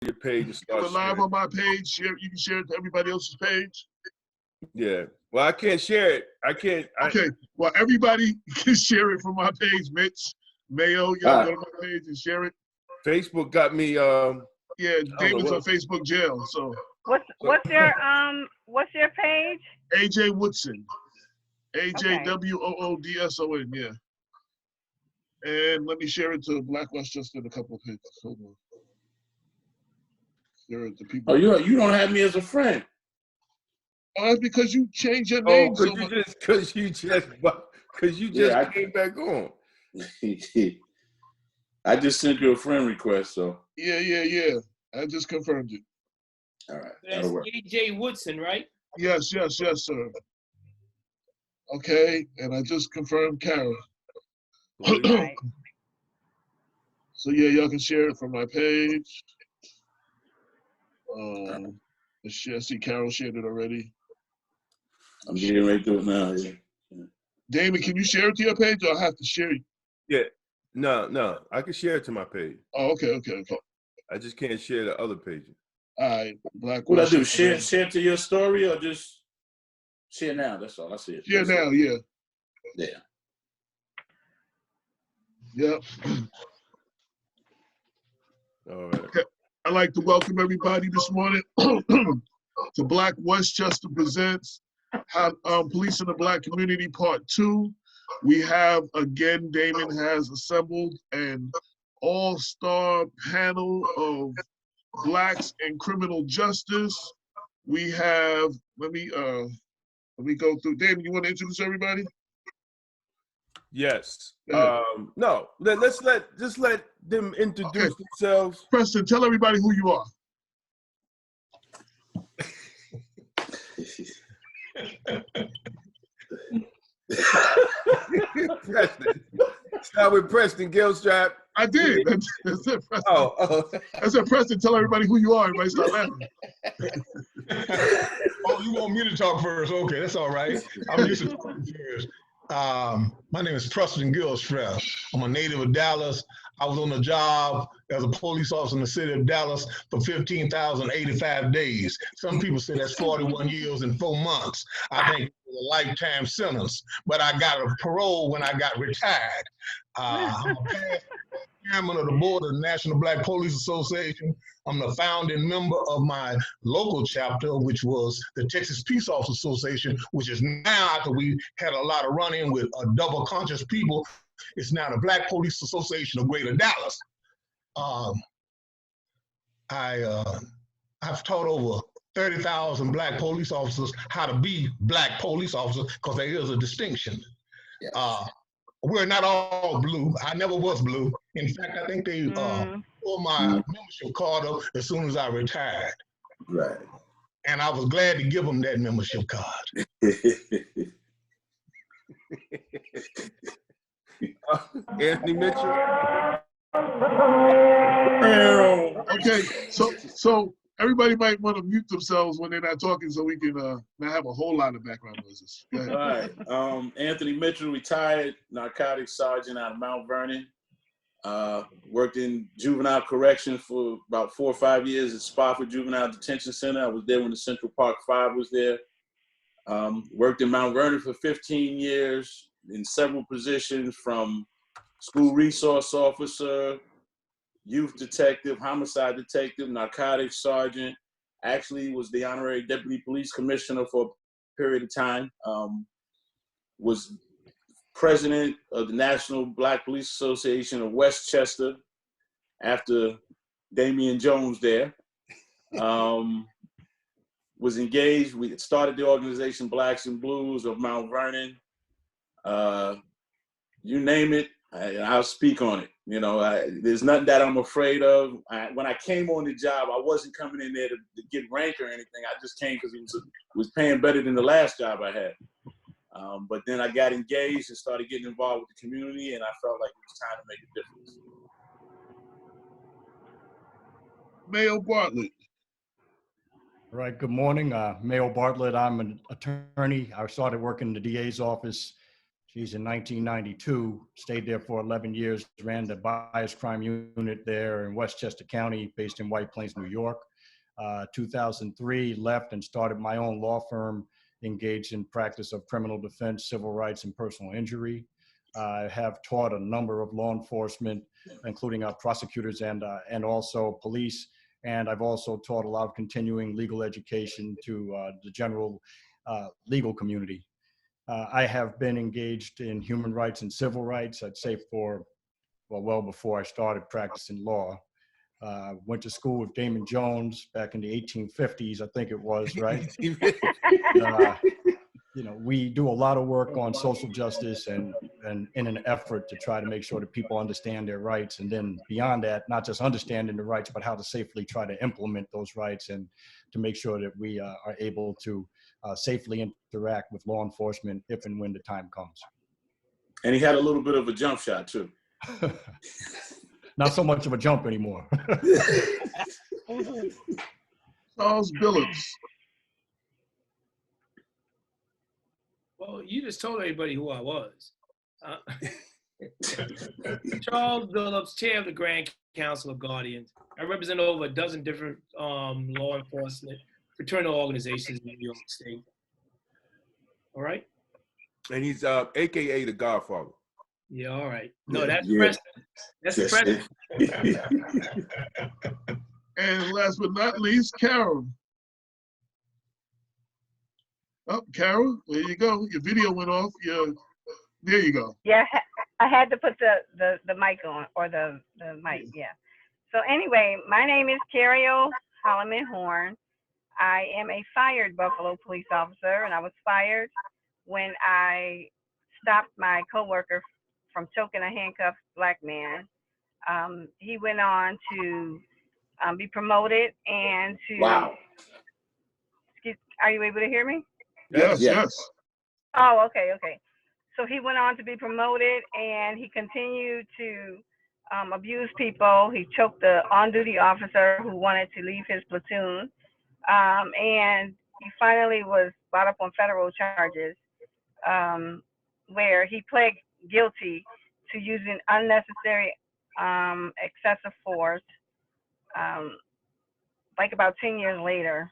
your page and start We're live sharing. on my page. Share. You can share it to everybody else's page. Yeah. Well, I can't share it. I can't. Okay. Well, everybody can share it from my page. Mitch, Mayo, y'all go to my page and share it. Facebook got me. Yeah, David's on Facebook jail. So. What's your page? AJ Woodson. AJWOODSON. Yeah. And let me share it to Black Westchester in a couple of pages. Hold on. Share it to people. Oh, you don't have me as a friend. Oh, that's because you changed your name so much. Because you just came back on. I just sent you a friend request, so. Yeah. I just confirmed it. All right. That's AJ Woodson, right? Yes, sir. Okay, and I just confirmed Kara. Right. So yeah, y'all can share it from my page. I see Carol shared it already. I'm getting ready to do it now. Yeah. Damon, can you share it to your page, or I have to share it? Yeah. No. I can share it to my page. Oh, okay. I just can't share the other pages. All right, Black. What I do? Share to your story, or just share now? That's all. I see it. Share now, yeah. Yeah. Yep. All right. Okay. I'd like to welcome everybody this morning to Black Westchester Presents Police in the Black Community Part 2. We have, again, Damon has assembled an all-star panel of Blacks in criminal justice. We have, let me go through. Damon, you want to introduce everybody? Yes. No. Let's let them introduce themselves. Preston, tell everybody who you are. Preston. Start with Preston Gilstrap. I did. That's it, Preston. Oh. I said, Preston, tell everybody who you are. Everybody start laughing. Oh, you want me to talk first? Okay, that's all right. I'm used to talking first. My name is Preston Gilstrap. I'm a native of Dallas. I was on the job as a police officer in the city of Dallas for 15,085 days. Some people say that's 41 years and 4 months. I think it was a lifetime sentence, but I got a parole when I got retired. I'm a past chairman of the board of the National Black Police Association. I'm the founding member of my local chapter, which was the Texas Peace Officers Association, which is now, after we had a lot of run-in with double conscious people, it's now the Black Police Association of Greater Dallas. I've taught over 30,000 Black police officers how to be Black police officers, because there is a distinction. Yes. We're not all blue. I never was blue. In fact, I think they pulled my membership card up as soon as I retired. Right. And I was glad to give them that membership card. Anthony Mitchell. Okay, so everybody might want to mute themselves when they're not talking, so we can not have a whole lot of background noises. Go ahead. All right. Anthony Mitchell, retired narcotics sergeant out of Mount Vernon. Worked in juvenile corrections for about 4 or 5 years at Spofford Juvenile Detention Center. I was there when the Central Park 5 was there. Worked in Mount Vernon for 15 years in several positions, from school resource officer, youth detective, homicide detective, narcotics sergeant. Actually was the honorary deputy police commissioner for a period of time. Was president of the National Black Police Association of Westchester after Damian Jones there. Was engaged. We started the organization Blacks and Blues of Mount Vernon. You name it, I'll speak on it. You know, there's nothing that I'm afraid of. When I came on the job, I wasn't coming in there to get rank or anything. I just came because it was paying better than the last job I had. But then I got engaged and started getting involved with the community, and I felt like it was time to make a difference. Mayo Bartlett. All right, good morning. Mayo Bartlett. I'm an attorney. I started working in the DA's office She's in 1992, stayed there for 11 years, ran the bias crime unit there in Westchester County, based in White Plains, New York. 2003, left and started my own law firm, engaged in practice of criminal defense, civil rights, and personal injury. I have taught a number of law enforcement, including prosecutors and also police. And I've also taught a lot of continuing legal education to the general legal community. I have been engaged in human rights and civil rights, I'd say well before I started practicing law. Went to school with Damon Jones back in the 1850s, I think it was, right? We do a lot of work on social justice and in an effort to try to make sure that people understand their rights. And then beyond that, not just understanding the rights, but how to safely try to implement those rights and to make sure that we are able to safely interact with law enforcement if and when the time comes. And he had a little bit of a jump shot too. Not so much of a jump anymore. Charles Billups. Well, you just told everybody who I was. Charles Billups, chair of the Grand Council of Guardians. I represent over a dozen different law enforcement fraternal organizations in New York State. All right? And he's AKA the Godfather. Yeah, all right. No, Yeah, that's yeah. Preston. That's the Yes, Preston. And last but not least, Carol. Oh, Carol, there you go. Your video went off. There you go. Yeah, I had to put the mic on, or the mic, yeah. So anyway, my name is Carol Holloman Horn. I am a fired Buffalo police officer, and I was fired when I stopped my coworker from choking a handcuffed black man. He went on to be promoted and to. Wow. Are you able to hear me? Yes, Yeah. yes. Oh, okay. So he went on to be promoted, and he continued to abuse people. He choked the on-duty officer who wanted to leave his platoon, and he finally was brought up on federal charges, where he pled guilty to using unnecessary excessive force, like about 10 years later.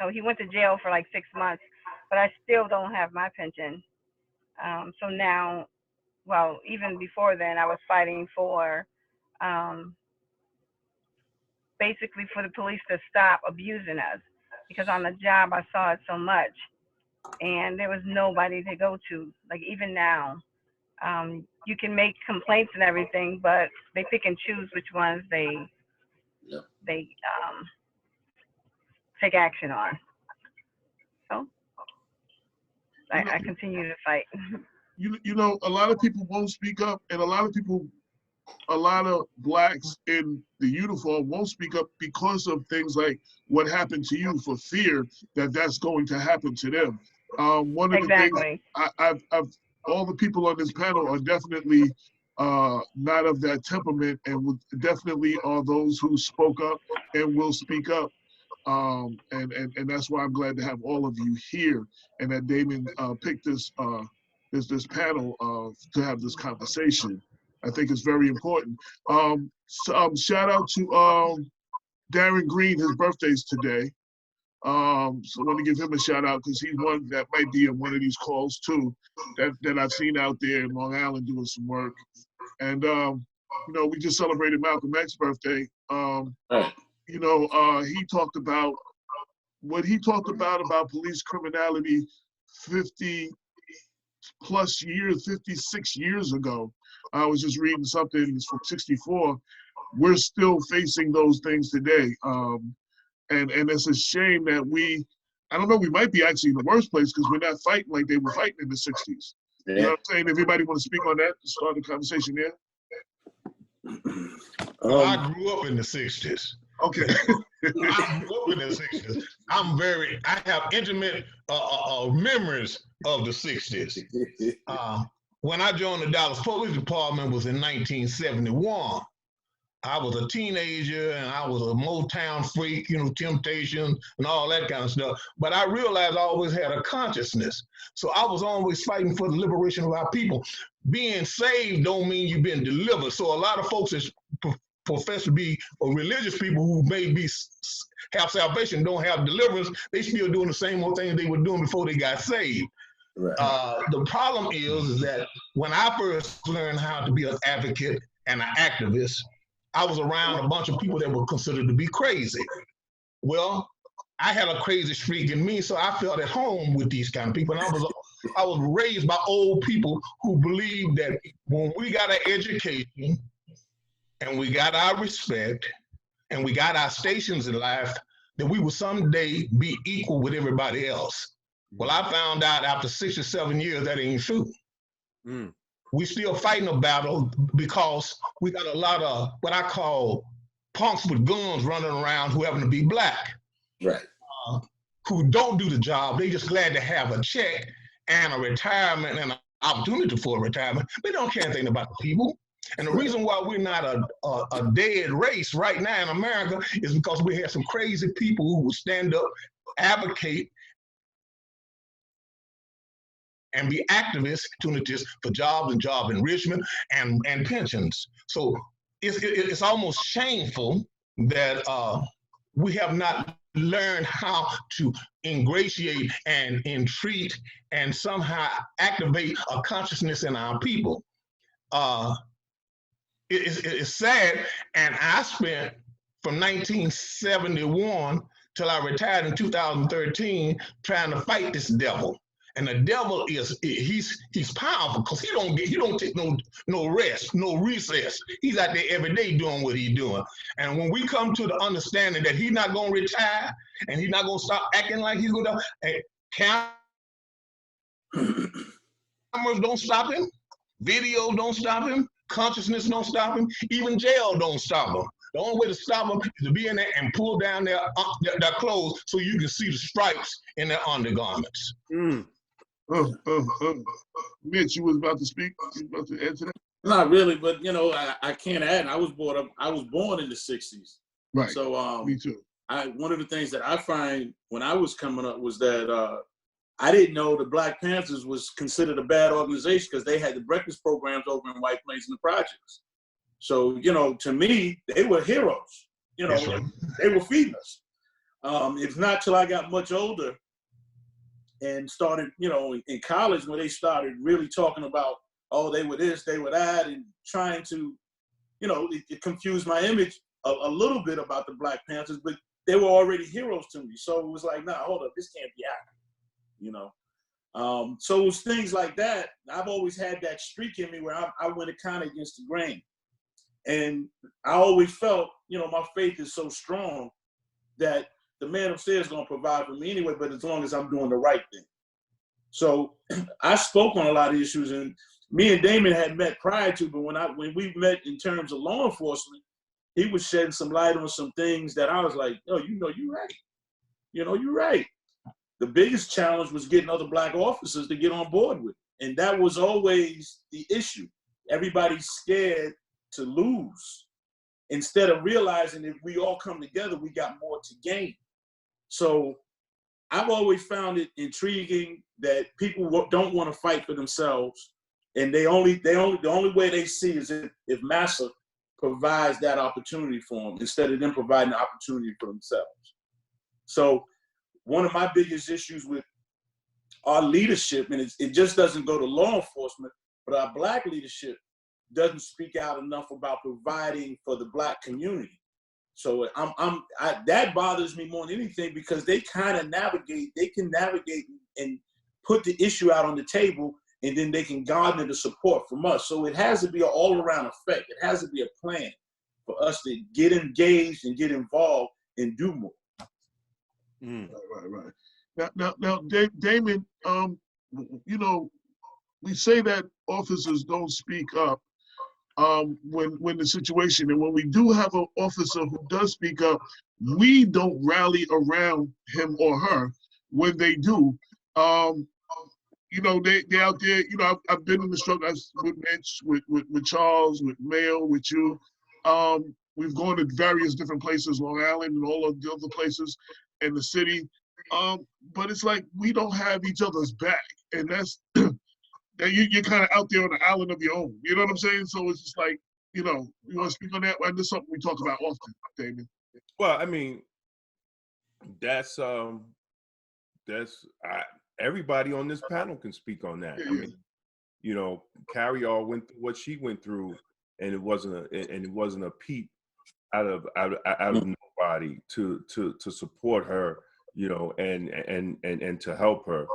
So he went to jail for like 6 months, but I still don't have my pension. So now, well, even before then, I was fighting for, basically for the police to stop abusing us, because on the job I saw it so much, and there was nobody to go to. Like even now, you can make complaints and everything, but they pick and choose which ones they take action on. So I continue to fight. You know, a lot of people won't speak up, and a lot of blacks in the uniform won't speak up because of things like what happened to you, for fear that that's going to happen to them. One of the things I've all the people on this panel are definitely not of that temperament, and definitely are those who spoke up and will speak up. And that's why I'm glad to have all of you here, and that Damon picked this panel to have this conversation. I think it's very important. Shout out to Darren Green. His birthday's today. So I want to give him a shout out, because he's one that might be in one of these calls too, that I've seen out there in Long Island doing some work. And you know, we just celebrated Malcolm X's birthday. You know, he talked about what he talked about police criminality 50 plus years, 56 years ago. I was just reading something from 64. We're still facing those things today. And it's a shame that I don't know, we might be actually in the worst place, because we're not fighting like they were fighting in the 60s. Yeah. You know what I'm saying? Everybody want to speak on that to start the conversation there? I grew up in the 60s. Okay. I grew up in the 60s. I have intimate memories of the 60s. When I joined the Dallas Police Department was in 1971. I was a teenager and I was a Motown freak, you know, Temptation and all that kind of stuff. But I realized I always had a consciousness. So I was always fighting for the liberation of our people. Being saved don't mean you've been delivered. So a lot of folks that profess to be religious people who may be have salvation don't have deliverance. They still doing the same old thing they were doing before they got saved. Right. The problem is that when I first learned how to be an advocate and an activist, I was around a bunch of people that were considered to be crazy. Well, I had a crazy streak in me, so I felt at home with these kind of people. And I was raised by old people who believed that when we got our education and we got our respect and we got our stations in life, that we would someday be equal with everybody else. Well, I found out after 6 or 7 years that ain't true. Mm. We still fighting a battle because we got a lot of what I call punks with guns running around who happen to be black. Right. Who don't do the job. They just glad to have a check and a retirement and an opportunity for a retirement. They don't care anything about the people. And the reason why we're not a dead race right now in America is because we have some crazy people who will stand up, advocate, and be activist opportunities for jobs and job enrichment and pensions. So it's almost shameful that we have not learned how to ingratiate and entreat and somehow activate a consciousness in our people. It's sad, and I spent from 1971 till I retired in 2013 trying to fight this devil. And the devil he's powerful because he don't take no rest, no recess. He's out there every day doing what he's doing. And when we come to the understanding that he's not gonna retire and he's not gonna stop acting like he's gonna, cameras don't stop him, video don't stop him, consciousness don't stop him, even jail don't stop him. The only way to stop them is to be in there and pull down their clothes so you can see the stripes in their undergarments. Mm. Mitch, you was about to speak? You was about to answer that? Not really, but you know, I can't add. I was born in the 60s. Right. So me too. One of the things that I find when I was coming up was that I didn't know the Black Panthers was considered a bad organization because they had the breakfast programs over in White Plains and the projects. So, you know, to me, they were heroes. You know, Right. They were feeding us. It's not till I got much older and started, you know, in college when they started really talking about, oh, they were this, they were that, and trying to, you know, it confused my image a little bit about the Black Panthers, but they were already heroes to me. So it was like, nah, hold up, this can't be happening, you know. So it was things like that. I've always had that streak in me where I went kind of against the grain. And I always felt, you know, my faith is so strong that the man upstairs is going to provide for me anyway, but as long as I'm doing the right thing. So I spoke on a lot of issues, and me and Damon had met prior to, but when we met in terms of law enforcement, he was shedding some light on some things that I was like, oh, you know, you're right. You know, you're right. The biggest challenge was getting other Black officers to get on board with it. And that was always the issue. Everybody's scared to lose instead of realizing if we all come together, we got more to gain. So I've always found it intriguing that people don't want to fight for themselves, and the only way they see is if massa provides that opportunity for them instead of them providing the opportunity for themselves. So one of my biggest issues with our leadership, and it just doesn't go to law enforcement, but our Black leadership doesn't speak out enough about providing for the Black community. So that bothers me more than anything because they can navigate and put the issue out on the table, and then they can garner the support from us. So it has to be an all-around effect. It has to be a plan for us to get engaged and get involved and do more. Mm. Right. Now, Damon, you know, we say that officers don't speak up when the situation, and when we do have an officer who does speak up, we don't rally around him or her when they do. You know, they out there, you know, I've been in the struggle with Mitch, with Charles, with Mayo, with you. We've gone to various different places, Long Island and all of the other places in the city. But it's like we don't have each other's back, and that's that you're kind of out there on an island of your own. You know what I'm saying? So it's just like, you know, you want to speak on that? Well, this is something we talk about often, Damon. Well, I mean, everybody on this panel can speak on that. I mean, you know, Carrie all went through what she went through, and it wasn't a peep out of nobody to support her, you know, and to help her.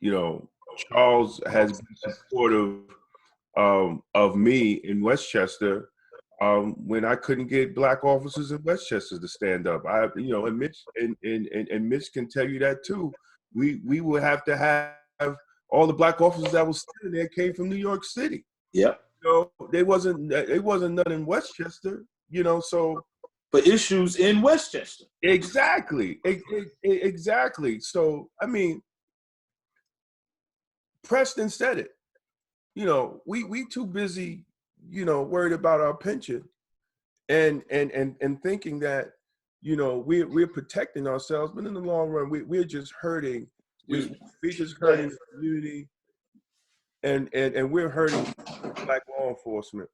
You know, Charles has been supportive of me in Westchester when I couldn't get black officers in Westchester to stand up. You know, and Mitch can tell you that too. We would have to have all the black officers that was standing there came from New York City. Yep. You know, there wasn't none in Westchester. You know, so for issues in Westchester. Exactly. Exactly. So I mean, Preston said it. You know, we too busy, you know, worried about our pension and thinking that, you know, we're protecting ourselves, but in the long run, we're just hurting. We're just hurting the community, and we're hurting black law enforcement.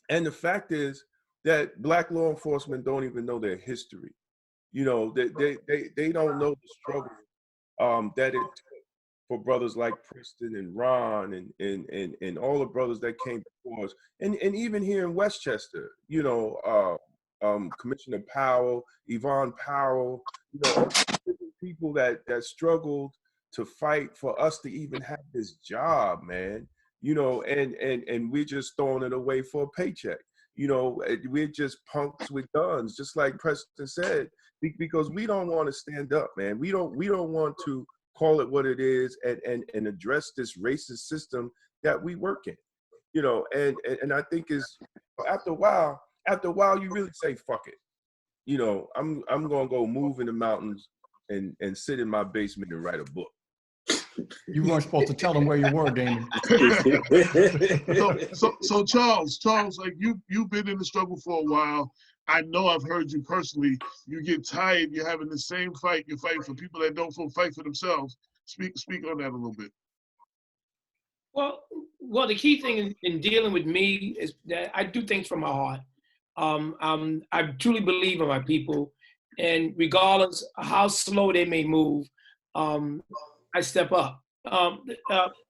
And the fact is that black law enforcement don't even know their history. You know, they don't know the struggle that it took for brothers like Preston and Ron and all the brothers that came before us, and even here in Westchester, you know, Commissioner Powell, Yvonne Powell, you know, all the people that struggled to fight for us to even have this job, man. You know, and we're just throwing it away for a paycheck. You know, we're just punks with guns, just like Preston said, because we don't want to stand up, man. We don't want to call it what it is and address this racist system that we work in. You know, and I think is after a while you really say fuck it. You know, I'm gonna go move in the mountains and sit in my basement and write a book. You weren't supposed to tell them where you were, Damon. So Charles, like you've been in the struggle for a while. I know I've heard you personally. You get tired. You're having the same fight. You're fighting for people that don't fight for themselves. Speak on that a little bit. Well, the key thing in dealing with me is that I do things from my heart. I truly believe in my people, and regardless of how slow they may move, I step up.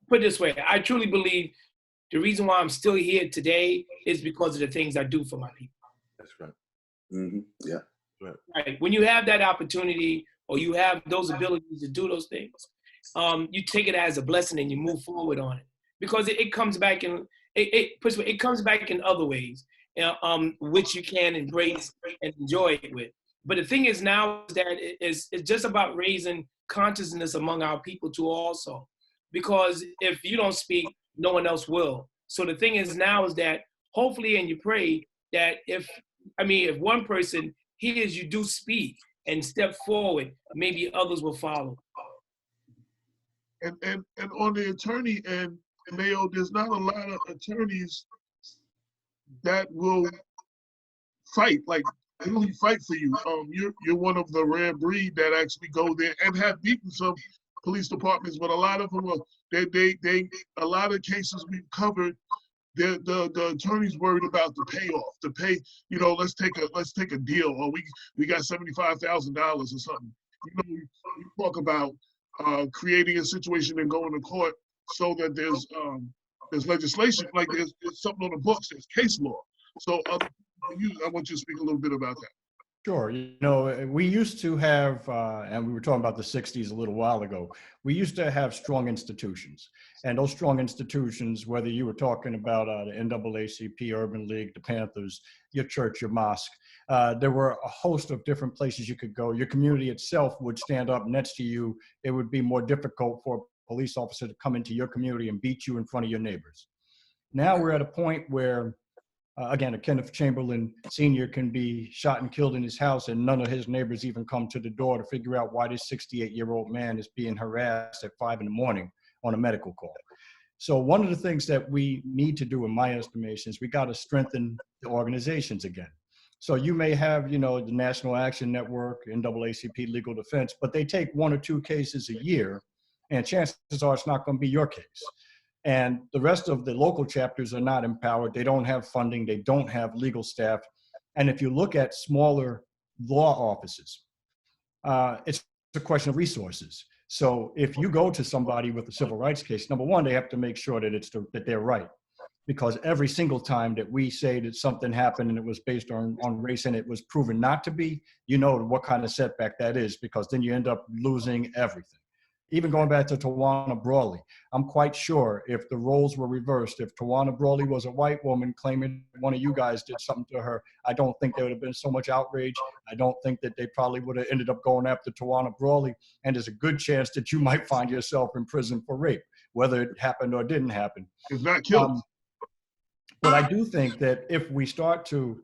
Put it this way, I truly believe the reason why I'm still here today is because of the things I do for my people. That's right. Mm-hmm. Yeah. Right. When you have that opportunity or you have those abilities to do those things, you take it as a blessing and you move forward on it, because it comes back in it comes back in other ways, which you can embrace and enjoy it with. But the thing is now that it's just about raising consciousness among our people too also, because if you don't speak, no one else will. So the thing is now is that hopefully, and you pray that if one person hears you do speak and step forward, maybe others will follow. And on the attorney end, Mayo, there's not a lot of attorneys that will fight, like really fight for you. You're one of the rare breed that actually go there and have beaten some police departments, but a lot of them a lot of cases we've covered, the attorney's worried about the payoff, the pay, you know, let's take a deal, or we got $75,000 or something. You know, we talk about creating a situation and going to court so that there's legislation, like there's something on the books, there's case law. So I want you to speak a little bit about that. Sure. You know, we used to have, and we were talking about the 60s a little while ago, we used to have strong institutions. And those strong institutions, whether you were talking about the NAACP, Urban League, the Panthers, your church, your mosque, there were a host of different places you could go. Your community itself would stand up next to you. It would be more difficult for a police officer to come into your community and beat you in front of your neighbors. Now we're at a point where again, a Kenneth Chamberlain Sr. can be shot and killed in his house, and none of his neighbors even come to the door to figure out why this 68-year-old man is being harassed at 5 in the morning on a medical call. So one of the things that we need to do, in my estimation, is we got to strengthen the organizations again. So you may have, the National Action Network, NAACP Legal Defense, but they take 1 or 2 cases a year, and chances are it's not going to be your case. And the rest of the local chapters are not empowered. They don't have funding. They don't have legal staff. And if you look at smaller law offices, it's a question of resources. So if you go to somebody with a civil rights case, number one, they have to make sure that that they're right. Because every single time that we say that something happened and it was based on race and it was proven not to be, you know what kind of setback that is, because then you end up losing everything. Even going back to Tawana Brawley, I'm quite sure if the roles were reversed, if Tawana Brawley was a white woman claiming one of you guys did something to her, I don't think there would have been so much outrage. I don't think that they probably would have ended up going after Tawana Brawley. And there's a good chance that you might find yourself in prison for rape, whether it happened or didn't happen. If not killed. But I do think that if we start to,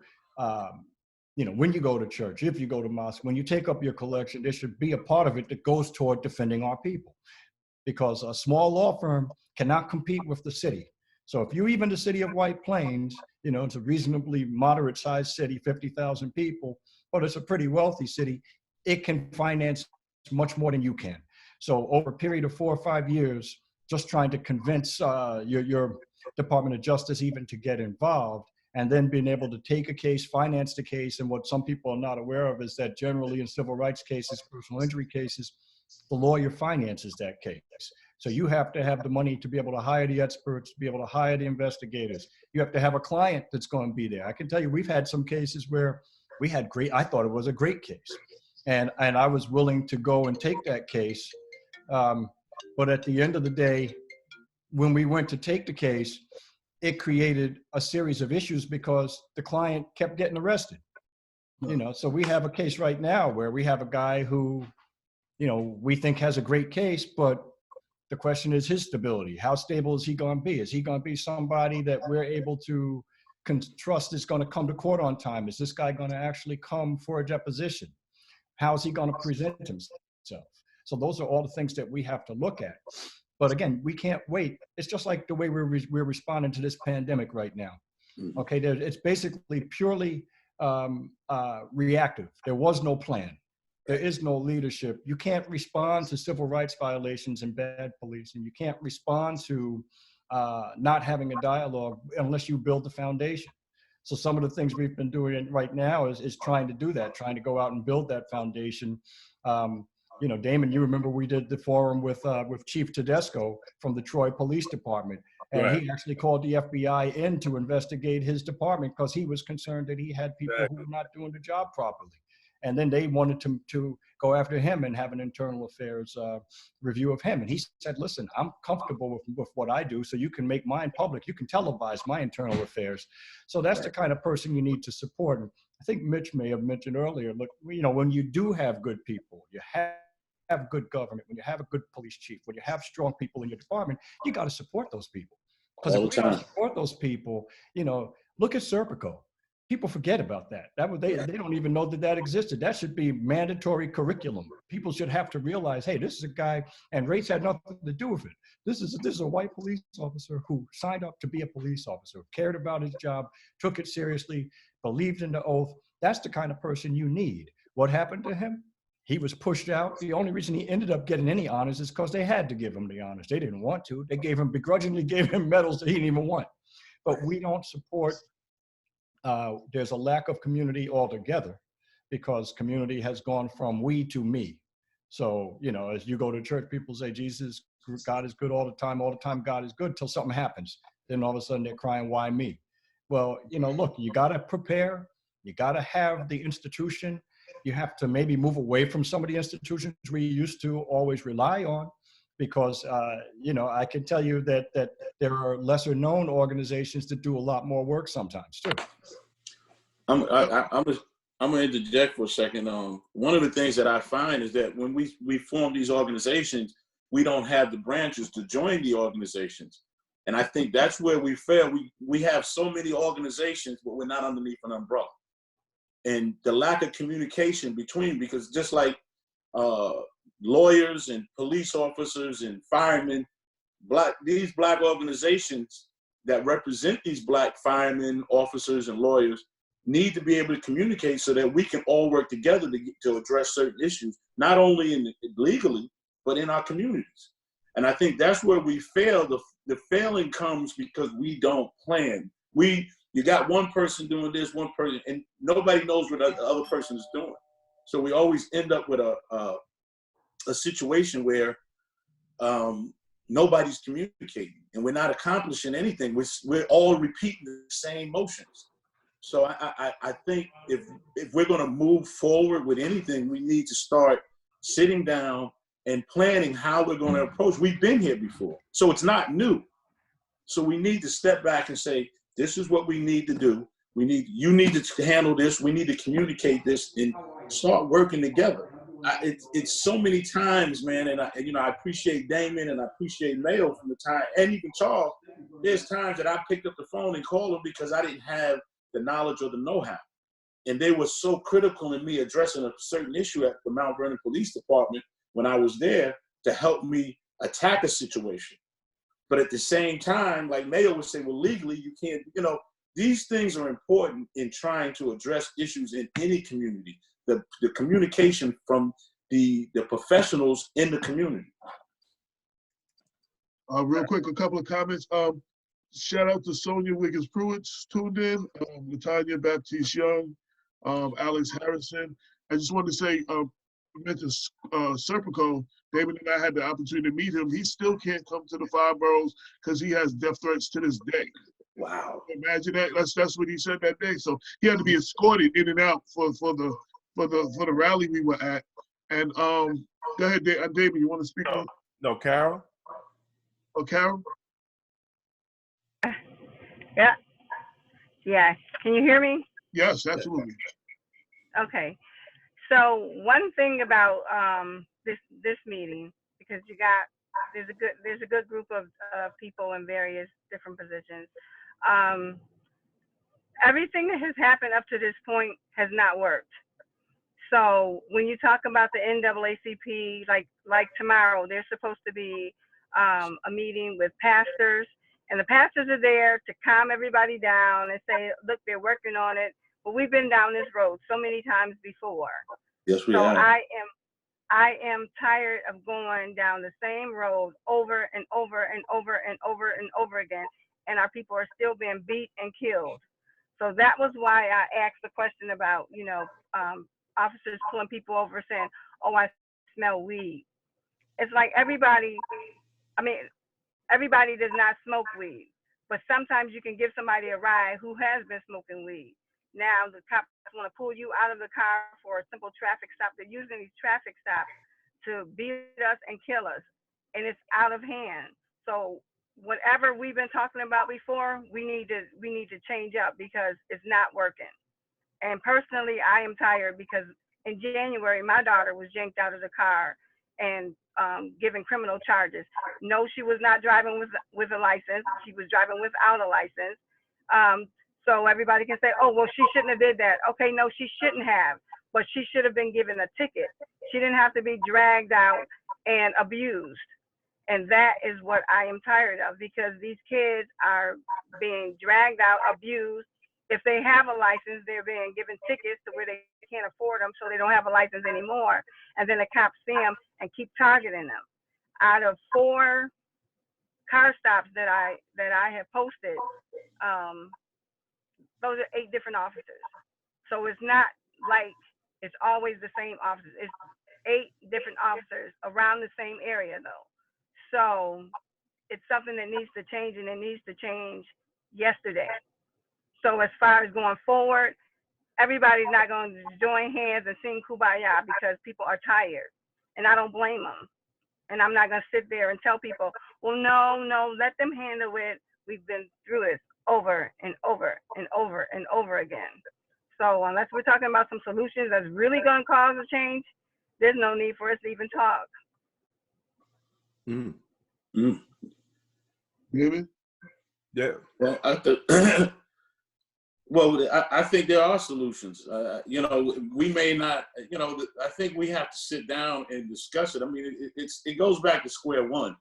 when you go to church, if you go to mosque, when you take up your collection, there should be a part of it that goes toward defending our people. Because a small law firm cannot compete with the city. So if you even the city of White Plains, it's a reasonably moderate sized city, 50,000 people, but it's a pretty wealthy city, it can finance much more than you can. So over a period of 4 or 5 years, just trying to convince your Department of Justice even to get involved, and then being able to take a case, finance the case. And what some people are not aware of is that generally in civil rights cases, personal injury cases, the lawyer finances that case. So you have to have the money to be able to hire the experts, to be able to hire the investigators. You have to have a client that's going to be there. I can tell you, we've had some cases where I thought it was a great case. And I was willing to go and take that case. But at the end of the day, when we went to take the case, it created a series of issues because the client kept getting arrested. So we have a case right now where we have a guy who, we think has a great case, but the question is his stability. How stable is he going to be? Is he going to be somebody that we're able to trust is going to come to court on time? Is this guy going to actually come for a deposition? How is he going to present himself? So those are all the things that we have to look at. But again, we can't wait. It's just like the way we're responding to this pandemic right now. Okay, it's basically purely reactive. There was no plan. There is no leadership. You can't respond to civil rights violations and bad policing. You can't respond to not having a dialogue unless you build the foundation. So some of the things we've been doing right now is trying to do that, trying to go out and build that foundation. Damon, you remember we did the forum with Chief Tedesco from the Troy Police Department. And Right. He actually called the FBI in to investigate his department because he was concerned that he had people who were not doing the job properly. And then they wanted to go after him and have an internal affairs review of him. And he said, listen, I'm comfortable with what I do, so you can make mine public. You can televise my internal affairs. So that's the kind of person you need to support. And I think Mitch may have mentioned earlier, look, when you do have good people, you have good government, when you have a good police chief, when you have strong people in your department, you got to support those people. Because if we don't support those people, look at Serpico. People forget about that. They don't even know that existed. That should be mandatory curriculum. People should have to realize, hey, this is a guy, and race had nothing to do with it. This is a white police officer who signed up to be a police officer, cared about his job, took it seriously, believed in the oath. That's the kind of person you need. What happened to him? He was pushed out. The only reason he ended up getting any honors is because they had to give him the honors. They didn't want to. They begrudgingly gave him medals that he didn't even want. But we don't support. There's a lack of community altogether because community has gone from we to me. So, as you go to church, people say, God is good all the time God is good till something happens. Then all of a sudden they're crying, why me? Well, look, you got to prepare. You got to have the institution. You have to maybe move away from some of the institutions we used to always rely on. Because, I can tell you that there are lesser known organizations that do a lot more work sometimes too. I'm going to interject for a second. One of the things that I find is that when we form these organizations, we don't have the branches to join the organizations. And I think that's where we fail. We have so many organizations, but we're not underneath an umbrella. And the lack of communication because just like lawyers and police officers and firemen, these black organizations that represent these black firemen, officers, and lawyers need to be able to communicate so that we can all work together to address certain issues, not only legally, but in our communities. And I think that's where we fail. The failing comes because we don't plan. You got one person doing this, one person, and nobody knows what the other person is doing. So we always end up with a situation where nobody's communicating and we're not accomplishing anything. We're all repeating the same motions. So I think if we're going to move forward with anything, we need to start sitting down and planning how we're going to approach. We've been here before, so it's not new. So we need to step back and say, this is what we need to do. You need to handle this. We need to communicate this and start working together. It's so many times, man, and I appreciate Damon and I appreciate Mayo from the time, and even Charles. There's times that I picked up the phone and called them because I didn't have the knowledge or the know-how, and they were so critical in me addressing a certain issue at the Mount Vernon Police Department when I was there to help me attack a situation. But at the same time, like Mayo would say, well, legally you can't. These things are important in trying to address issues in any community. The communication from the professionals in the community. Real quick, a couple of comments. Shout out to Sonia Wiggins-Pruitt tuned in, Latanya Baptiste Young, Alex Harrison. I just wanted to say, we mentioned Serpico. David and I had the opportunity to meet him. He still can't come to the 5 boroughs because he has death threats to this day. Wow! Imagine that. That's what he said that day. So he had to be escorted in and out for the rally we were at. And go ahead, David. You want to speak on? No, Carol. Oh, Carol. Yeah. Can you hear me? Yes, absolutely. Okay. So one thing about this meeting, because there's a good group of people in various different positions. Everything that has happened up to this point has not worked. So when you talk about the NAACP, like tomorrow, there's supposed to be a meeting with pastors, and the pastors are there to calm everybody down and say, look, they're working on it. But we've been down this road so many times before. Yes, we so have. I am tired of going down the same road over and over and over and over and over again, and our people are still being beat and killed. So that was why I asked the question about, officers pulling people over saying, oh, I smell weed. It's like everybody does not smoke weed, but sometimes you can give somebody a ride who has been smoking weed. Now the cops want to pull you out of the car for a simple traffic stop. They're using these traffic stops to beat us and kill us, and it's out of hand. So whatever we've been talking about before, we need to change up because it's not working. And personally, I am tired because in January, my daughter was yanked out of the car and given criminal charges. No, she was not driving with a license. She was driving without a license. So everybody can say, oh, well, she shouldn't have did that. Okay, no, she shouldn't have, but she should have been given a ticket. She didn't have to be dragged out and abused. And that is what I am tired of, because these kids are being dragged out, abused. If they have a license, they're being given tickets to where they can't afford them, so they don't have a license anymore. And then the cops see them and keep targeting them. Out of 4 car stops that I have posted, those are 8 different officers. So it's not like it's always the same officers. It's 8 different officers around the same area though. So it's something that needs to change, and it needs to change yesterday. So as far as going forward, everybody's not going to join hands and sing Kumbaya because people are tired, and I don't blame them. And I'm not going to sit there and tell people, well, no, let them handle it. We've been through this over and over and over and over again. So unless we're talking about some solutions that's really going to cause a change, there's no need for us to even talk. David? Yeah. Well, I think there are solutions. We may not. I think we have to sit down and discuss it. I mean, it goes back to square one.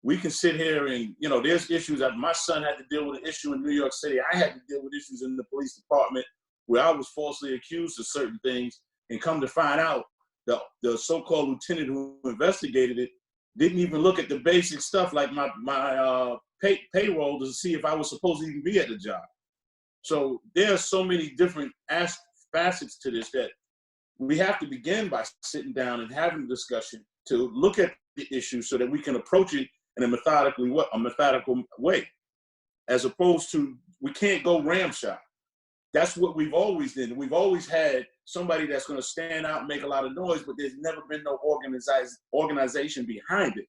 we can sit here and, you know, there's issues that my son had to deal with an issue in New York City. I had to deal with issues in the police department where I was falsely accused of certain things, and come to find out the so-called lieutenant who investigated it didn't even look at the basic stuff like my payroll to see if I was supposed to even be at the job. So there are so many different facets to this that we have to begin by sitting down and having a discussion to look at the issue so that we can approach it in a methodical way, as opposed to, we can't go ramshot. That's what we've always done. We've always had somebody that's going to stand out and make a lot of noise, but there's never been no organization behind it.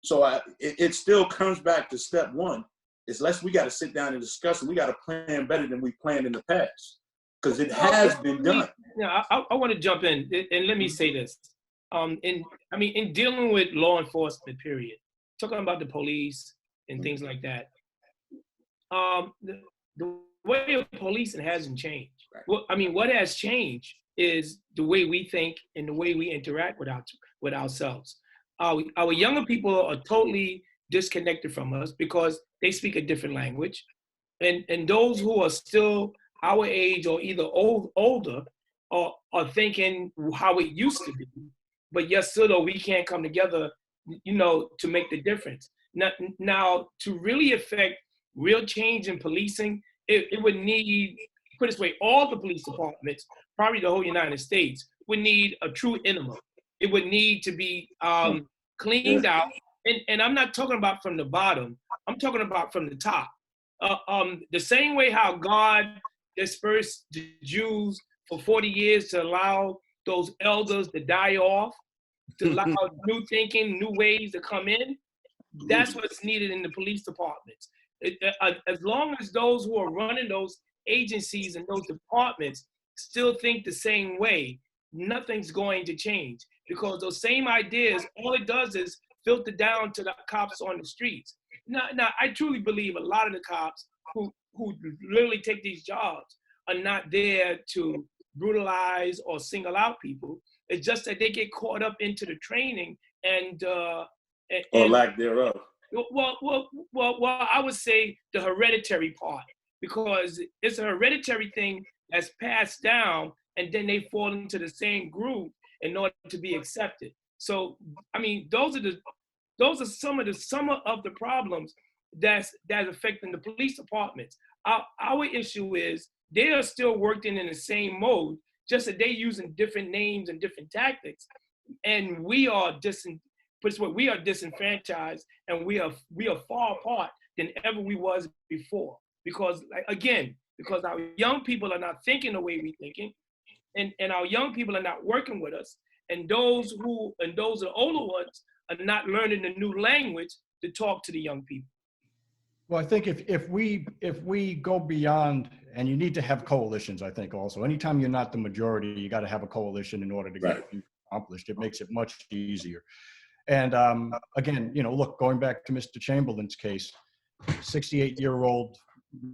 So it still comes back to step one, is we got to sit down and discuss, and we got to plan better than we planned in the past, because it has been done. Yeah, I want to jump in, and let me say this. In dealing with law enforcement, period, talking about the police and things like that, the way of policing hasn't changed. Right. What has changed is the way we think and the way we interact with ourselves. Our younger people are totally disconnected from us because they speak a different language. And those who are still our age or either older are thinking how it used to be. But yet still, though, we can't come together, to make the difference. Now, to really affect real change in policing, it would need, put it this way, all the police departments, probably the whole United States, would need a true enema. It would need to be cleaned out. And I'm not talking about from the bottom. I'm talking about from the top. The same way how God dispersed the Jews for 40 years to allow those elders to die off, to allow new thinking, new ways to come in, that's what's needed in the police departments. As long as those who are running those agencies and those departments still think the same way, nothing's going to change, because those same ideas, all it does is filter down to the cops on the streets. Now, I truly believe a lot of the cops who literally take these jobs are not there to brutalize or single out people. It's just that they get caught up into the training and or lack thereof. Well, I would say the hereditary part, because it's a hereditary thing that's passed down, and then they fall into the same group in order to be accepted. So, those are some of the problems that's affecting the police departments. Our issue is they are still working in the same mode, just that they're using different names and different tactics, and we are disenfranchised, and we are far apart than ever we was before. Because our young people are not thinking the way we're thinking, and our young people are not working with us, and those are the older ones are not learning the new language to talk to the young people. Well, I think if we go beyond, and you need to have coalitions, I think also. Anytime you're not the majority, you got to have a coalition in order to get things accomplished. It makes it much easier. And again, look, going back to Mr. Chamberlain's case, 68-year-old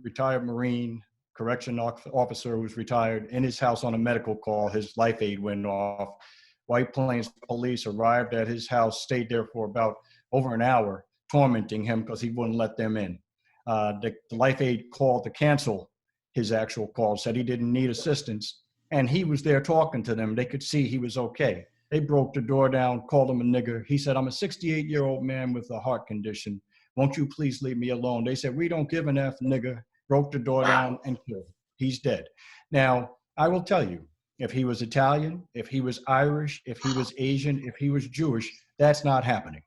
retired Marine, correction officer who's retired, in his house on a medical call, his life aid went off. White Plains police arrived at his house, stayed there for about over an hour, tormenting him because he wouldn't let them in. The life aid called to cancel his actual call, said he didn't need assistance, and he was there talking to them. They could see he was okay. They broke the door down, called him a nigger. He said, "I'm a 68-year-old man with a heart condition. Won't you please leave me alone?" They said, "We don't give an F, nigger." Broke the door down and killed him. He's dead. Now, I will tell you, if he was Italian, if he was Irish, if he was Asian, if he was Jewish, that's not happening.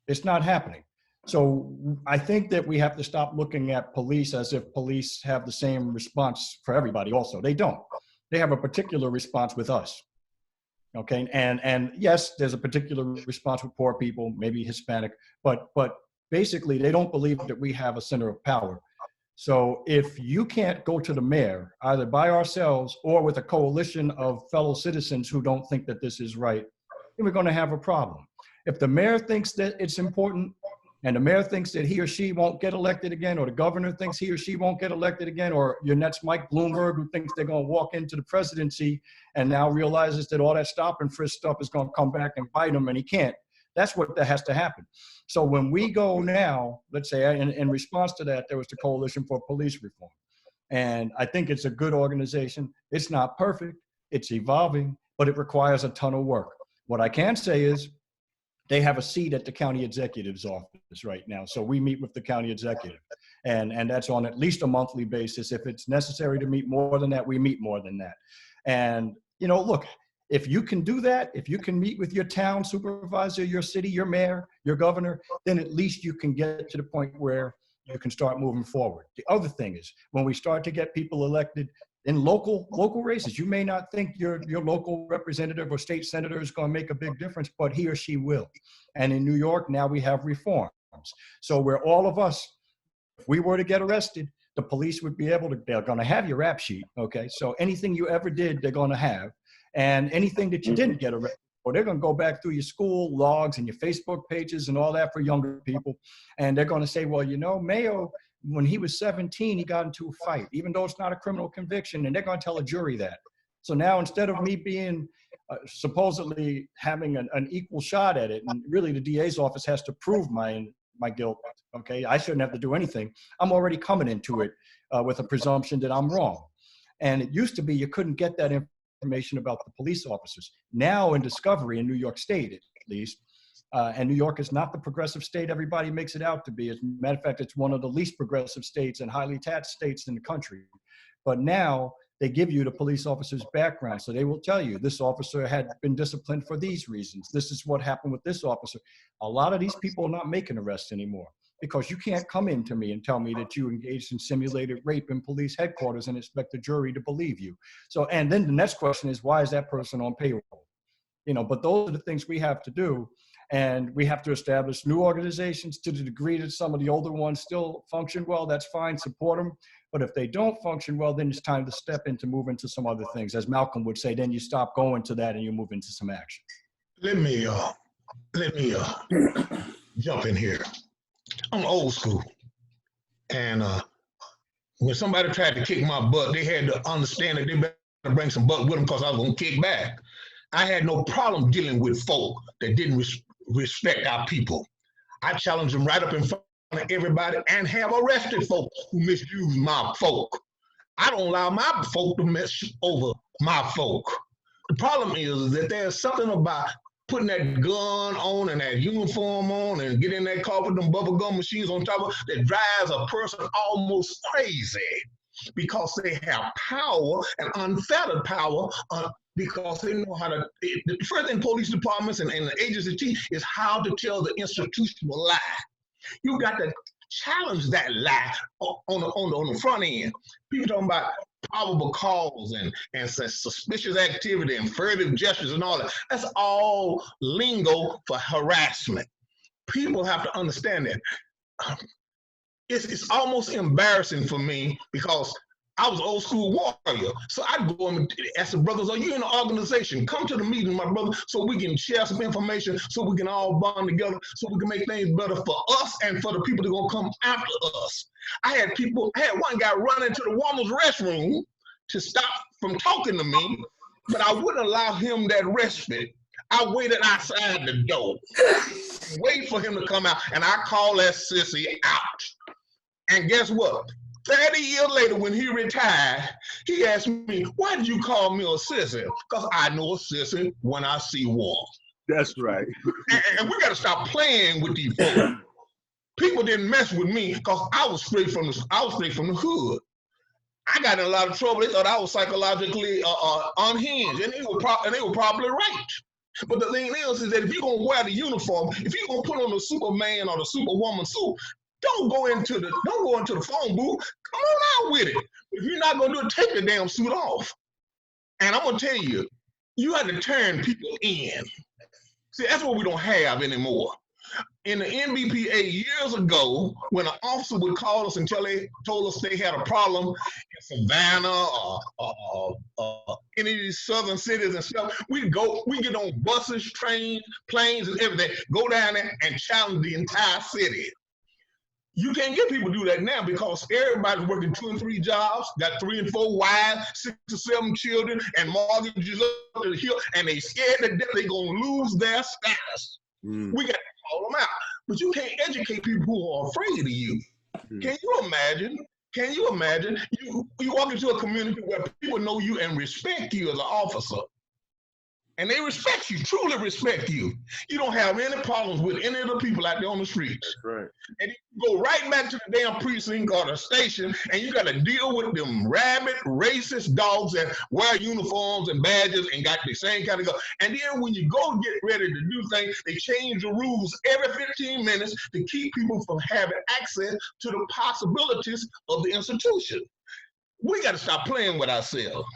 It's not happening. So I think that we have to stop looking at police as if police have the same response for everybody also. They don't. They have a particular response with us. Okay, and yes, there's a particular response with poor people, maybe Hispanic, but basically they don't believe that we have a center of power. So if you can't go to the mayor, either by ourselves or with a coalition of fellow citizens who don't think that this is right, then we're going to have a problem. If the mayor thinks that it's important, and the mayor thinks that he or she won't get elected again, or the governor thinks he or she won't get elected again, or your next Mike Bloomberg who thinks they're going to walk into the presidency and now realizes that all that stop and frisk stuff is going to come back and bite him and he can't, That's what that has to happen. So when we go now, let's say in response to that, there was the Coalition for Police Reform. And I think it's a good organization. It's not perfect, it's evolving, but it requires a ton of work. What I can say is they have a seat at the county executive's office right now. So we meet with the county executive, and that's on at least a monthly basis. If it's necessary to meet more than that, we meet more than that. And, you know, look, if you can do that, if you can meet with your town supervisor, your city, your mayor, your governor, then at least you can get to the point where you can start moving forward. The other thing is when we start to get people elected in local races, you may not think your local representative or state senator is going to make a big difference, but he or she will. And in New York, now we have reforms. So where all of us, if we were to get arrested, the police would be able to, they're going to have your rap sheet, okay? So anything you ever did, they're going to have. And anything that you didn't get arrested for, they're going to go back through your school logs and your Facebook pages and all that for younger people. And they're going to say, well, you know, Mayo, when he was 17, he got into a fight, even though it's not a criminal conviction, and they're going to tell a jury that. So now instead of me being supposedly having an equal shot at it, and really the DA's office has to prove my guilt, okay? I shouldn't have to do anything. I'm already coming into it with a presumption that I'm wrong. And it used to be you couldn't get that information about the police officers. Now in discovery in New York State, at least, and New York is not the progressive state everybody makes it out to be. As a matter of fact, it's one of the least progressive states and highly taxed states in the country. But now they give you the police officer's background. So they will tell you this officer had been disciplined for these reasons. This is what happened with this officer. A lot of these people are not making arrests anymore because you can't come in to me and tell me that you engaged in simulated rape in police headquarters and expect the jury to believe you. So, and then the next question is, why is that person on payroll? You know, but those are the things we have to do. And we have to establish new organizations to the degree that some of the older ones still function well, that's fine, support them. But if they don't function well, then it's time to step in to move into some other things. As Malcolm would say, then you stop going to that and you move into some action. Let me jump in here. I'm old school. And when somebody tried to kick my butt, they had to understand that they better bring some butt with them because I was going to kick back. I had no problem dealing with folk that didn't respect our people. I challenged them right up in front of everybody and have arrested folk who misuse my folk. I don't allow my folk to mess over my folk. The problem is that there's something about putting that gun on and that uniform on and getting in that car with them bubble gum machines on top of it that drives a person almost crazy because they have power and unfettered power because they know how to. The first thing police departments and the agency teach is how to tell the institutional lie. You got to challenge that lie on the front end. People talking about probable cause and suspicious activity and furtive gestures and all that. That's all lingo for harassment. People have to understand that. It's almost embarrassing for me because I was old school warrior. So I'd go and ask the brothers, are you in an organization? Come to the meeting, my brother, so we can share some information, so we can all bond together, so we can make things better for us and for the people that are gonna come after us. I had one guy run into the woman's restroom to stop from talking to me, but I wouldn't allow him that respite. I waited outside the door, wait for him to come out, and I called that sissy out. And guess what? 30 years later, when he retired, he asked me, why did you call me a sissy? Because I know a sissy when I see one. That's right. And we got to stop playing with these folks. People didn't mess with me because I was straight from the hood. I got in a lot of trouble. They thought I was psychologically unhinged, and they were probably right. But the thing is that if you're gonna wear the uniform, if you're gonna put on the Superman or the Superwoman suit, don't go into the phone booth. Come on out with it. If you're not gonna do it, take the damn suit off. And I'm gonna tell you, you have to turn people in. See, that's what we don't have anymore. In the NBPA years ago, when an officer would call us and told us they had a problem in Savannah or any of these southern cities and stuff, we get on buses, trains, planes, and everything, go down there and challenge the entire city. You can't get people to do that now because everybody's working 2 and 3 jobs, got 3 and 4 wives, 6 or 7 children, and mortgages up to the hill, and they scared to death they're gonna lose their status. We got to call them out. But you can't educate people who are afraid of you. Can you imagine? Can you imagine? You walk into a community where people know you and respect you as an officer. And they respect you, truly respect you. You don't have any problems with any of the people out there on the streets. That's right. And you go right back to the damn precinct or the station, and you got to deal with them rabid, racist dogs that wear uniforms and badges and got the same kind of go. And then when you go get ready to do things, they change the rules every 15 minutes to keep people from having access to the possibilities of the institution. We got to stop playing with ourselves.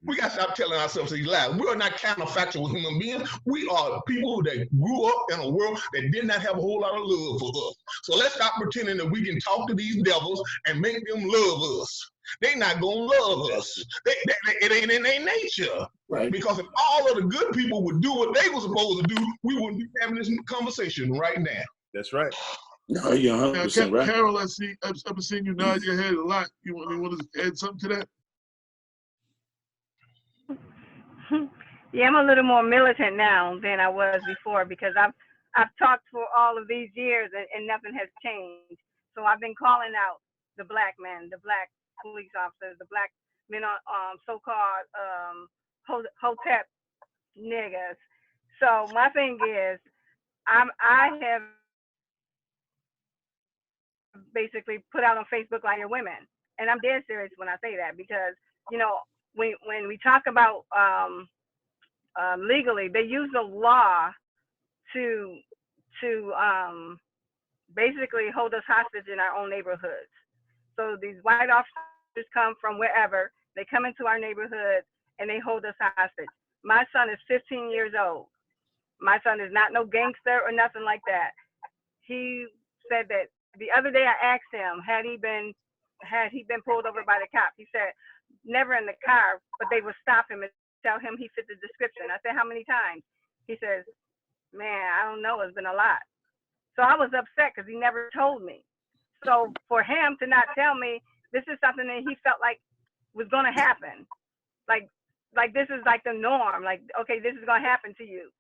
We got to stop telling ourselves these lies. We are not counterfactual human beings. We are people that grew up in a world that did not have a whole lot of love for us. So let's stop pretending that we can talk to these devils and make them love us. They're not going to love us. It ain't in their nature. Right. Because if all of the good people would do what they were supposed to do, we wouldn't be having this conversation right now. That's right. No, you're 100% right. Carol, I've seen you nod your head a lot. You want to add something to that? Yeah, I'm a little more militant now than I was before because I've talked for all of these years and nothing has changed. So I've been calling out the black men, the black police officers, the black men on so-called hotep niggas. So my thing is, I have basically put out on Facebook like your women, and I'm dead serious when I say that because when we talk about legally, they use the law to basically hold us hostage in our own neighborhoods. So these white officers come from wherever, they come into our neighborhood and they hold us hostage. My son is 15 years old. My son is not no gangster or nothing like that. He said that the other day I asked him, had he been pulled over by the cops? He said, never in the car, but they would stop him and tell him he fit the description. I said, how many times? He says, man, I don't know, it's been a lot. So I was upset because he never told me. So for him to not tell me, this is something that he felt like was going to happen. Like this is like the norm. Like, okay, this is going to happen to you.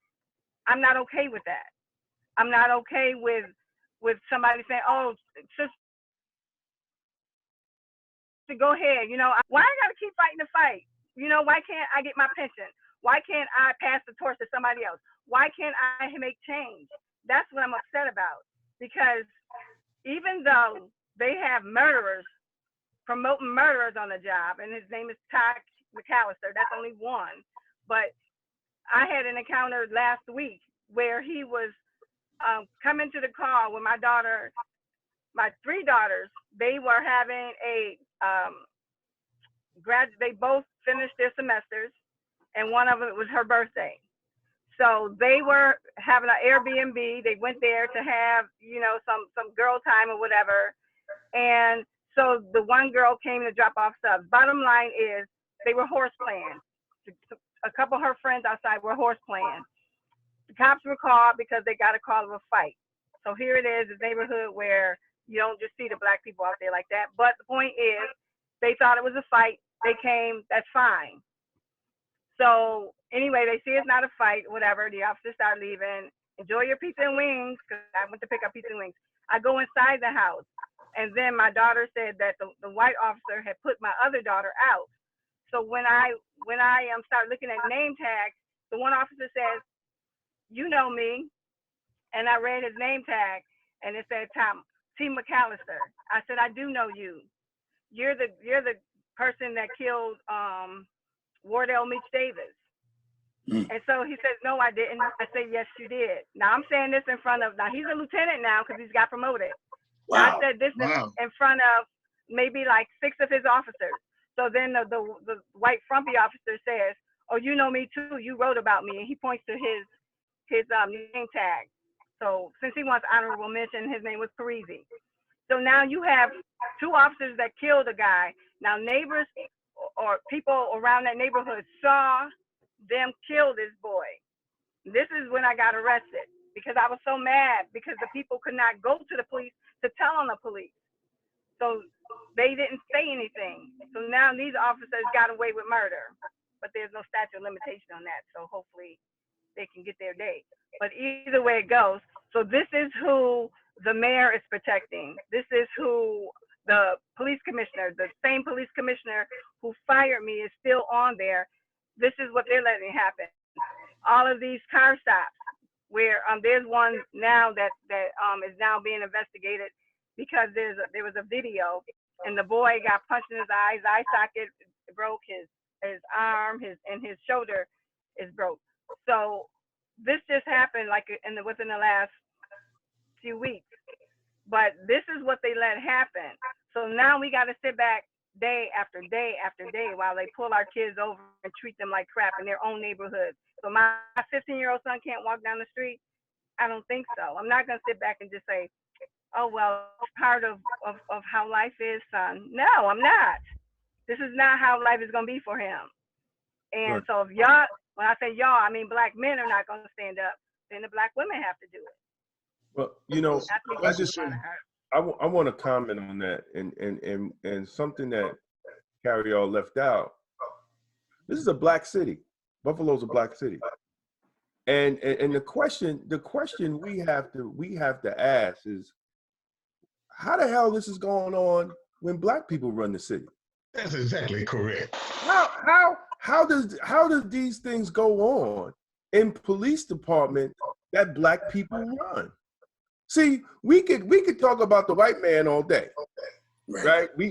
I'm not okay with that. I'm not okay with somebody saying, oh, sister, go ahead. Why I got to keep fighting the fight? Why can't I get my pension? Why can't I pass the torch to somebody else? Why can't I make change? That's what I'm upset about. Because even though they have murderers, promoting murderers on the job, and his name is Todd McAllister, that's only one. But I had an encounter last week where he was coming to the car with my three daughters. They were having a they both finished their semesters, and one of it was her birthday. So they were having an Airbnb. They went there to have, some girl time or whatever. And so the one girl came to drop off subs. Bottom line is they were horse playing. A couple of her friends outside were horse playing. The cops were called because they got a call of a fight. So here it is, this neighborhood where you don't just see the black people out there like that. But the point is, they thought it was a fight. They came, that's fine. So anyway, they see it's not a fight, whatever. The officers start leaving. Enjoy your pizza and wings, because I went to pick up pizza and wings. I go inside the house, and then my daughter said that the white officer had put my other daughter out. So when I start looking at name tags, the one officer says, you know me, and I read his name tag, and it said T. McAllister. I said, I do know you. You're the person that killed Wardell Meach Davis. And so he says, no, I didn't. I said, yes, you did. Now I'm saying this in front of, now he's a lieutenant now because he's got promoted. Wow. I said this in front of maybe like 6 of his officers. So then the white frumpy officer says, oh, you know me too. You wrote about me. And he points to his name tag. So since he wants honorable mention, his name was Parisi. So now you have 2 officers that killed a guy. Now neighbors or people around that neighborhood saw them kill this boy. This is when I got arrested because I was so mad because the people could not go to the police to tell on the police. So they didn't say anything. So now these officers got away with murder, but there's no statute of limitation on that. So hopefully they can get their day. but either way it goes. So this is who the mayor is protecting. This is who the police commissioner, the same police commissioner who fired me, is still on there. This is what they're letting happen. All of these car stops, where there's one now that is now being investigated because there was a video, and the boy got punched in his eye socket broke, his arm, his shoulder is broke. So this just happened like within the last few weeks. But this is what they let happen. So now we got to sit back day after day after day while they pull our kids over and treat them like crap in their own neighborhood. So my 15-year-old son can't walk down the street? I don't think so. I'm not going to sit back and just say, oh, well, it's part of how life is, son. No, I'm not. This is not how life is going to be for him. And so if y'all, when I say y'all, I mean black men are not going to stand up, then the black women have to do it. Well, you know, I want to comment on that, and something that Carrie all left out. This is a black city. Buffalo's a black city, and the question we have to ask is, how the hell this is going on when black people run the city? That's exactly correct. How does these things go on in police department that black people run? See, we could talk about the white man all day, right? We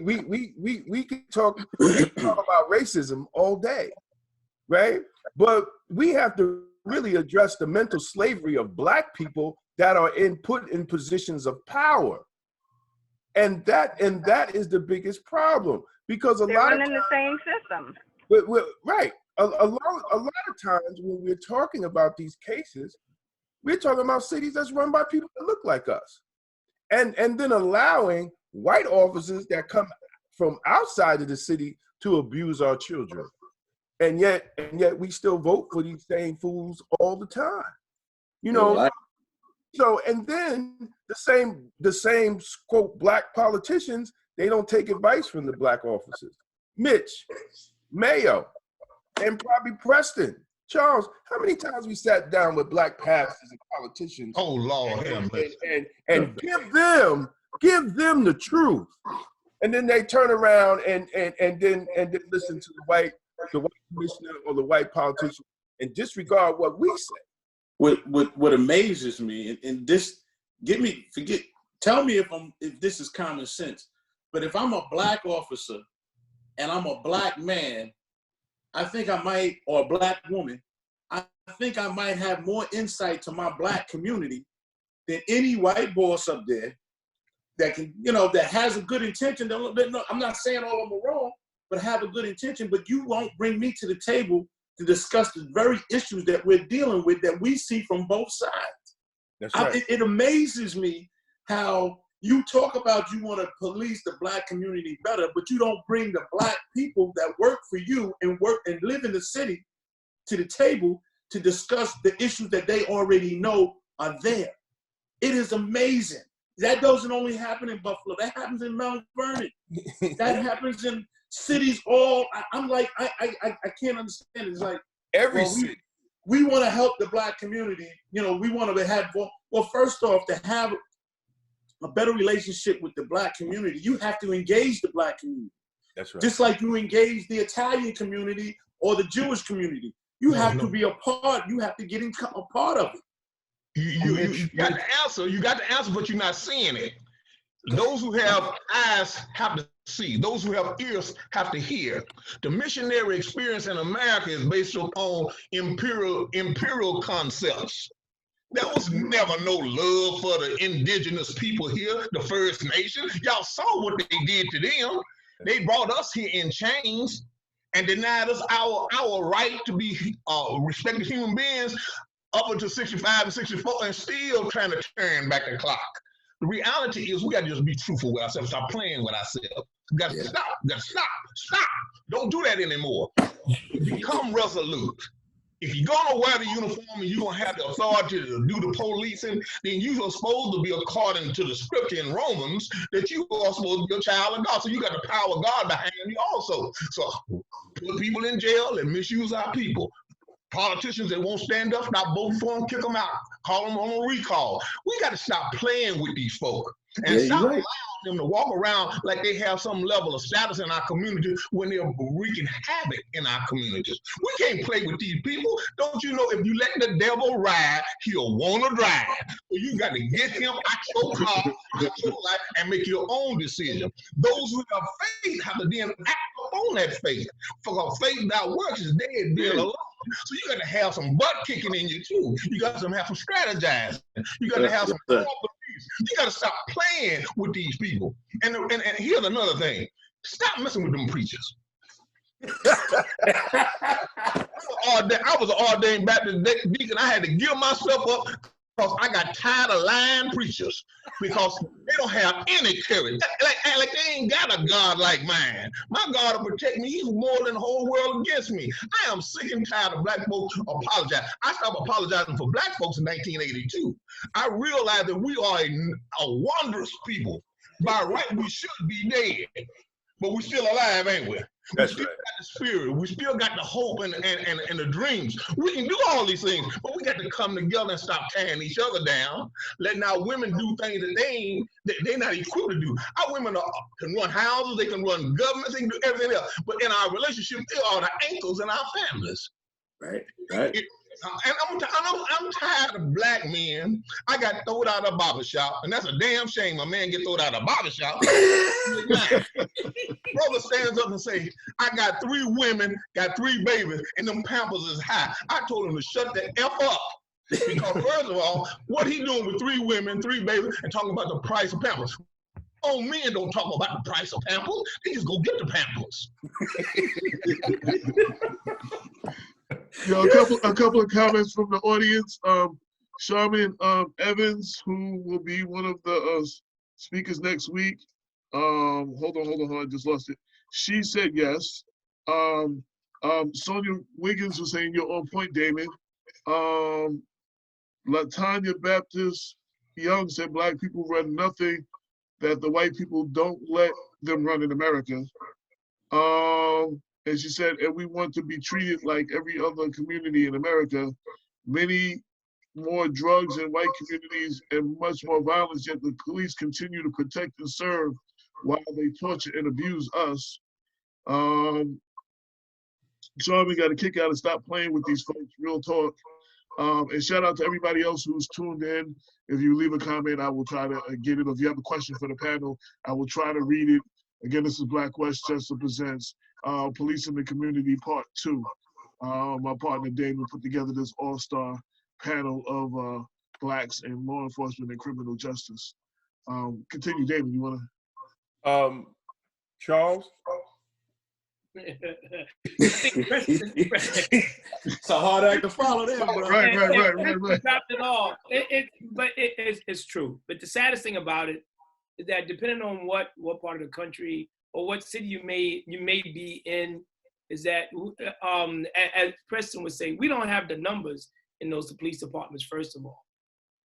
could talk about racism all day, right? But we have to really address the mental slavery of black people that are put in positions of power, and that is the biggest problem, because they're running the same system. Right. A lot of times when we're talking about these cases, we're talking about cities that's run by people that look like us, and then allowing white officers that come from outside of the city to abuse our children, and yet we still vote for these same fools all the time, you know. So, and then the same quote black politicians, they don't take advice from the black officers. Mitch, Mayo, and probably Preston. Charles, how many times we sat down with black pastors and politicians? Oh Lord, and give them the truth, and then they turn around and then listen to the white commissioner or the white politician and disregard what we say. What amazes me, and this tell me if this is common sense, but if I'm a black officer and I'm a black man, I think I might, or a black woman, I think I might have more insight to my black community than any white boss up there that can, that has a good intention. I'm not saying all of them are wrong, but have a good intention, but you won't bring me to the table to discuss the very issues that we're dealing with that we see from both sides. That's right. It amazes me how you talk about you want to police the black community better, but you don't bring the black people that work for you and work and live in the city to the table to discuss the issues that they already know are there. It is amazing. That doesn't only happen in Buffalo. That happens in Mount Vernon. That happens in cities I'm like, I can't understand. It's like every city. We want to help the black community. We want to have, well, first off, to have a better relationship with the black community, you have to engage the black community. That's right. Just like you engage the Italian community or the Jewish community. You have to be a part. You have to get a part of it. You got the answer. You got the answer, but you're not seeing it. Those who have eyes have to see. Those who have ears have to hear. The missionary experience in America is based upon imperial concepts. There was never no love for the indigenous people here, the First Nation. Y'all saw what they did to them. They brought us here in chains and denied us our right to be respected human beings up until 65 and 64, and still trying to turn back the clock. The reality is we got to just be truthful with ourselves, stop playing with ourselves. We got to stop. We got to stop. Don't do that anymore. Become resolute. If you're going to wear the uniform and you're going to have the authority to do the policing, then you are supposed to be, according to the scripture in Romans, that you are supposed to be a child of God. So you got the power of God behind you also. So put people in jail and misuse our people. Politicians that won't stand up, not vote for them, kick them out. call them on a recall. We got to stop playing with these folk and Yeah, stop you're right. allowing them to walk around like they have some level of status in our community when they're wreaking havoc in our communities. We can't play with these people. Don't you know if you let the devil ride, he'll want to drive. So you got to get him out your car, out your life, and make your own decision. Those who have faith have to then act on that faith. For faith without works is dead being alone. So you got to have some butt kicking in you too. You got to have some strategizing. You got to have some core beliefs. You got to stop playing with these people. And here's another thing: stop messing with them preachers. I was an ordained Baptist deacon. I had to give myself up because I got tired of lying preachers because they don't have any courage. Like they ain't got a God like mine. My God will protect me. He's more than the whole world against me. I am sick and tired of black folks apologizing. I stopped apologizing for black folks in 1982. I realized that we are a wondrous people. By right, we should be dead, but we're still alive, ain't we? That's we still right. got the spirit. We still got the hope and the dreams. We can do all these things, but we got to come together and stop tearing each other down, letting our women do things that they're not equipped to do. Our women can run houses, they can run governments, they can do everything else. But in our relationship, they are the anchors in our families. Right. And I'm tired of black men. I got thrown out of a barber shop, and that's a damn shame. A man get thrown out of a barber shop. Brother stands up and say, I got 3 women, got 3 babies, and them pampers is high. I told him to shut the F up. Because first of all, what he doing with 3 women, 3 babies, and talking about the price of pampers? Oh, men don't talk about the price of pampers. They just go get the pampers. Yo, a couple of comments from the audience. Charmin Evans, who will be one of the speakers next week. Hold on, I just lost it. She said yes. Sonia Wiggins was saying you're on point, Damon. Latanya Baptist Young said black people run nothing that the white people don't let them run in America. And she said, and we want to be treated like every other community in America. Many more drugs in white communities and much more violence, yet the police continue to protect and serve while they torture and abuse us. Sean, we got to kick out and stop playing with these folks, real talk. And shout out to everybody else who's tuned in. If you leave a comment, I will try to get it. If you have a question for the panel, I will try to read it. Again, this is Black Westchester Presents Police in the Community Part 2. My partner Damon put together this all-star panel of blacks in law enforcement and criminal justice. Continue, Damon, you want to? Charles? It's a hard act to follow there, bro. Right. Dropped it all. It's true. But the saddest thing about it is that depending on what part of the country or what city you may be in, is that as Preston was saying, we don't have the numbers in those police departments. First of all,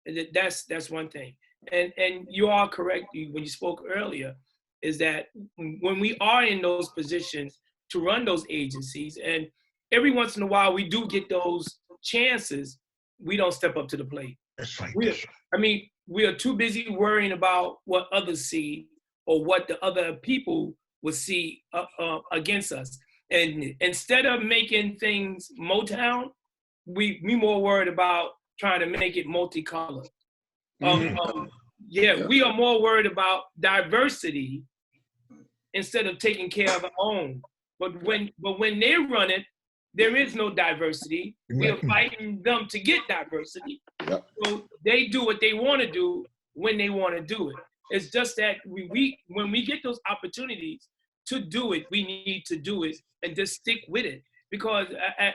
and that's one thing. And you are correct when you spoke earlier, is that when we are in those positions to run those agencies, and every once in a while we do get those chances, we don't step up to the plate. That's right. We are too busy worrying about what others see or what the other people will see against us. And instead of making things Motown, we more worried about trying to make it multicolored. We are more worried about diversity instead of taking care of our own. But when they run it, there is no diversity. We are fighting them to get diversity. Yep. So they do what they want to do when they want to do it. It's just that when we get those opportunities to do it, we need to do it and just stick with it. Because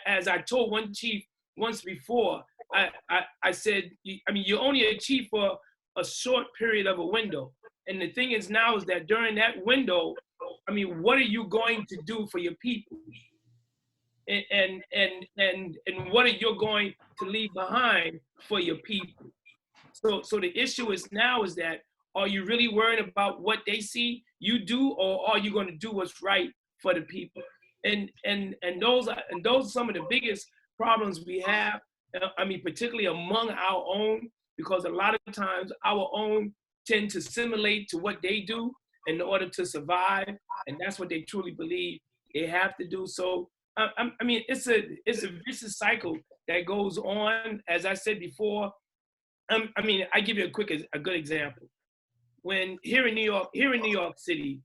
as I told one chief once before, I said, you're only a chief for a short period of a window. And the thing is now is that during that window, what are you going to do for your people? And what are you going to leave behind for your people? So the issue is now is that, are you really worried about what they see you do, or are you going to do what's right for the people? And those are some of the biggest problems we have. I mean, particularly among our own, because a lot of times our own tend to assimilate to what they do in order to survive, and that's what they truly believe they have to do. So, I mean, it's a vicious cycle that goes on. As I said before, I mean, I give you a good example. When here in New York City,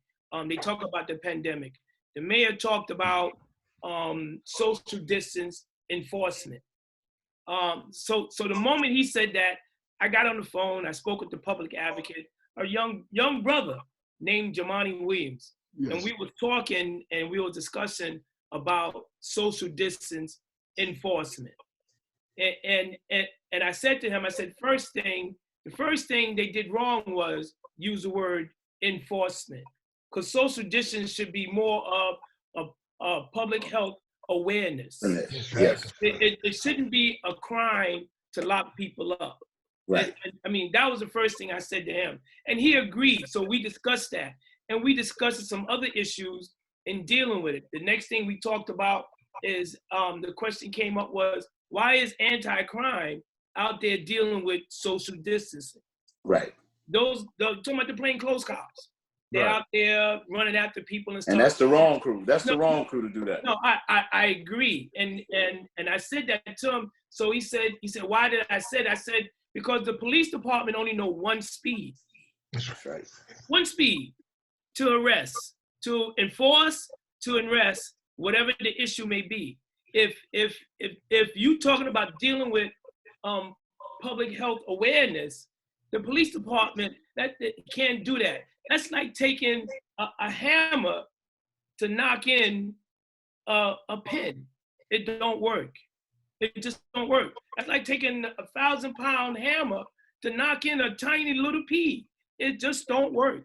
they talk about the pandemic. The mayor talked about social distance enforcement. So the moment he said that, I got on the phone. I spoke with the public advocate, a young brother named Jamani Williams, Yes. and we were talking and we were discussing about social distance enforcement. And I said to him, I said, the first thing they did wrong was use the word enforcement, because social distance should be more of public health awareness. Yes. It shouldn't be a crime to lock people up. Right. And, I mean, that was the first thing I said to him. And he agreed. So we discussed that. And we discussed some other issues in dealing with it. The next thing we talked about is the question came up was, why is anti-crime out there dealing with social distancing? Right. Talking about the plainclothes cops. They're out there running after people and stuff. And that's the wrong crew. That's the wrong crew to do that. No, I agree. And I said that to him. So he said, why did I say that? I said, because the police department only know one speed. That's right. One speed to arrest, to enforce, to arrest, whatever the issue may be. If you talking about dealing with public health awareness, the police department that can't do that. That's like taking a hammer to knock in a pin. It don't work. It just don't work. That's like taking a 1,000-pound hammer to knock in a tiny little pea. It just don't work.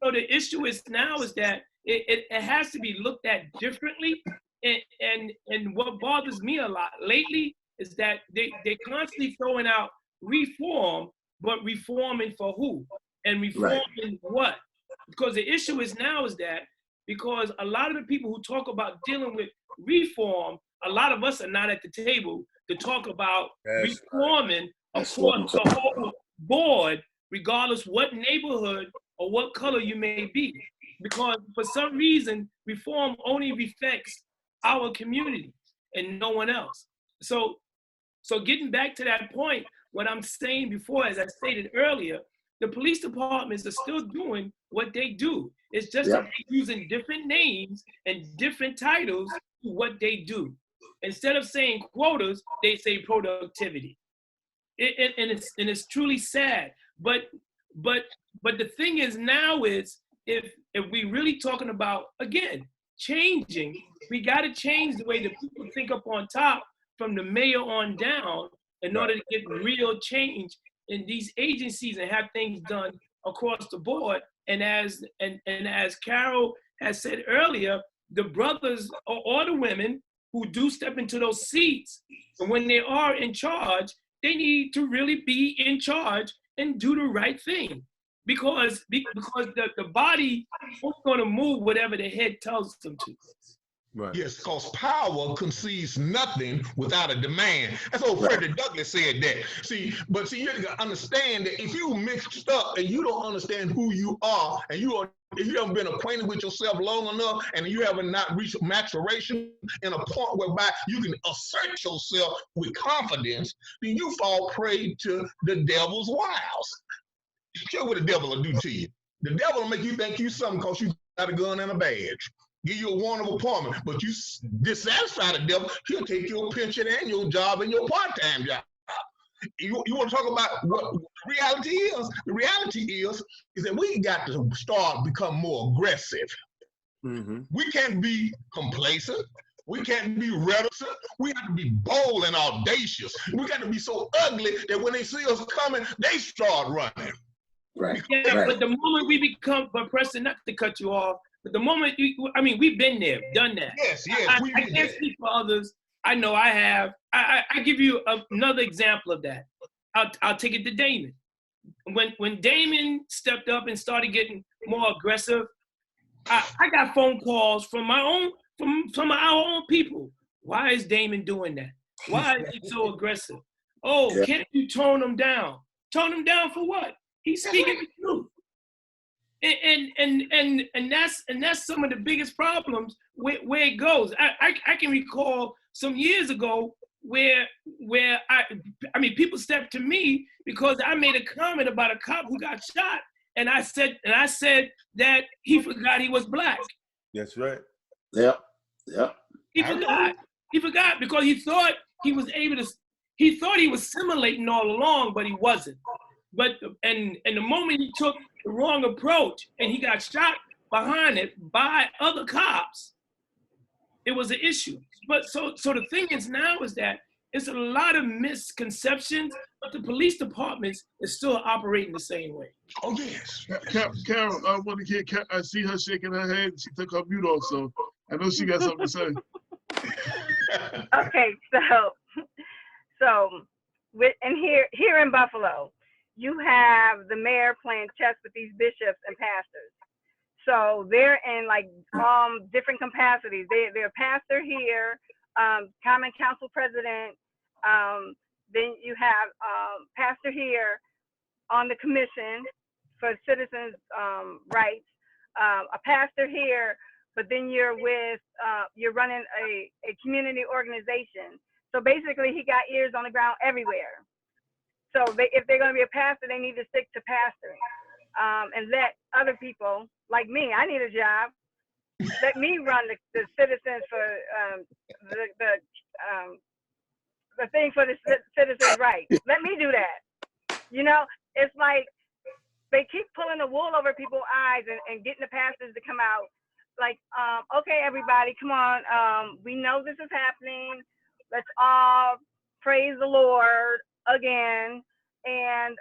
So the issue is now is that it has to be looked at differently. And what bothers me a lot lately is that they're constantly throwing out reform, but reforming for who? And reforming what? Because the issue is now is that because a lot of the people who talk about dealing with reform, a lot of us are not at the table to talk about reforming across the whole board, regardless what neighborhood or what color you may be. Because for some reason, reform only affects our community and no one else. So getting back to that point, what I'm saying before, as I stated earlier, the police departments are still doing what they do. It's just that they're using different names and different titles to what they do. Instead of saying quotas, they say productivity. And it's truly sad. But the thing is now is if we really talking about, again, changing, we got to change the way that people think up on top from the mayor on down in order to get real change in these agencies and have things done across the board. And as Carol has said earlier, the brothers or the women who do step into those seats, and when they are in charge, they need to really be in charge and do the right thing. Because the body is going to move whatever the head tells them to. Right. Yes, because power concedes nothing without a demand. That's old Frederick Douglass said that. See, you have to understand that if you mixed up and you don't understand who you are, and if you haven't been acquainted with yourself long enough, and you haven't not reached maturation in a point whereby you can assert yourself with confidence, then you fall prey to the devil's wiles. Here's what the devil will do to you. The devil will make you think you something because you got a gun and a badge. Give you a warrant of appointment, but you dissatisfy the devil, he'll take your pension and your job and your part-time job. You want to talk about what the reality is? The reality is that we got to start become more aggressive. Mm-hmm. We can't be complacent. We can't be reticent. We have to be bold and audacious. We got to be so ugly that when they see us coming, they start running. Right. Yeah, but the moment we become, but Preston, not to cut you off, but the moment we've been there, done that. Yes. I can't speak for others. I know I have. I give you another example of that. I'll take it to Damon. When Damon stepped up and started getting more aggressive, I got phone calls from our own people. Why is Damon doing that? Why is he so aggressive? Oh, Yeah. can't you tone him down? Tone him down for what? He's speaking the truth. And that's some of the biggest problems where it goes. I can recall some years ago where I mean people stepped to me because I made a comment about a cop who got shot, and I said that he forgot he was black. That's right. Yep. Yep. He forgot. He forgot because he thought he was able to. He thought he was simulating all along, but he wasn't. But and the moment he took the wrong approach and he got shot behind it by other cops, it was an issue. But so the thing is now is that it's a lot of misconceptions, but the police departments is still operating the same way. Oh, yes. Carol, I want to hear. I see her shaking her head. She took her mute off, so I know she got something to say. Okay, and here in Buffalo, you have the mayor playing chess with these bishops and pastors. So they're in like different capacities. They're a pastor here, common council president. Then you have pastor here on the commission for citizens' rights. A pastor here, but then you're running a community organization. So basically, he got ears on the ground everywhere. So if they're going to be a pastor, they need to stick to pastoring, and let other people like me. I need a job. Let me run the citizens for the thing for the citizens' rights. Let me do that. You know, it's like they keep pulling the wool over people's eyes and getting the pastors to come out. Like, okay, everybody, come on. We know this is happening. Let's all praise the Lord again and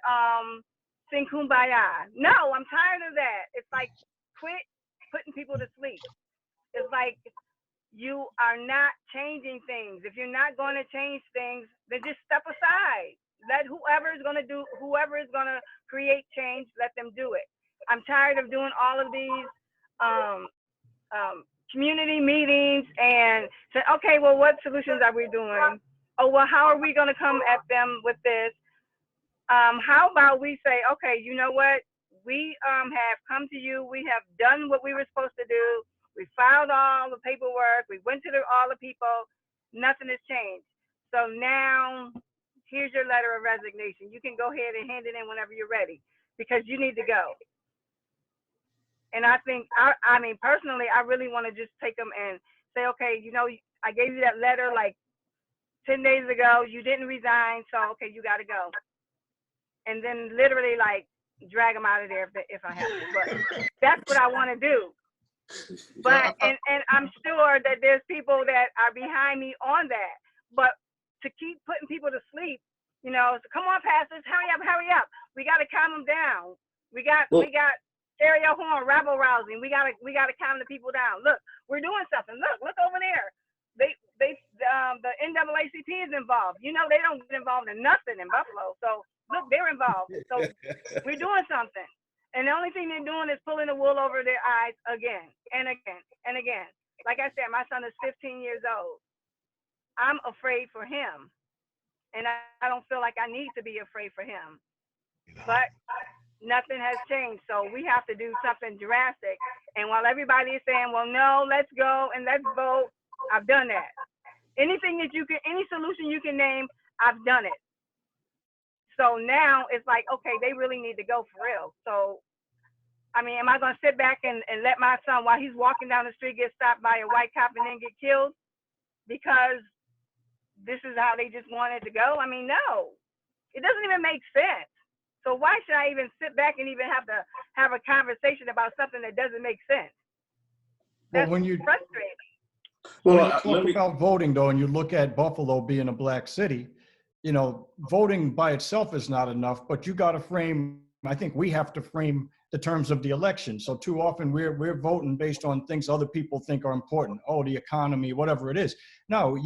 sing Kumbaya. No, I'm tired of that. It's like, quit putting people to sleep. It's like, you are not changing things. If you're not going to change things, then just step aside. Let whoever is going to create change, let them do it. I'm tired of doing all of these community meetings and say, okay, well, what solutions are we doing? Oh, well, how are we going to come at them with this? How about we say, okay, you know what? We have come to you. We have done what we were supposed to do. We filed all the paperwork. We went to all the people. Nothing has changed. So now here's your letter of resignation. You can go ahead and hand it in whenever you're ready because you need to go. And I think, I mean, personally, I really want to just take them and say, okay, you know, I gave you that letter like 10 days ago. You didn't resign. So, okay, you got to go. And then literally like drag them out of there if I have to. But that's what I want to do. But, and I'm sure that there's people that are behind me on that. But to keep putting people to sleep, you know, so come on, pastors, hurry up. We got to calm them down. We got stereo horn, rabble rousing. We gotta calm the people down. Look, we're doing something. Look over there. The NAACP is involved. You know, they don't get involved in nothing in Buffalo. So look, they're involved. So we're doing something. And the only thing they're doing is pulling the wool over their eyes again and again and again. Like I said, my son is 15 years old. I'm afraid for him. And I don't feel like I need to be afraid for him. But nothing has changed. So we have to do something drastic. And while everybody is saying, well, no, let's go and let's vote, I've done that. Any solution you can name, I've done it. So now it's like, okay, they really need to go for real. So, I mean, am I going to sit back and let my son, while he's walking down the street, get stopped by a white cop and then get killed because this is how they just wanted to go? I mean, no, it doesn't even make sense. So why should I even sit back and even have to have a conversation about something that doesn't make sense? That's frustrating. Well, when you talk about voting, though, and you look at Buffalo being a black city, you know, voting by itself is not enough, but you got to frame, I think we have to frame the terms of the election. So too often we're voting based on things other people think are important. Oh, the economy, whatever it is. No,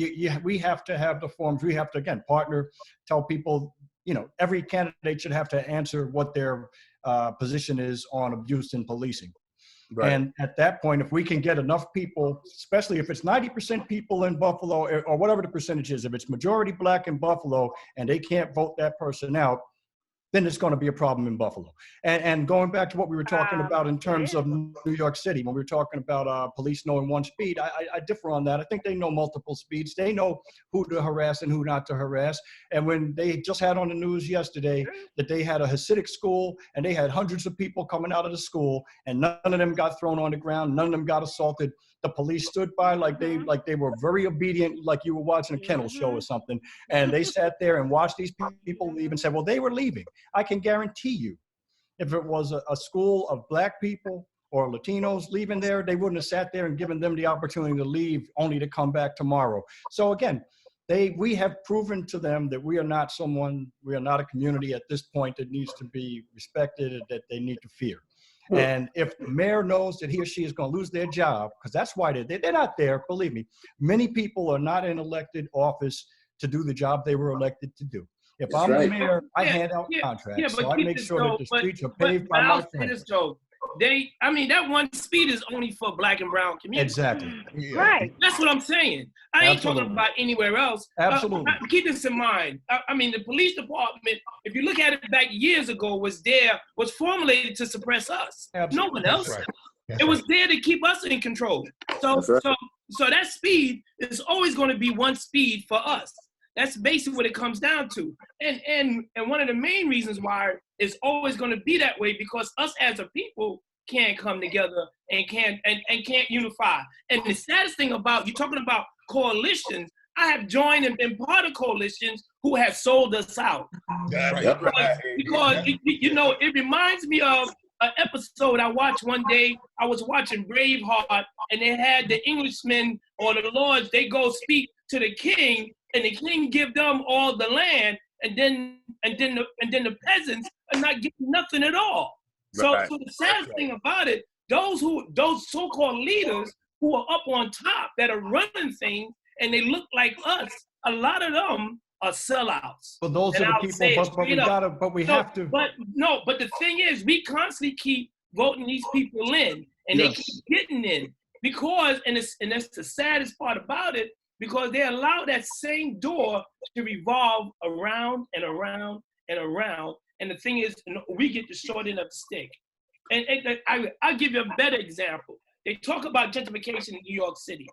we have to have the forms. We have to, again, partner, tell people, you know, every candidate should have to answer what their position is on abuse in policing. Right. And at that point, if we can get enough people, especially if it's 90% people in Buffalo or whatever the percentage is, if it's majority black in Buffalo and they can't vote that person out, then it's going to be a problem in Buffalo. And going back to what we were talking about in terms of New York City, when we were talking about police knowing one speed, I differ on that. I think they know multiple speeds. They know who to harass and who not to harass. And when they just had on the news yesterday that they had a Hasidic school and they had hundreds of people coming out of the school and none of them got thrown on the ground, none of them got assaulted. The police stood by like they were very obedient, like you were watching a kennel show or something. And they sat there and watched these people leave and said, well, they were leaving. I can guarantee you, if it was a school of black people or Latinos leaving there, they wouldn't have sat there and given them the opportunity to leave only to come back tomorrow. So again, we have proven to them that we are not a community at this point that needs to be respected and that they need to fear. And if the mayor knows that he or she is going to lose their job, because that's why they're not there, believe me, many people are not in elected office to do the job they were elected to do. If I'm the mayor, I hand out contracts, so I make sure that the streets are paved by my friends. That one speed is only for black and brown communities. Exactly. Yeah. Right. That's what I'm saying. I ain't talking about anywhere else. Absolutely. Keep this in mind. The police department, if you look at it back years ago, was formulated to suppress us. Absolutely. No one else. That's right. It was there to keep us in control. So that speed is always going to be one speed for us. That's basically what it comes down to. And one of the main reasons why it's always going to be that way, because us as a people can't come together and can't unify. And the saddest thing about, you're talking about coalitions, I have joined and been part of coalitions who have sold us out. Because it reminds me of an episode I watched one day. I was watching Braveheart, and they had the Englishmen or the lords, they go speak to the king, and the king give them all the land, and then the peasants are not getting nothing at all. So the sad thing about it, those so-called leaders who are up on top that are running things and they look like us, a lot of them are sellouts. Well, those are the people, but we have to. But the thing is, we constantly keep voting these people in, and they keep getting in because, and that's the saddest part about it, because they allow that same door to revolve around and around and around. And the thing is, we get the short end of the stick. And I'll give you a better example. They talk about gentrification in New York City.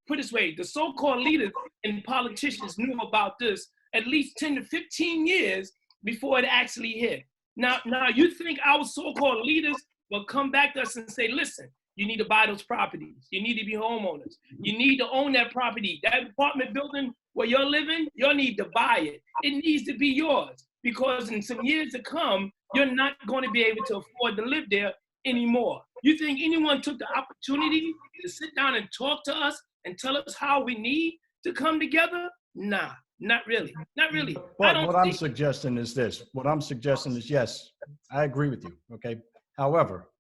Put it this way, the so-called leaders and politicians knew about this at least 10 to 15 years before it actually hit. Now you think our so-called leaders will come back to us and say, listen, you need to buy those properties. You need to be homeowners. You need to own that property. That apartment building where you're living, you need to buy it. It needs to be yours, because in some years to come, you're not going to be able to afford to live there anymore. You think anyone took the opportunity to sit down and talk to us and tell us how we need to come together? Nah, not really. Not really. Well, what I'm suggesting is this. What I'm suggesting is, yes, I agree with you, okay? However,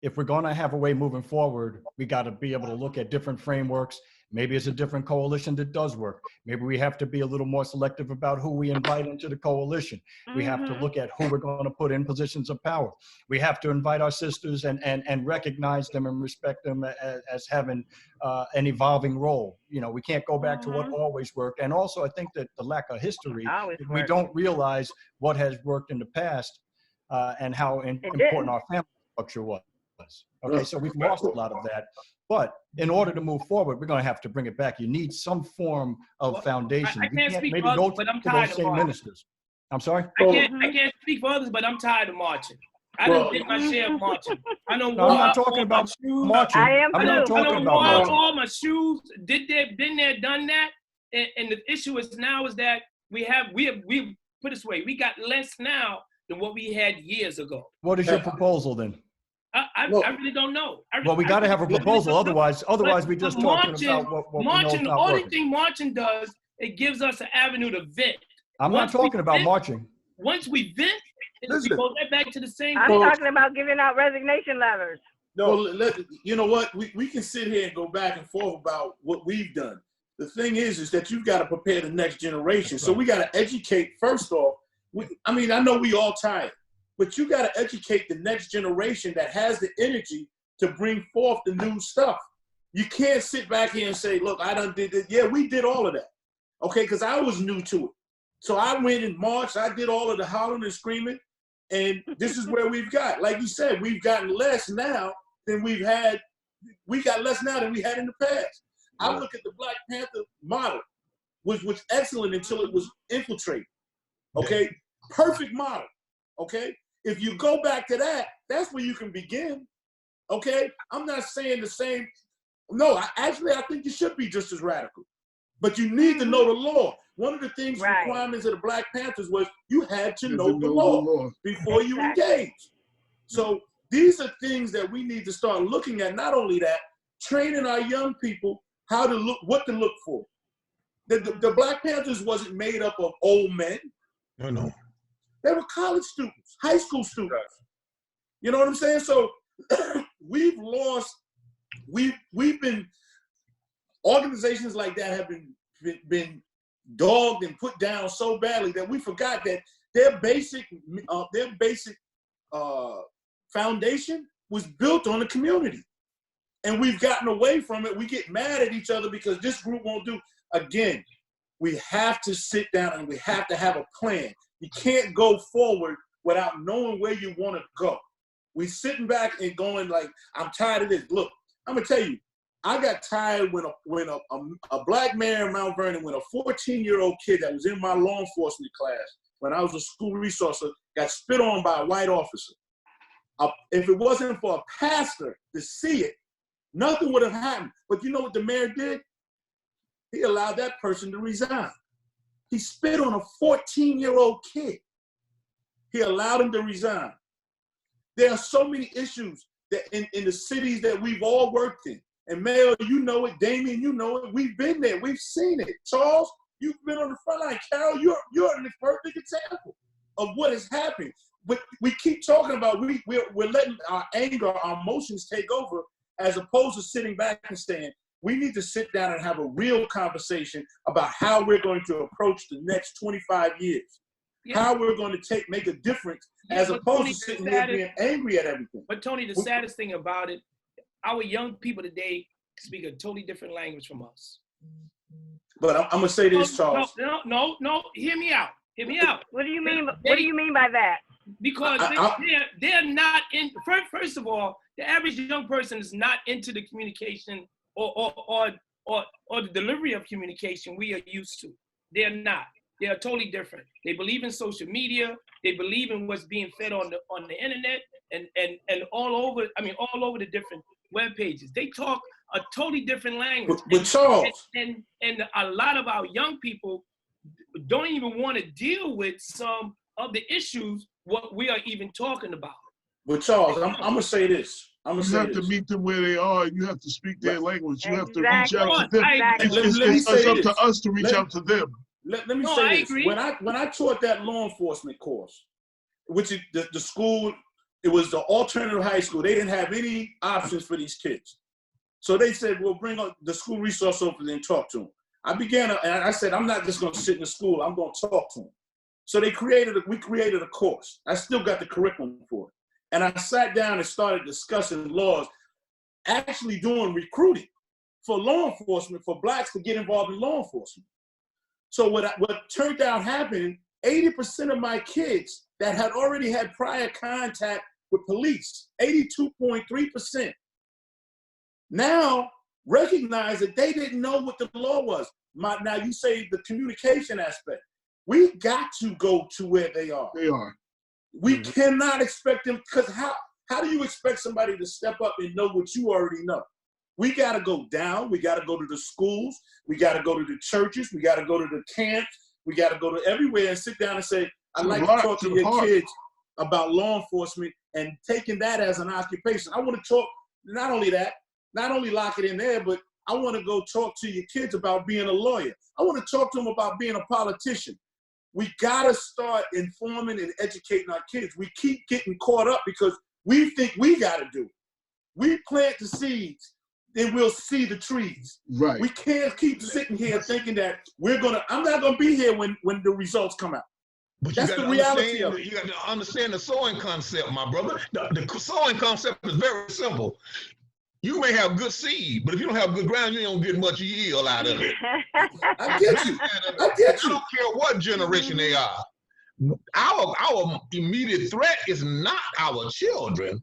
if we're going to have a way moving forward, we got to be able to look at different frameworks. Maybe it's a different coalition that does work. Maybe we have to be a little more selective about who we invite into the coalition. We have to look at who we're going to put in positions of power. We have to invite our sisters and recognize them and respect them as having an evolving role. We can't go back to what always worked. And also, I think that the lack of history, we don't realize what has worked in the past and how important our family structure was. Okay, so we've lost a lot of that. But in order to move forward, we're going to have to bring it back. You need some form of foundation. I can't speak for others, but I'm tired of marching. Ministers. I'm sorry? I can't speak for others, but I'm tired of marching. I didn't get my share of marching. I'm not talking about marching. I am too. I'm not talking about marching. All my shoes, been there, done that. And the issue is that we put it this way, we got less now than what we had years ago. What is your proposal then? I really don't know. We got to have a proposal. Otherwise we just talking about what marching. We know the only thing marching does, it gives us an avenue to vent. I'm not talking about marching. Once we vent, we go right back to the same. I'm talking about giving out resignation letters. No, you know what? We can sit here and go back and forth about what we've done. The thing is that you've got to prepare the next generation. So we got to educate first off. I know we all tired. but you got to educate the next generation that has the energy to bring forth the new stuff. You can't sit back here and say, look, I done did this. Yeah, we did all of that. Okay, because I was new to it. So I went in March, I did all of the hollering and screaming, and this is where we've got. Like you said, we've gotten less now than we got less now than we had in the past. I look at the Black Panther model, which was excellent until it was infiltrated. Okay, perfect model. Okay, if you go back to that, that's where you can begin. Okay, I'm not saying the same. No, I think you should be just as radical, but you need to know the law. One of the things, requirements of the Black Panthers was you had to know the law before you engage. So these are things that we need to start looking at. Not only that, training our young people how to look, what to look for. The Black Panthers wasn't made up of old men. No. They were college students, high school students. You know what I'm saying? So we've been, organizations like that have been dogged and put down so badly that we forgot that their basic foundation was built on the community. And we've gotten away from it. We get mad at each other because this group won't do. Again, we have to sit down and we have to have a plan. You can't go forward without knowing where you want to go. We sitting back and going like, I'm tired of this. Look, I'm gonna tell you, I got tired when a black man in Mount Vernon, when a 14-year-old kid that was in my law enforcement class, when I was a school resource, got spit on by a white officer. If it wasn't for a pastor to see it, nothing would have happened. But you know what the mayor did? He allowed that person to resign. He spit on a 14-year-old kid. He allowed him to resign. There are so many issues that in the cities that we've all worked in. And Mayor, you know it. Damien, you know it. We've been there. We've seen it. Charles, you've been on the front line. Carol, you're the perfect example of what is happening. But we keep talking about we're letting our anger, our emotions take over, as opposed to sitting back and saying, we need to sit down and have a real conversation about how we're going to approach the next 25 years. Yeah. How we're going to make a difference, as opposed to sitting here being angry at everything. But Tony, the saddest thing about it, our young people today speak a totally different language from us. But I'm gonna say this, Charles. No. Hear me out. What do you mean? What do you mean by that? Because they're not in. First of all, the average young person is not into the communication or the delivery of communication we are used to. They're not. They are totally different. They believe in social media. They believe in what's being fed on the internet and all over. I mean, all over the different web pages. They talk a totally different language. But Charles, and a lot of our young people don't even want to deal with some of the issues what we are even talking about. But Charles, I'm gonna say this. You have to meet them where they are. You have to speak their language. You have to reach out to them. It's up to us to reach out to them. Let me say this. When I taught that law enforcement course, which is the school, it was the alternative high school. They didn't have any options for these kids. So they said, we'll bring up the school resource officer and talk to them. And I said, I'm not just gonna sit in the school, I'm gonna talk to them. So we created a course. I still got the curriculum for it. And I sat down and started discussing laws, actually doing recruiting for law enforcement, for blacks to get involved in law enforcement. So what turned out happening, 80% of my kids that had already had prior contact with police, 82.3%, now recognize that they didn't know what the law was. Now you say the communication aspect. We got to go to where they are. They are. We cannot expect them, because how do you expect somebody to step up and know what you already know? We got to go down. We got to go to the schools. We got to go to the churches. We got to go to the camps. We got to go to everywhere and sit down and say, I'd like to talk to your kids about law enforcement and taking that as an occupation. I want to talk, not only that, not only lock it in there, but I want to go talk to your kids about being a lawyer. I want to talk to them about being a politician. We got to start informing and educating our kids. We keep getting caught up because we think we got to do it. We plant the seeds, then we'll see the trees. Right. We can't keep sitting here thinking that I'm not going to be here when the results come out. But That's the reality of it. you got to understand the sewing concept, my brother. The sewing concept is very simple. You may have good seed, but if you don't have good ground, you don't get much yield out of it. I get you. I get I you. don't care what generation they are. Our immediate threat is not our children.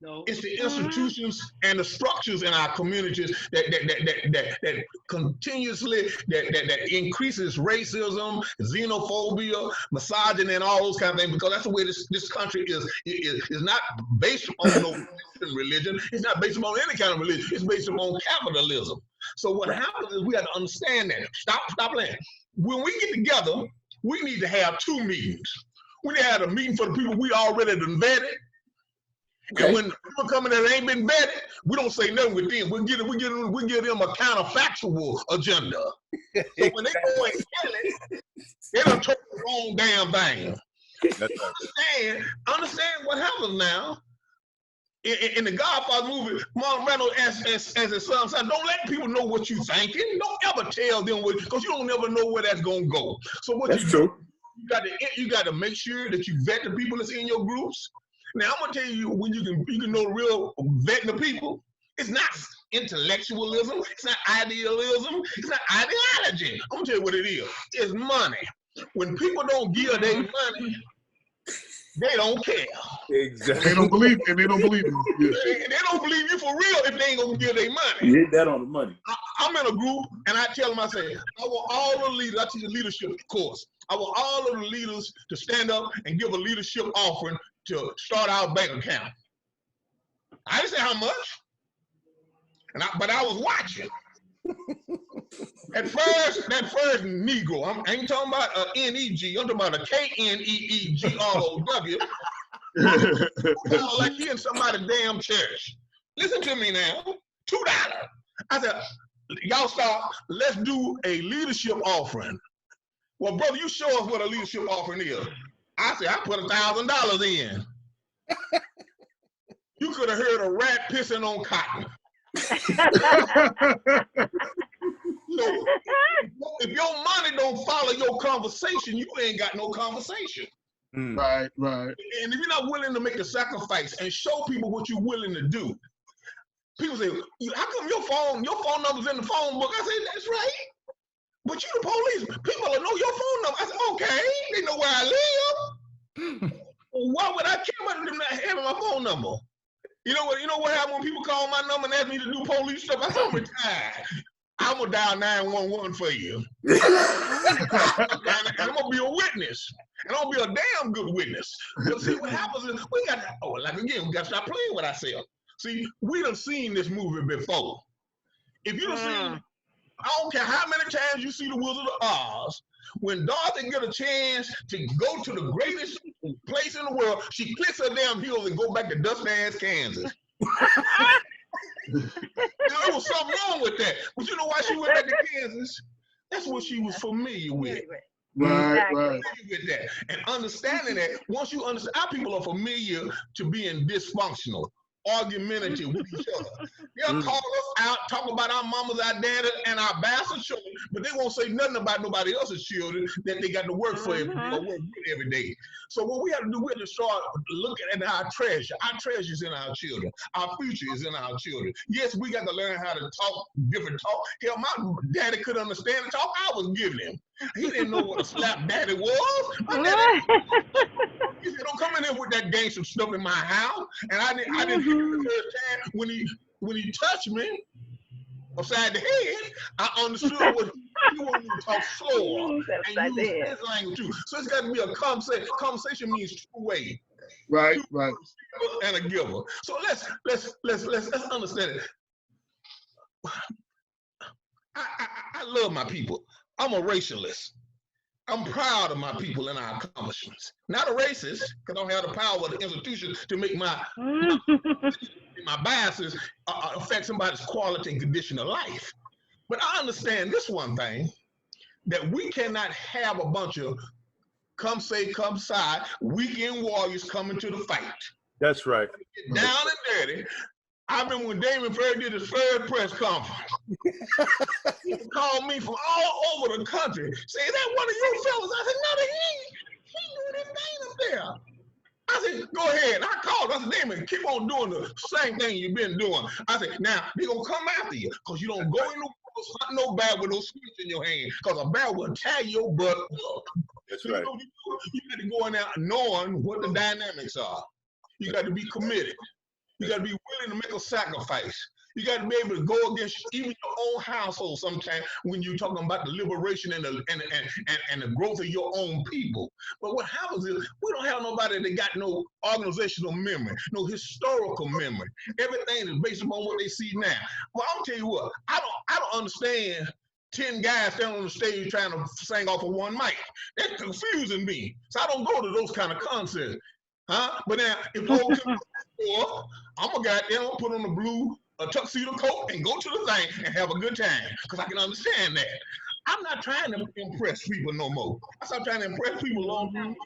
No. It's the institutions and the structures in our communities that continuously that increases racism, xenophobia, misogyny, and all those kind of things. Because that's the way this country is not based on no religion. It's not based on any kind of religion. It's based on capitalism. So what happens is we have to understand that. Stop playing. When we get together, we need to have two meetings. We need to have a meeting for the people we already done vetted. Okay. And when people come in that ain't been vetted, we don't say nothing with them. We give them a counterfactual agenda. So when they go and tell it, they done told the wrong damn thing. Understand what happens now. In the Godfather movie, Marlon Brando as his son said, don't let people know what you thinking. Don't ever tell them what, because you don't never know where that's gonna go. So what that's true. You got to make sure that you vet the people that's in your groups. Now I'm gonna tell you when you can know the real vetting the people. It's not intellectualism. It's not idealism. It's not ideology. I'm gonna tell you what it is. It's money. When people don't give their money, they don't care. Exactly. They don't believe, and they don't believe you. Yeah. They don't believe you for real if they ain't gonna give their money. You hit that on the money. I'm in a group and I tell them, I say, I want all the leaders, I teach a leadership course. I want all of the leaders to stand up and give a leadership offering to start our bank account. I didn't say how much, but I was watching. That first Negro, I ain't talking about N-E-G, I'm talking about a K-N-E-E-G-R-O-W. Like he in somebody's damn church. Listen to me now, $2. I said, y'all stop, let's do a leadership offering. Well, brother, you show us what a leadership offering is. I said, I put $1,000 in. You could have heard a rat pissing on cotton. So, if your money don't follow your conversation, you ain't got no conversation. Right. And if you're not willing to make a sacrifice and show people what you're willing to do, people say, how come your phone number's in the phone book? I say, that's right. But you the police. People will know your phone number. I said, okay, they know where I live. Why would I care about them not having my phone number? You know what happens when people call my number and ask me to do police stuff? I said, I'm retired. I'm gonna dial 911 for you. and I'm gonna be a witness. And I'm gonna be a damn good witness. But see, what happens is we got to stop playing with ourselves. See, we done seen this movie before. If you done seen, I don't care how many times you see The Wizard of Oz, when Dorothy get a chance to go to the greatest place in the world, she clicks her damn heels and go back to dust-ass Kansas. There was something wrong with that. But you know why she went back to Kansas? That's what she was familiar with. Right. With that. And understanding that, once you understand, our people are familiar to being dysfunctional, argumentative with each other. They'll call us out, talk about our mamas, our daddy, and our bastard children, but they won't say nothing about nobody else's children that they got to work for every day. So what we have to do, we have to start looking at our treasure. Our treasure is in our children. Our future is in our children. Yes, we got to learn how to talk different talk. Hell, my daddy could understand the talk I was giving him. He didn't know what a slap daddy was. My daddy, he said, don't come in here with that gangster stuff in my house. And I didn't hear the first time when he touched me upside the head, I understood what he wanted me to talk slower and use his language too. So it's got to be a conversation. Conversation means two-way. Right. And a giver. So let's understand it. I love my people. I'm a racialist. I'm proud of my people and our accomplishments. Not a racist, because I don't have the power of the institution to make my biases affect somebody's quality and condition of life. But I understand this one thing, that we cannot have a bunch of come side, weekend warriors coming to the fight. That's right. Down and dirty. I remember when Damon Ferry did his third press conference. People called me from all over the country. Say, is that one of your fellas? I said, no, they ain't. doing this thing up there. I said, go ahead. I called. I said, Damon, keep on doing the same thing you've been doing. I said, now, they're going to come after you because you don't go in the woods, hunt no bear with no switch in your hand because a bear will tear your butt up. That's So right. you got to go in there knowing what the dynamics are. You got to be committed. You got to be willing to make a sacrifice. You got to be able to go against even your own household sometimes when you're talking about the liberation and the growth of your own people. But what happens is we don't have nobody that got no organizational memory, no historical memory. Everything is based upon what they see now. Well, I'm tell you what, I don't understand 10 guys standing on the stage trying to sing off of one mic. That's confusing me. So I don't go to those kind of concerts. Huh? But now, if the whole I'm a goddamn put on the blue tuxedo coat and go to the thing and have a good time because I can understand that. I'm not trying to impress people no more. I started trying to impress people a long time ago.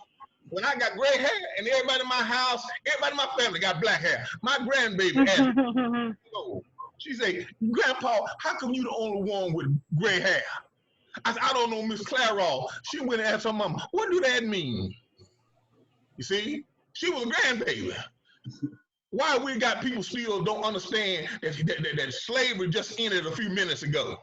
When I got gray hair and everybody in my house, everybody in my family got black hair. My grandbaby asked me, she said, Grandpa, how come you the only one with gray hair? I said, I don't know, Miss Clairol. She went and asked her mama, what do that mean? You see, she was a grandbaby. Why we got people still don't understand that slavery just ended a few minutes ago?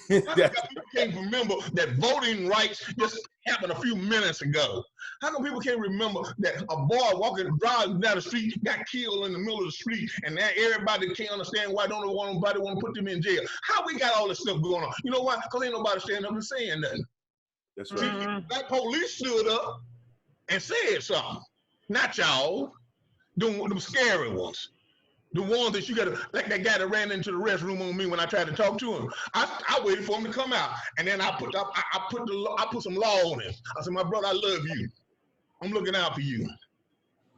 How come people can't remember that voting rights just happened a few minutes ago? How come people can't remember that a boy driving down the street got killed in the middle of the street and now everybody can't understand why nobody want to put them in jail? How we got all this stuff going on? You know why? Because ain't nobody standing up and saying nothing. That's right. See, that police stood up and said something. Not y'all. Them scary ones. The ones that you got to, like that guy that ran into the restroom on me when I tried to talk to him. I waited for him to come out, and then I put some law on him. I said, my brother, I love you. I'm looking out for you.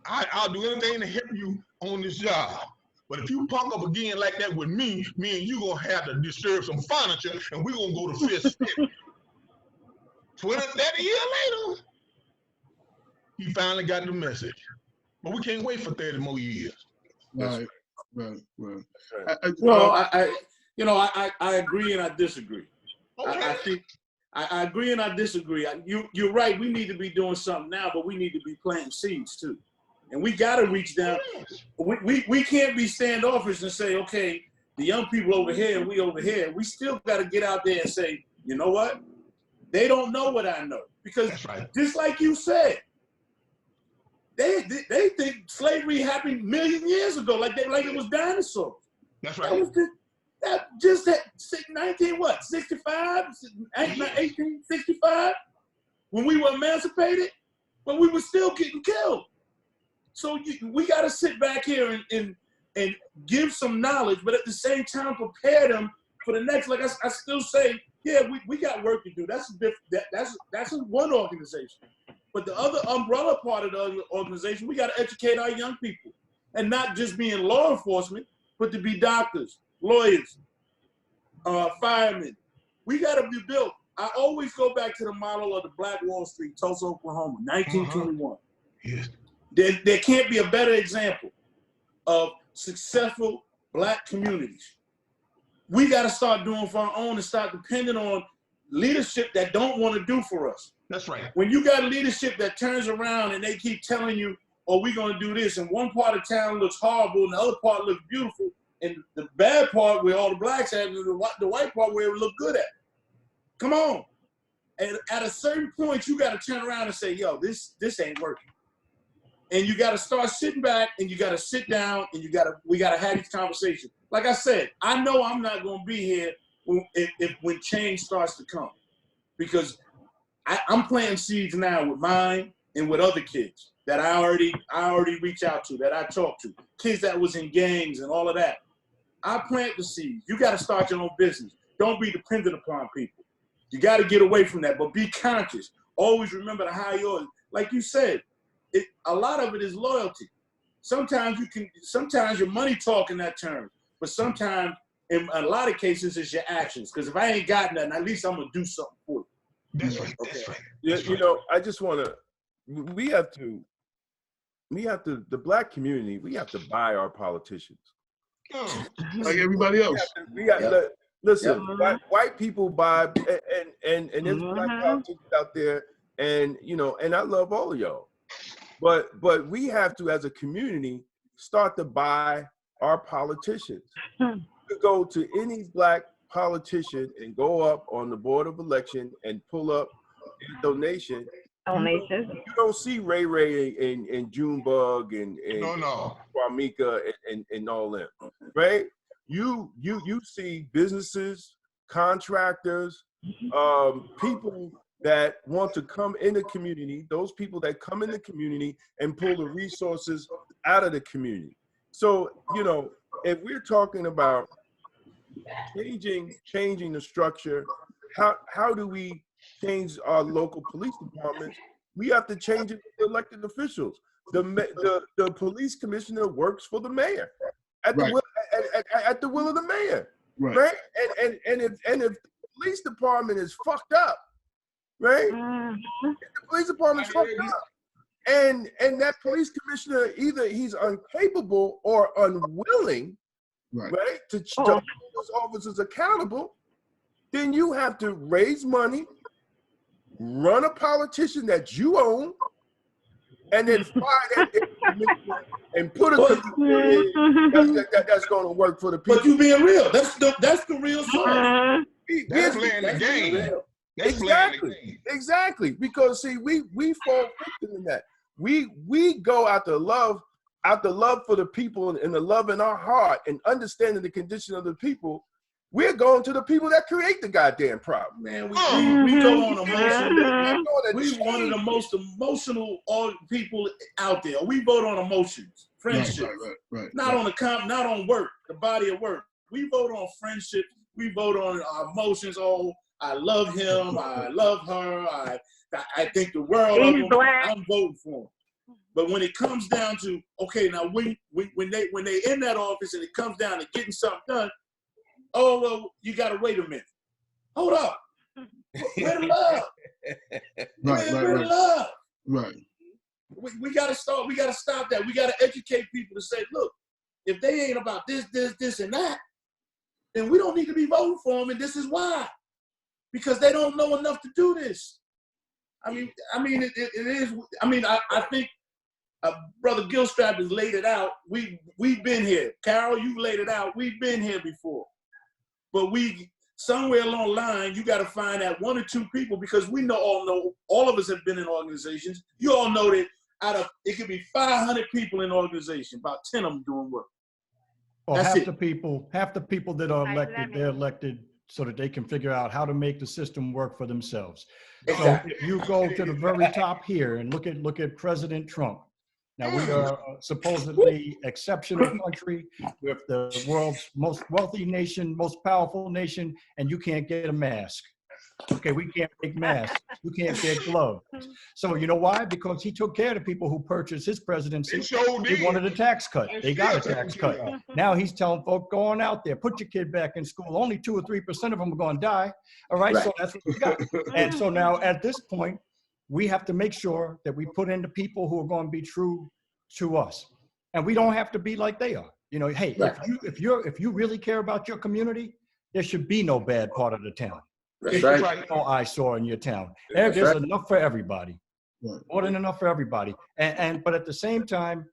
I'll do anything to help you on this job. But if you punk up again like that with me and you gonna have to disturb some furniture, and we're gonna go to fifth step. 20, 30 years later, he finally got the message. But we can't wait for 30 more years. Right. Well, I agree and I disagree. Okay. I think I agree and I disagree. You're right. We need to be doing something now, but we need to be planting seeds too, and we got to reach down. We can't be standoffish and say, okay, the young people over here and we over here. We still got to get out there and say, you know what? They don't know what I know because just like you said. They think slavery happened million years ago, like it was dinosaurs. That's right. That 1965, 1865, when we were emancipated, but we were still getting killed. So we got to sit back here and give some knowledge, but at the same time prepare them for the next. Like I still say, yeah, we got work to do. That's one organization. But the other umbrella part of the organization, we got to educate our young people. And not just be in law enforcement, but to be doctors, lawyers, firemen. We got to be built. I always go back to the model of the Black Wall Street, Tulsa, Oklahoma, 1921. Yes. There can't be a better example of successful Black communities. We got to start doing for our own and start depending on leadership that don't want to do for us. That's right. When you got leadership that turns around and they keep telling you, oh, we're going to do this, and one part of town looks horrible and the other part looks beautiful, and the bad part where all the blacks at and the white part where it look good at. Come on. And at a certain point, you got to turn around and say, yo, this ain't working. And you got to start sitting back and you got to sit down and we got to have these conversations. Like I said, I know I'm not going to be here when change starts to come, because I'm planting seeds now with mine and with other kids that I already reach out to, that I talk to, kids that was in gangs and all of that. I plant the seeds. You got to start your own business. Don't be dependent upon people. You got to get away from that, but be conscious. Always remember to hire yours. Like you said, a lot of it is loyalty. Sometimes your money talk in that term, but sometimes in a lot of cases it's your actions. Because if I ain't got nothing, at least I'm gonna do something for you. That's right. Okay. That's right. Yeah, you know, I just want to. We have to. The Black community. We have to buy our politicians. Like everybody else. We got. Listen, white people buy, and there's Black politicians out there, and you know, and I love all of y'all, but we have to, as a community, start to buy our politicians. To go to any black politician and go up on the board of election and pull up a donation. Donations. You don't see Ray Ray and Junebug and No. Kwamika and all them, right? You see businesses, contractors, people that want to come in the community, those people that come in the community and pull the resources out of the community. So, you know, if we're talking about changing the structure, how do we change our local police departments? We have to change it with the elected officials. The police commissioner works for the mayor at the will of the mayor, right? And if the police department is fucked up, right? If the police department is fucked up, and that police commissioner, either he's incapable or unwilling, right, to hold those officers accountable, then you have to raise money, run a politician that you own, and then fire that commissioner and put a commissioner that's going to work for the people. But you being real. That's the real source. That's playing the game. Exactly. Because see, we fall victim in that. We go out the love for the people and the love in our heart and understanding the condition of the people. We're going to the people that create the goddamn problem. Man, we go on emotion. We one of the most emotional people out there. We vote on emotions, friendship, not on work, the body of work. We vote on friendship. We vote on our emotions. Oh, I love him. I love her. I think the world of him. I'm voting for him. But when it comes down to, okay, now when they in that office and it comes down to getting something done, oh, well, you got to wait a minute. Hold up. Where the love? Where the love? Right. We got to start. We got to stop that. We got to educate people to say, look, if they ain't about this, and that, then we don't need to be voting for them, and this is why. Because they don't know enough to do this. I mean, it is. I mean, I think Brother Gilstrap has laid it out. We've been here. Carol, you laid it out. We've been here before. But somewhere along the line, you got to find that one or two people, because we all of us have been in organizations. You all know that it could be 500 people in an organization, about 10 of them doing work. Well, half the people that are elected, they're elected so that they can figure out how to make the system work for themselves. Exactly. So if you go to the very top here and look at President Trump. Now, we are a supposedly exceptional country with the world's most wealthy nation, most powerful nation, and you can't get a mask. Okay, we can't make masks. You can't get gloves. So you know why? Because he took care of the people who purchased his presidency. He wanted a tax cut. They got a tax cut. Now he's telling folk, go on out there, put your kid back in school. Only 2 or 3% of them are going to die. All right, so that's what we got. And so now at this point, we have to make sure that we put in the people who are going to be true to us. And we don't have to be like they are. You know, hey, if you really care about your community, there should be no bad part of the town. That's There's right. no eyesore in your town. There's enough for everybody. More than enough for everybody. But at the same time,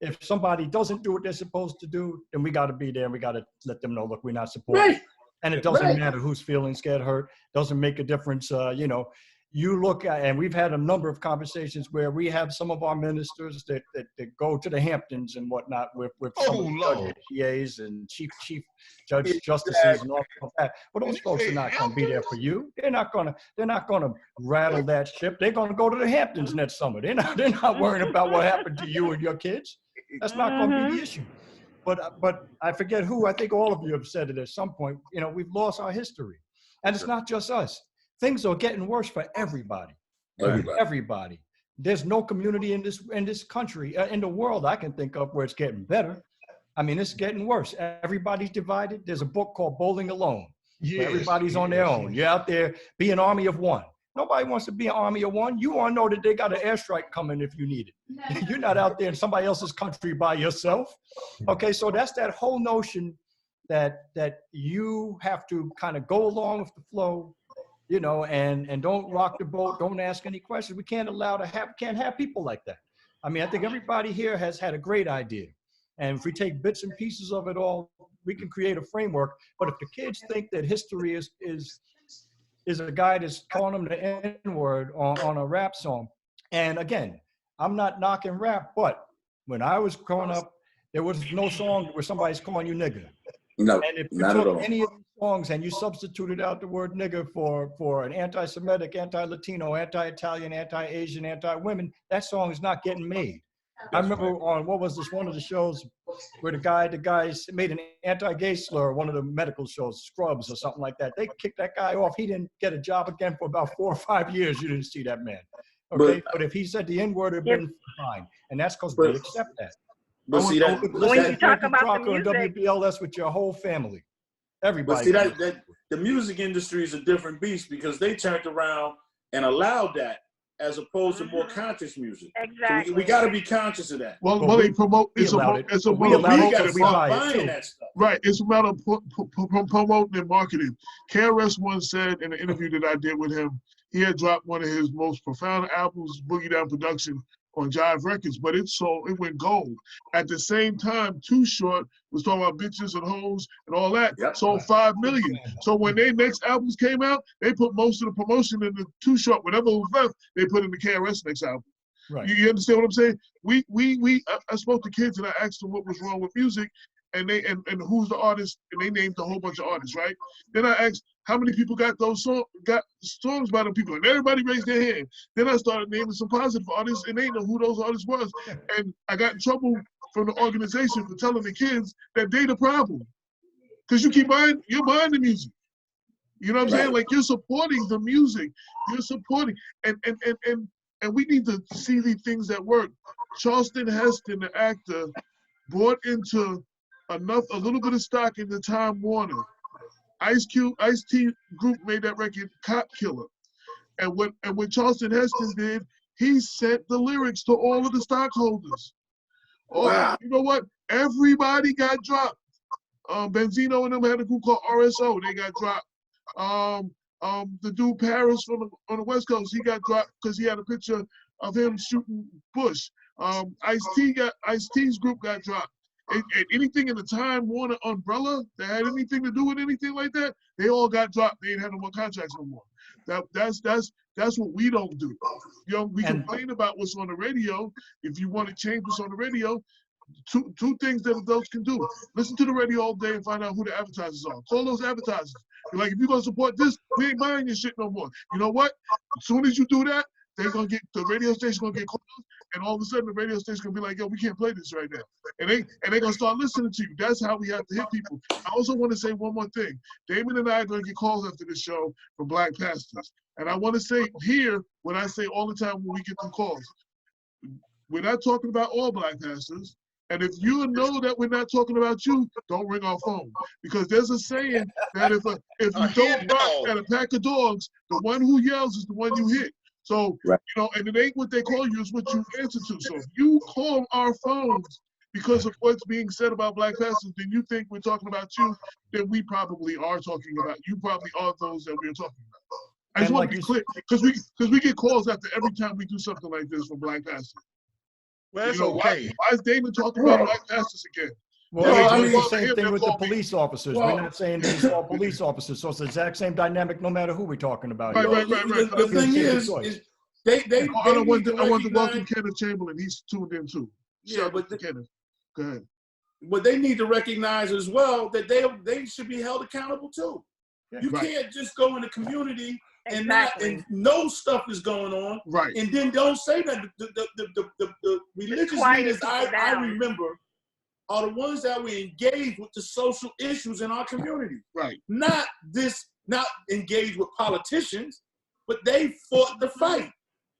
if somebody doesn't do what they're supposed to do, then we got to be there and we got to let them know, look, we're not supporting. Right. And it doesn't matter whose feelings get hurt. Doesn't make a difference. You know, you look at, and we've had a number of conversations where we have some of our ministers that go to the Hamptons and whatnot with some of the judges, PAs and chief judge justices and all of that. But those folks are not going to be there for you. They're not going to rattle that ship. They're going to go to the Hamptons next summer. They're not worrying about what happened to you and your kids. That's not going to be the issue. But I forget who. I think all of you have said it at some point. You know, we've lost our history, and it's not just us. Things are getting worse for everybody. Everybody. There's no community in this country, in the world I can think of, where it's getting better. I mean, it's getting worse. Everybody's divided. There's a book called Bowling Alone. Where everybody's on their own. You're out there, be an army of one. Nobody wants to be an army of one. You want to know that they got an airstrike coming if you need it. You're not out there in somebody else's country by yourself. Okay, so that's that whole notion that you have to kind of go along with the flow you know, and don't rock the boat. Don't ask any questions. We can't can't have people like that. I mean, I think everybody here has had a great idea. And if we take bits and pieces of it all, we can create a framework. But if the kids think that history is a guy that's calling them the N-word on a rap song, and again, I'm not knocking rap, but when I was growing up, there was no song where somebody's calling you nigga. No, And if you not at all. took any of these songs and you substituted out the word nigga for an anti-Semitic, anti-Latino, anti-Italian, anti-Asian, anti-women, that song is not getting made. I remember on, what was this, one of the shows where the guys made an anti-gay slur, one of the medical shows, Scrubs or something like that. They kicked that guy off. He didn't get a job again for about 4 or 5 years. You didn't see that man. Okay, but if he said the N-word, it'd been fine. And that's because we accept that. But see that, when you talk about the music, and WBLS with your whole family, everybody. But see that the music industry is a different beast because they turned around and allowed that as opposed to more conscious music. Exactly. So we got to be conscious of that. Well, they promote. It's a matter of buying that stuff. Right. It's a matter of promoting and marketing. KRS once said in an interview that I did with him, he had dropped one of his most profound albums, Boogie Down Production, on Jive Records, but it went gold. At the same time, Too Short was talking about bitches and hoes and all that, sold 5 million. So when their next albums came out, they put most of the promotion in the Too Short. Whatever was left, they put in the KRS next album. Right. You understand what I'm saying? I spoke to kids and I asked them what was wrong with music, and they and who's the artist, and they named a whole bunch of artists, right? Then I asked how many people got songs by them people, and everybody raised their hand. Then I started naming some positive artists, and they know who those artists was. And I got in trouble from the organization for telling the kids that they the problem, because you're buying the music. You know what I'm saying? Like, you're supporting the music, you're supporting, and we need to see the things that work. Charleston Heston, the actor, brought into a little bit of stock in the Time Warner. Ice-T group made that record, Cop Killer. And what Charleston Heston did, he sent the lyrics to all of the stockholders. Wow. You know what? Everybody got dropped. Benzino and them had a group called RSO. They got dropped. The dude Paris on the West Coast, he got dropped because he had a picture of him shooting Bush. Ice-T's group got dropped. And anything in the Time Warner umbrella that had anything to do with anything like that, they all got dropped. They ain't had no more contracts no more. That's what we don't do. You know, we complain about what's on the radio. If you want to change what's on the radio, two things that adults can do: listen to the radio all day and find out who the advertisers are. Call those advertisers. You're like, if you're gonna support this, we ain't buying your shit no more. You know what? As soon as you do that, the radio station gonna get closed, and all of a sudden the radio station gonna be like, yo, we can't play this right now. And they gonna start listening to you. That's how we have to hit people. I also want to say one more thing. Damon and I are gonna get calls after this show from black pastors. And I want to say here, what I say all the time when we get the calls, we're not talking about all black pastors. And if you know that we're not talking about you, don't ring our phone. Because there's a saying that if you don't bark at a pack of dogs, the one who yells is the one you hit. So, you know, and it ain't what they call you, it's what you answer to. So if you call our phones because of what's being said about black pastors, then you think we're talking about you, then we probably are talking about you. Probably are those that we're talking about. I just want to be clear, because we get calls after every time we do something like this from black pastors. Well, that's okay. Why is Damon talking about black pastors again? Well, I mean, it's the same thing with the police officers. We're not saying that it's all police officers, so it's the exact same dynamic no matter who we're talking about. Right. The thing is they I want to welcome Kenneth Chamberlain. He's tuned in too. Yeah, but Kenneth, go ahead. But they need to recognize as well that they should be held accountable too. You can't just go in the community and know stuff is going on, and then don't say that. The religious leaders I remember are the ones that were engaged with the social issues in our community. Right. Not engaged with politicians, but they fought the fight.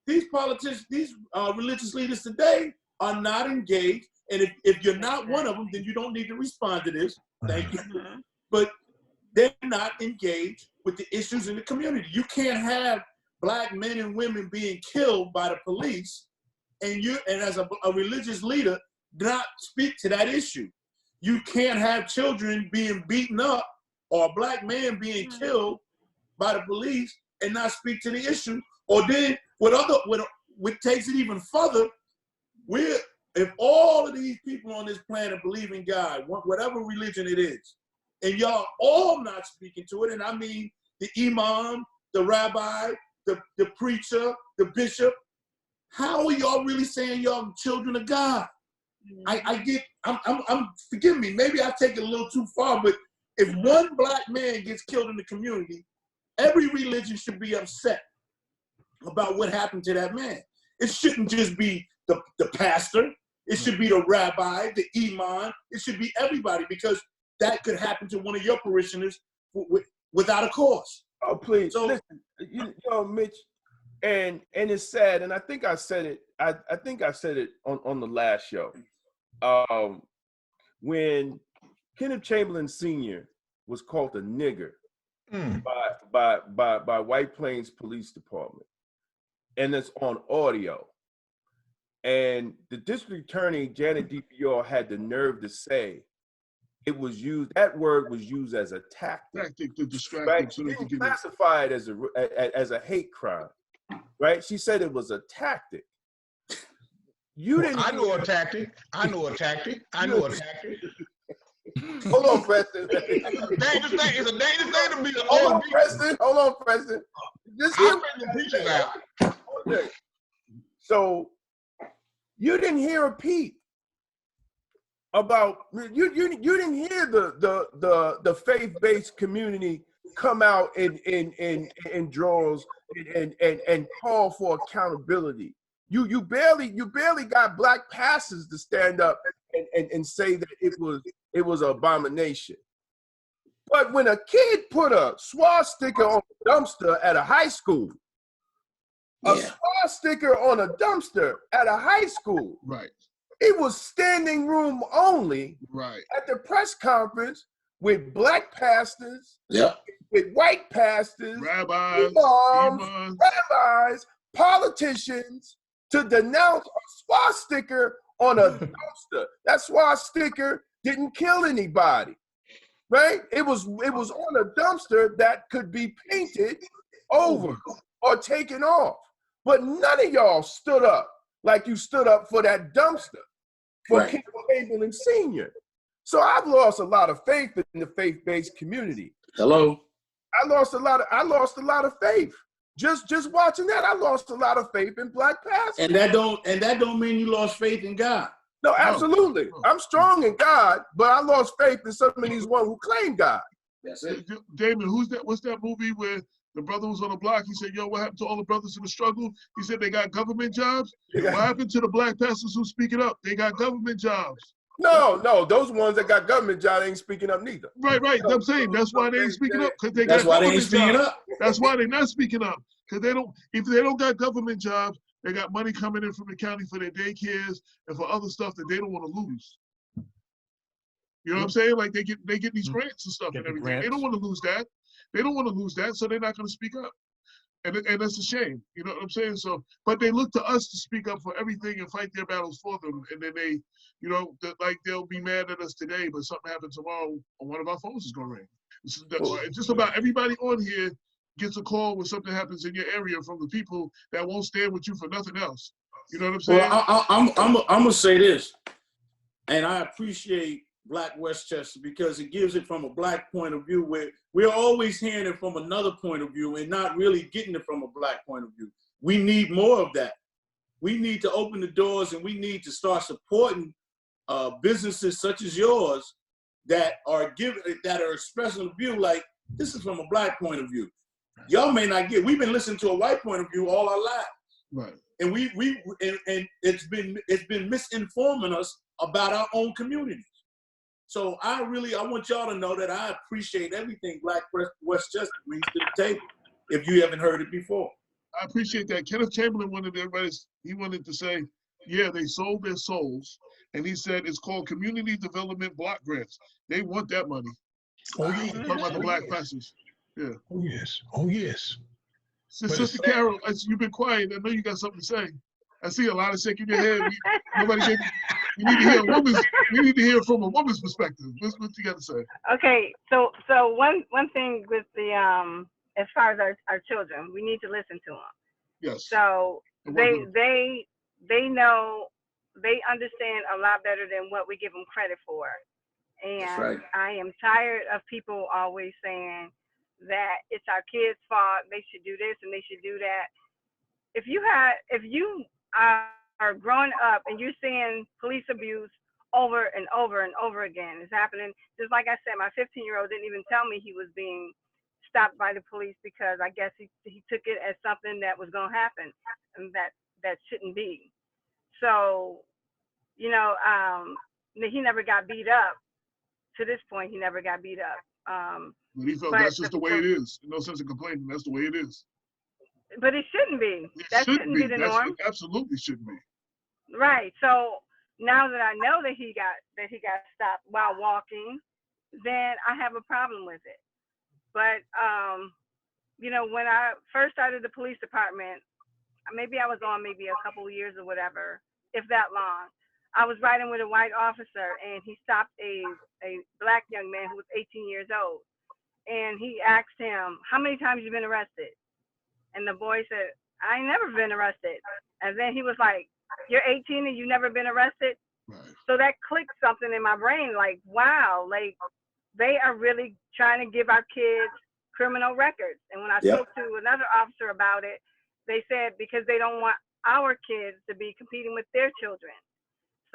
These politicians, these religious leaders today are not engaged. And if you're not one of them, then you don't need to respond to this. Thank you. But they're not engaged with the issues in the community. You can't have black men and women being killed by the police and as a religious leader not speak to that issue. You can't have children being beaten up or a black man being killed by the police and not speak to the issue. Or then what takes it even further, if all of these people on this planet believe in God, whatever religion it is, and y'all all not speaking to it, and I mean the imam, the rabbi, the preacher, the bishop, how are y'all really saying y'all children of God? I'm forgive me, maybe I take it a little too far, but if one black man gets killed in the community, every religion should be upset about what happened to that man. It shouldn't just be the pastor. It should be the rabbi, the imam. It should be everybody, because that could happen to one of your parishioners without a cause. Oh, please. So, listen, you know, Mitch, and it's sad, and I think I said it, I think I said it on the last show. When Kenneth Chamberlain Sr. was called a nigger by White Plains Police Department, and it's on audio. And the district attorney, Janet DiPiero, had the nerve to say that word was used as a tactic to distract right? them so She they could didn't get it. classify it as a hate crime, right? She said it was a tactic. I know a tactic. Hold on, Preston. It's a dangerous thing to be an Hold OD. on, Preston. Just I'll bring the preachers out. Okay. So you didn't hear a peep about you didn't hear the faith-based community come out in droves and call for accountability. You barely got black pastors to stand up and say that it was an abomination. But when a kid put a swastika on a dumpster at a high school, a swastika on a dumpster at a high school, right? It was standing room only, right, at the press conference with black pastors, with white pastors, rabbis, imams, rabbis, politicians, to denounce a swastika on a dumpster. That swastika didn't kill anybody, right? It was on a dumpster that could be painted over or taken off. But none of y'all stood up like you stood up for that dumpster for Kenneth Chamberlain Sr. So I've lost a lot of faith in the faith-based community. Hello. I lost a lot of faith. Just watching that, I lost a lot of faith in black pastors. And that don't mean you lost faith in God. No, absolutely. I'm strong in God, but I lost faith in some of these ones who claim God. That's it. Damon, what's that movie where the brother was on the block? He said, yo, what happened to all the brothers in the struggle? He said they got government jobs. What happened to the black pastors who speak it up? They got government jobs. No, those ones that got government jobs ain't speaking up neither. Right. I'm saying that's why they ain't speaking up, because they got government jobs. That's why they ain't speaking up. That's why they're not speaking up, because if they don't got government jobs, they got money coming in from the county for their daycares and for other stuff that they don't want to lose. You know what I'm saying? Like they get these grants and stuff and everything. Grants. They don't want to lose that. They don't want to lose that, so they're not going to speak up. And that's a shame. You know what I'm saying? So, but they look to us to speak up for everything and fight their battles for them. And then they, you know, like they'll be mad at us today, but something happens tomorrow, and one of our phones is going to ring. Just about everybody on here gets a call when something happens in your area from the people that won't stand with you for nothing else. You know what I'm saying? Well, I'm gonna say this, and I appreciate Black Westchester because it gives it from a black point of view, where we're always hearing it from another point of view and not really getting it from a black point of view. We need more of that. We need to open the doors, and we need to start supporting businesses such as yours that are expressing a view like this is from a black point of view. Y'all may not get. We've been listening to a white point of view all our lives, right? And and it's been misinforming us about our own communities. So I want y'all to know that I appreciate everything Black Westchester brings to the table, if you haven't heard it before. I appreciate that. Kenneth Chamberlain wanted to say, yeah, they sold their souls. And he said it's called Community Development Block Grants. They want that money. Oh, yeah. Talking about the black pastors. Yeah. Oh, yes. Sister Carol, you've been quiet. I know you got something to say. I see a lot of shaking your head. We need to hear from a woman's perspective. What you got to say? Okay, so one thing with the as far as our children. We need to listen to them. Yes. So And they what- they know, they understand a lot better than what we give them credit for. That's And right. I am tired of people always saying that it's our kids' fault. They should do this and they should do that. If you are growing up and you're seeing police abuse over and over and over again, it's happening. Just like I said, my 15-year-old didn't even tell me he was being stopped by the police because I guess he took it as something that was going to happen and that shouldn't be. So, you know, he never got beat up. To this point, he never got beat up. But he felt but that's just the way it is. No sense in complaining. That's the way it is. But it shouldn't be. It That shouldn't shouldn't be the norm. It absolutely shouldn't be. Right. So now that I know that he got stopped while walking, then I have a problem with it. But you know, when I first started the police department, maybe I was on maybe a couple of years or whatever, if that long. I was riding with a white officer and he stopped a black young man who was 18 years old. And he asked him, "How many times you been arrested?" And the boy said, "I ain't never been arrested." And then he was like, "You're 18 and you never been arrested?" Right. So that clicked something in my brain, like, wow, like they are really trying to give our kids criminal records. And when I Yep. spoke to another officer about it, they said because they don't want our kids to be competing with their children.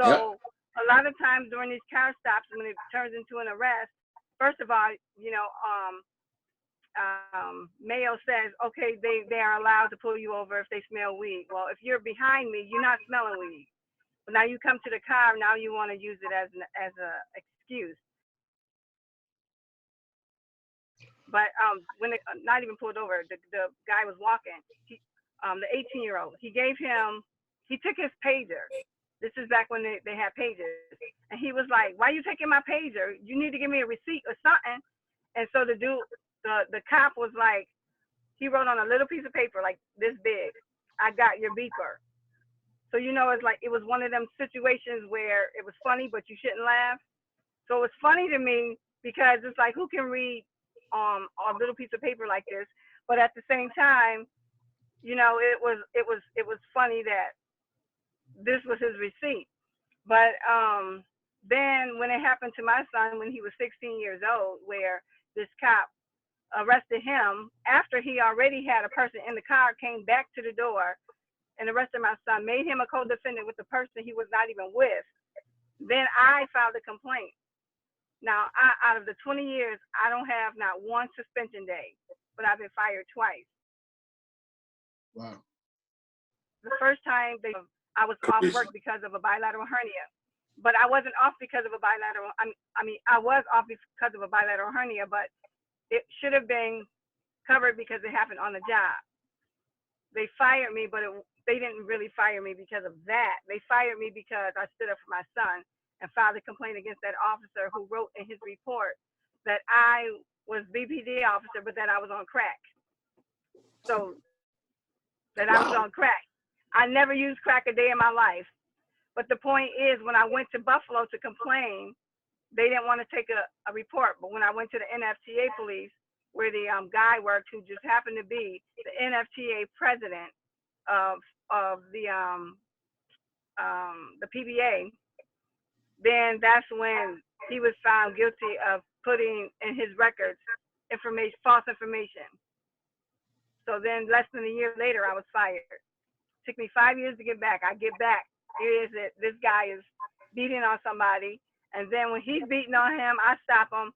So a lot of times during these car stops, when it turns into an arrest, first of all, you know, Mayo says, okay, they are allowed to pull you over if they smell weed. Well, if you're behind me, you're not smelling weed. But now you come to the car, now you want to use it as a excuse. But when it, not even pulled over, the guy was walking. The 18-year-old, he took his pager. This is back when they had pagers. And he was like, "Why are you taking my pager? You need to give me a receipt or something." And so the dude, the cop was like, he wrote on a little piece of paper like this big, "I got your beeper." So, you know, it's like, it was one of them situations where it was funny, but you shouldn't laugh. So it was funny to me because it's like, who can read a little piece of paper like this? But at the same time, you know, it was funny that this was his receipt. But then when it happened to my son when he was 16 years old, where this cop arrested him after he already had a person in the car, came back to the door and arrested my son, made him a co-defendant with the person he was not even with, then I filed a complaint. Now, out of the 20 years, I don't have not one suspension day, but I've been fired twice. Wow. The first time I was off work because of a bilateral hernia, but I wasn't off because of a bilateral. I was off because of a bilateral hernia, but it should have been covered because it happened on the job. They fired me, but they didn't really fire me because of that. They fired me because I stood up for my son and filed a complaint against that officer who wrote in his report that I was BPD officer, but that I was on crack. So that I was on crack. I never used crack a day in my life. But the point is, when I went to Buffalo to complain, they didn't want to take a report. But when I went to the NFTA police, where the guy worked, who just happened to be the NFTA president of the PBA, then that's when he was found guilty of putting in his records false information. So then less than a year later, I was fired. Took me 5 years to get back. I get back. Here is it. This guy is beating on somebody. And then when he's beating on him, I stop him.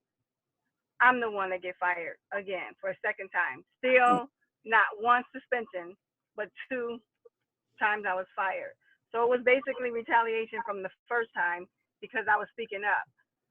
I'm the one that get fired again for a second time. Still not one suspension, but 2 times I was fired. So it was basically retaliation from the first time because I was speaking up.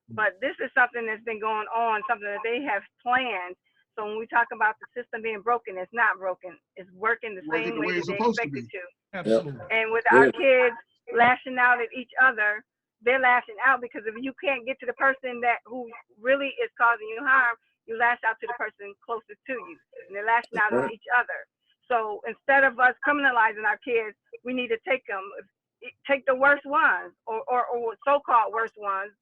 But this is something that's been going on, something that they have planned. So when we talk about the system being broken, it's not broken. It's working the same way that they expect it to. Absolutely. And with our kids lashing out at each other, they're lashing out because if you can't get to the person who really is causing you harm, you lash out to the person closest to you. And they're lashing out on each other. So instead of us criminalizing our kids, we need to take the worst ones or so-called worst ones.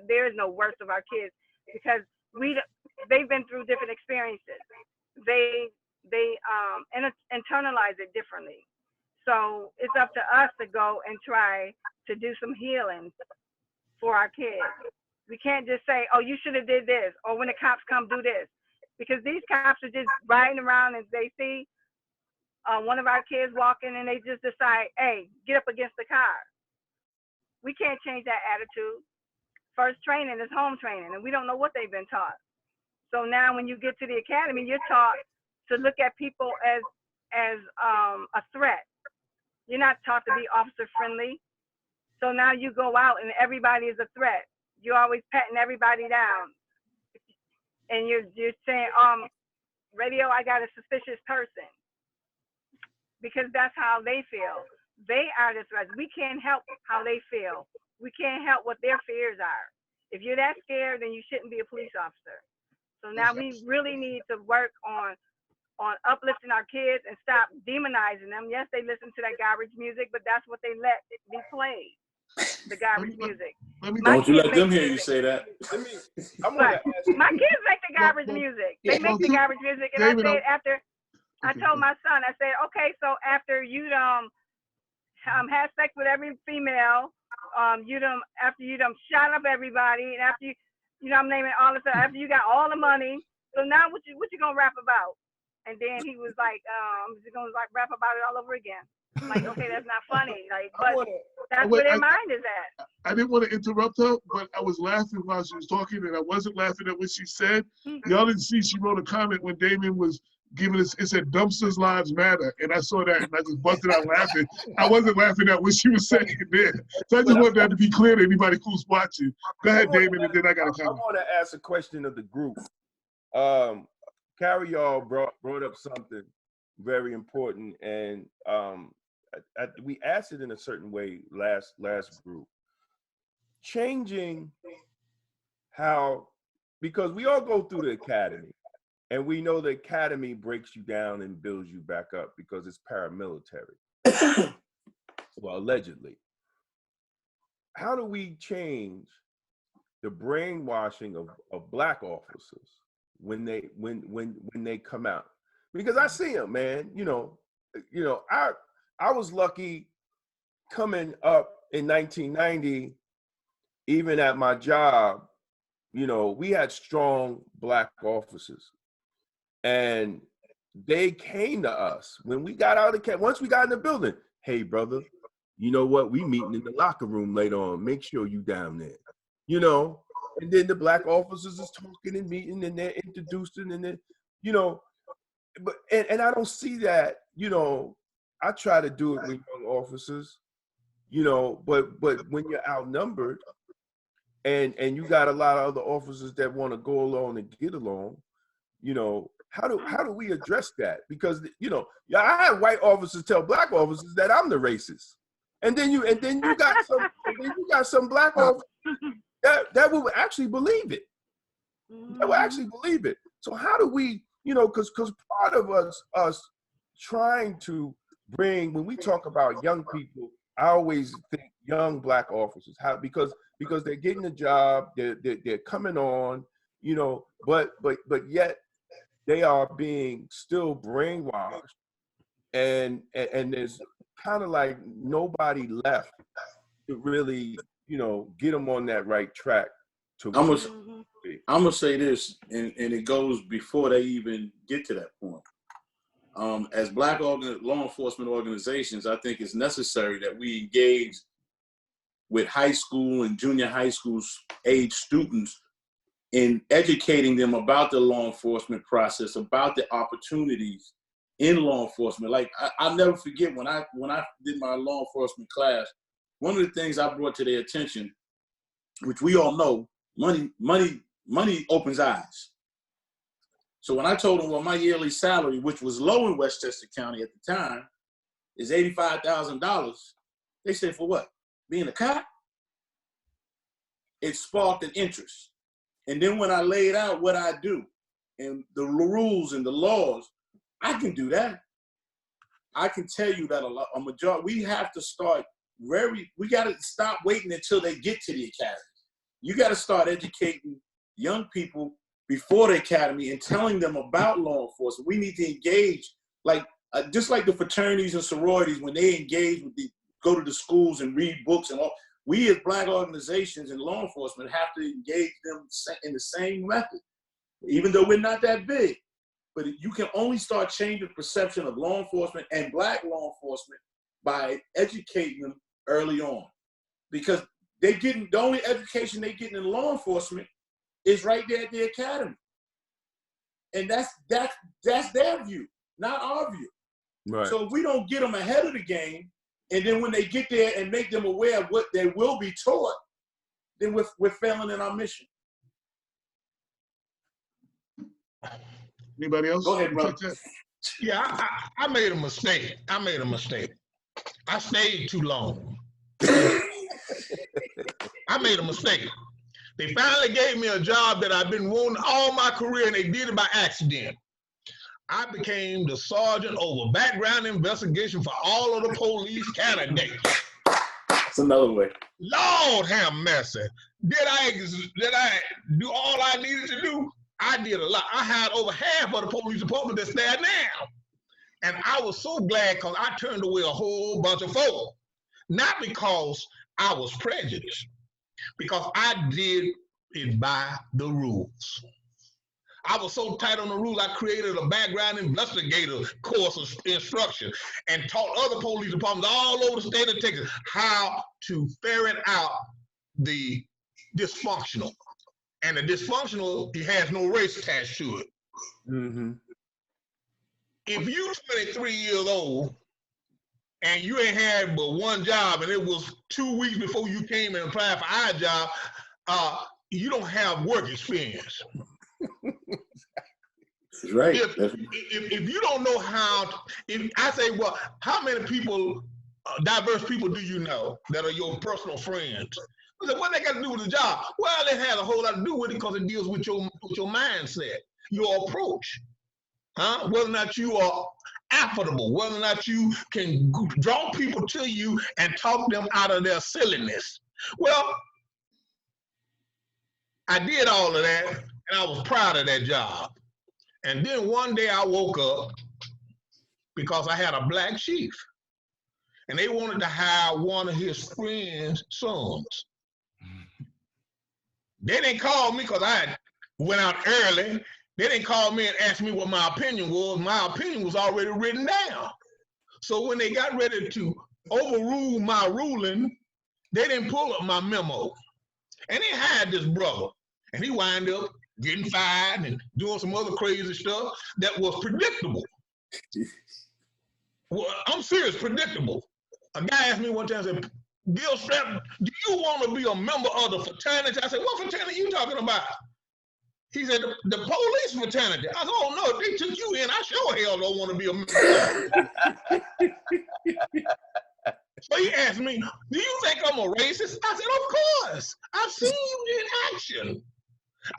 There is no worst of our kids because they've been through different experiences. they internalize it differently. So it's up to us to go and try to do some healing for our kids. We can't just say, oh, you should have did this, or when the cops come, do this. Because these cops are just riding around and they see one of our kids walking and they just decide, hey, get up against the car. We can't change that attitude. First training is home training, and we don't know what they've been taught. So now when you get to the academy, you're taught to look at people as a threat. You're not taught to be officer friendly. So now you go out and everybody is a threat. You're always patting everybody down. And you're saying, radio, I got a suspicious person. Because that's how they feel. They are the threats. We can't help how they feel. We can't help what their fears are. If you're that scared, then you shouldn't be a police officer. So now we really need to work on uplifting our kids and stop demonizing them. Yes, they listen to that garbage music, but that's what they let be played. The garbage music. Don't you let them hear you say that. My kids make the garbage music. They make the garbage music, and I said after I told my son, I said, okay, so after you had sex with every female, after you shot up everybody, and after I'm naming all the stuff, after you got all the money, so now what you gonna rap about? And then he was like, I'm just gonna rap about it all over again. I'm like, okay, that's not funny. Like, but that's where their mind is at. I didn't want to interrupt her, but I was laughing while she was talking, and I wasn't laughing at what she said. Y'all didn't see she wrote a comment when Damon was giving us, it said dumpsters lives matter, and I saw that and I just busted out laughing. I wasn't laughing at what she was saying there. So I just want that to be clear to anybody who's watching. Go ahead, Damon, and then I got a comment. I want to ask a question of the group. Carrie, y'all brought up something very important, and we asked it in a certain way last group. Changing how, because we all go through the academy, and we know the academy breaks you down and builds you back up because it's paramilitary. Well, allegedly. How do we change the brainwashing of Black officers when they come out? Because I see them, man. I was lucky coming up in 1990, even at my job, we had strong Black officers. And they came to us when we got out of the once we got in the building. Hey, brother, you know what? We meeting in the locker room later on. Make sure you down there. And then the Black officers is talking and meeting, and they're introducing, and then, but and I don't see that. I try to do it with young officers, but when you're outnumbered, and you got a lot of other officers that want to go along and get along, how do we address that? Because I have white officers tell Black officers that I'm the racist, and then you got some Black officers that will actually believe it. That will actually believe it. So how do we, because part of us trying to bring, when we talk about young people, I always think young Black officers, because they're getting a job, they're coming on, but yet they are being still brainwashed, and there's kind of like nobody left to really, get them on that right track. I'm gonna say this, and it goes before they even get to that point. As Black law enforcement organizations, I think it's necessary that we engage with high school and junior high school age students in educating them about the law enforcement process, about the opportunities in law enforcement. Like I'll never forget when I did my law enforcement class, one of the things I brought to their attention, which we all know, money opens eyes. So when I told them, well, my yearly salary, which was low in Westchester County at the time, is $85,000, they said, for what? Being a cop? It sparked an interest. And then when I laid out what I do and the rules and the laws, I can do that. I can tell you that a majority, we have to start we got to stop waiting until they get to the academy. You got to start educating young people before the academy and telling them about law enforcement. We need to engage, like just like the fraternities and sororities, when they engage with go to the schools and read books and all. We as Black organizations and law enforcement have to engage them in the same method, even though we're not that big. But you can only start changing perception of law enforcement and Black law enforcement by educating them early on, because the only education they're getting in law enforcement is right there at the academy, and that's their view, not our view. Right. So if we don't get them ahead of the game, and then when they get there and make them aware of what they will be taught, then we're failing in our mission. Anybody else? Go ahead, bro. Yeah, I made a mistake. I stayed too long. I made a mistake. They finally gave me a job that I've been wanting all my career, and they did it by accident. I became the sergeant over background investigation for all of the police candidates. That's another way. Lord have mercy. Did I do all I needed to do? I did a lot. I hired over half of the police department that's there now. And I was so glad because I turned away a whole bunch of folks. Not because I was prejudiced, because I did it by the rules. I was so tight on the rules, I created a background investigator course of instruction and taught other police departments all over the state of Texas how to ferret out the dysfunctional. And the dysfunctional, it has no race attached to it. Mm-hmm. If you're 23 years old and you ain't had but one job and it was 2 weeks before you came and applied for our job, you don't have work experience. That's right. If you don't know how, if I say, well, how many people, diverse people do you know that are your personal friends? I said, what they got to do with the job? Well, it has a whole lot to do with it because it deals with your mindset, your approach. Whether or not you are affable, whether or not you can draw people to you and talk them out of their silliness. Well, I did all of that, and I was proud of that job. And then one day I woke up because I had a black chief, and they wanted to hire one of his friend's sons. They didn't call me because I went out early. They didn't call me and ask me what my opinion was. My opinion was already written down. So when they got ready to overrule my ruling, they didn't pull up my memo. And they hired this brother. And he wound up getting fired and doing some other crazy stuff that was predictable. Well, I'm serious, predictable. A guy asked me one time, said, Gil Strap, do you want to be a member of the fraternity? I said, what fraternity are you talking about? He said, the police fraternity. I said, oh no, if they took you in, I sure hell don't want to be a member. So he asked me, do you think I'm a racist? I said, of course. I've seen you in action.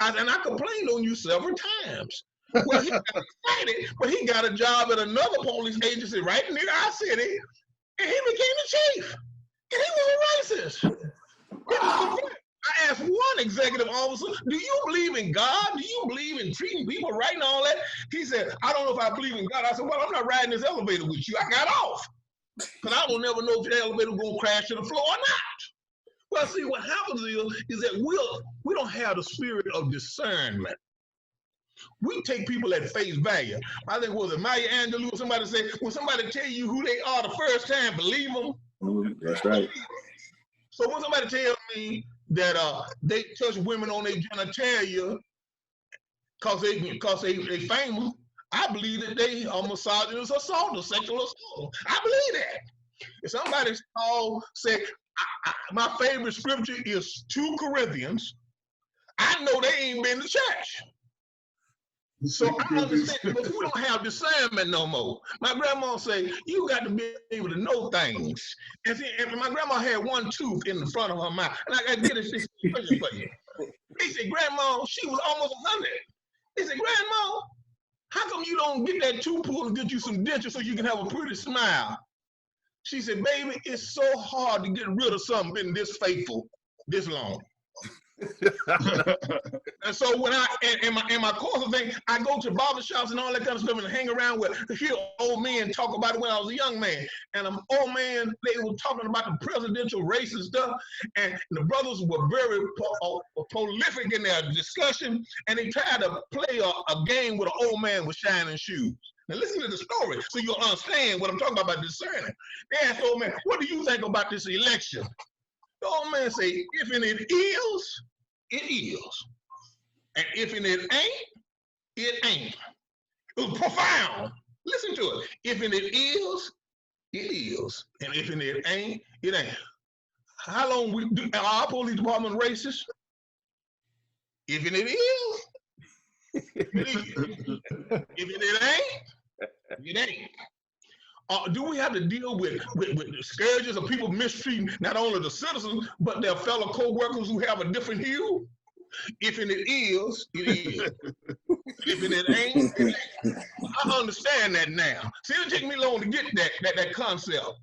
And I complained on you several times. Well, he got excited, but he got a job at another police agency right near our city, and he became the chief. And he was a racist. Wow. I asked one executive officer, do you believe in God? Do you believe in treating people right and all that? He said, I don't know if I believe in God. I said, well, I'm not riding this elevator with you. I got off. Because I will never know if the elevator is going to crash to the floor or not. Well, see, what happens is that we don't have the spirit of discernment. We take people at face value. I think, was it Maya Angelou or somebody said, when somebody tell you who they are the first time, believe them. That's right. So when somebody tells me that they touch women on their genitalia because they famous, I believe that they are misogynist assault or sexual assault. I believe that. If somebody say, my favorite scripture is 2 Corinthians, I know they ain't been to church. So I understand, but we don't have discernment no more. My grandma say, you got to be able to know things. And see, and my grandma had one tooth in the front of her mouth. And I got to get this question for you. They said, Grandma, she was almost 100. They said, Grandma, how come you don't get that tooth pulled and get you some dentures so you can have a pretty smile? She said, baby, it's so hard to get rid of something been this faithful this long. And so when I in my course of thing, I go to barbershops and all that kind of stuff and hang around with hear old men talk about it when I was a young man. And an old man, they were talking about the presidential race and stuff, and the brothers were very prolific in their discussion, and they tried to play a game with an old man with shining shoes. Now listen to the story so you'll understand what I'm talking about discerning. They asked the old man, what do you think about this election? The old man said, if it is, it is. And if it ain't, it ain't. It was profound. Listen to it. If it is, it is. And if it ain't, it ain't. How long are our police department racist? If it is, it is. If it ain't, it ain't. Do we have to deal with the scourges of people mistreating not only the citizens, but their fellow co-workers who have a different hue? If it is, it is. If it ain't, it ain't. I understand that now. See, it didn't take me long to get that concept.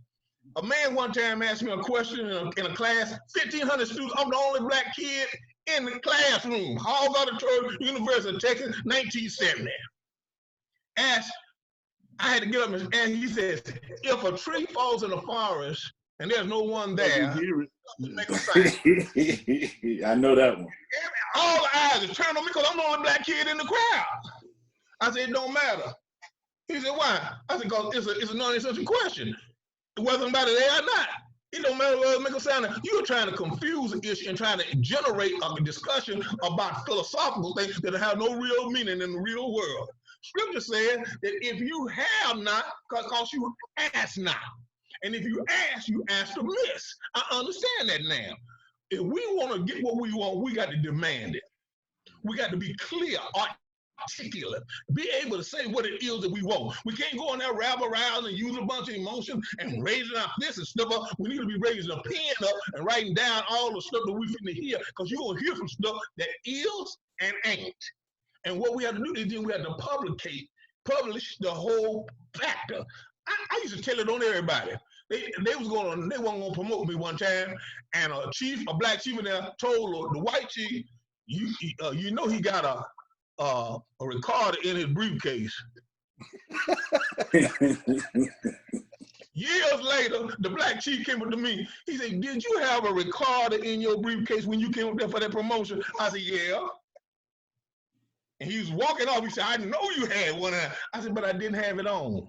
A man one time asked me a question in a class, 1,500 students, I'm the only black kid in the classroom, Hall Auditorium, University of Texas, 1970. I had to get up and he says, if a tree falls in the forest and there's no one there, make a sign. I know that one. All the eyes are turned on me because I'm the only black kid in the crowd. I said, it don't matter. He said, why? I said, because it's a non-essential question. Whether somebody there or not. It don't matter whether it make a sound. You're trying to confuse the issue and trying to generate a discussion about philosophical things that have no real meaning in the real world. Scripture says that if you have not, because you ask not. And if you ask amiss. I understand that now. If we want to get what we want, we got to demand it. We got to be clear, articulate, be able to say what it is that we want. We can't go in there, rabble around and use a bunch of emotions and raising our fists and stuff up. We need to be raising a pen up and writing down all the stuff that we finna hear, because you're going to hear some stuff that is and ain't. And what we have to do is then we have to publish the whole factor. I used to tell it on everybody. They weren't gonna promote me one time, and a black chief in there told the white chief, you know he got a recorder in his briefcase. Years later, the black chief came up to me. He said, did you have a recorder in your briefcase when you came up there for that promotion? I said, yeah. And he was walking off. He said, I know you had one. I said, but I didn't have it on.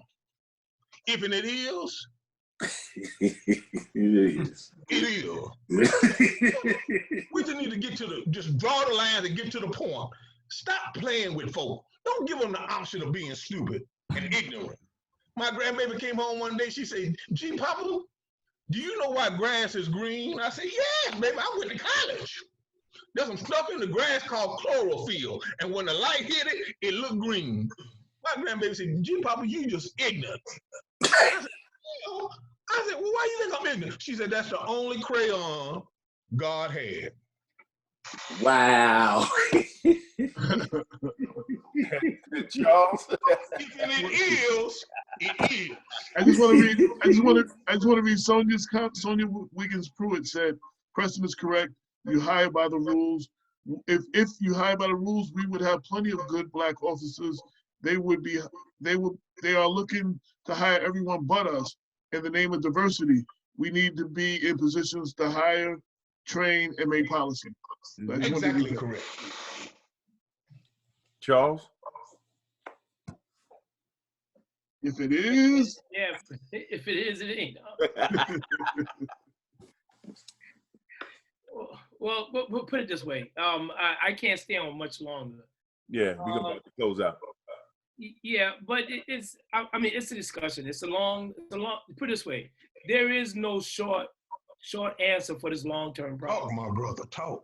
If it is, it is. It is. We just need to just draw the lines and get to the point. Stop playing with folk. Don't give them the option of being stupid and ignorant. My grandbaby came home one day. She said, G, Papa, do you know why grass is green? I said, yes, baby, I went to college. There's some stuff in the grass called chlorophyll, and when the light hit it, it looked green. My grandbaby said, G, Papa, you just ignorant. I said, well, why you think I'm ignorant? She said, that's the only crayon God had. Wow. Charles. If it is, it is. I just want to read Sonia Wiggins Pruitt said, Preston is correct. You hire by the rules. If you hire by the rules, we would have plenty of good black officers. They are looking to hire everyone but us. In the name of diversity, we need to be in positions to hire, train, and make policy. Exactly correct. Charles? If it is. Yeah, if it is, it ain't. Well, we'll put it this way. I can't stay on much longer. Yeah, we're going to close out. Yeah, but it's a discussion. It's a long, put it this way. There is no short answer for this long-term problem. Talk, my brother, talk.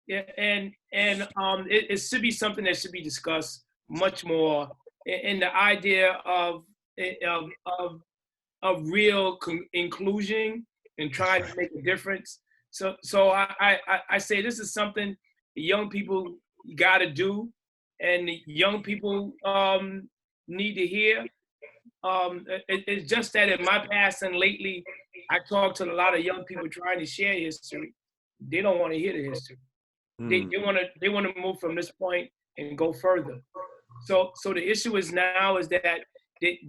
Yeah, and it should be something that should be discussed much more in the idea of real inclusion and trying to make a difference. So I say this is something the young people got to do, and the young people need to hear. It's just that in my past and lately, I talked to a lot of young people trying to share history. They don't want to hear the history. They want to move from this point and go further. So the issue is now is that they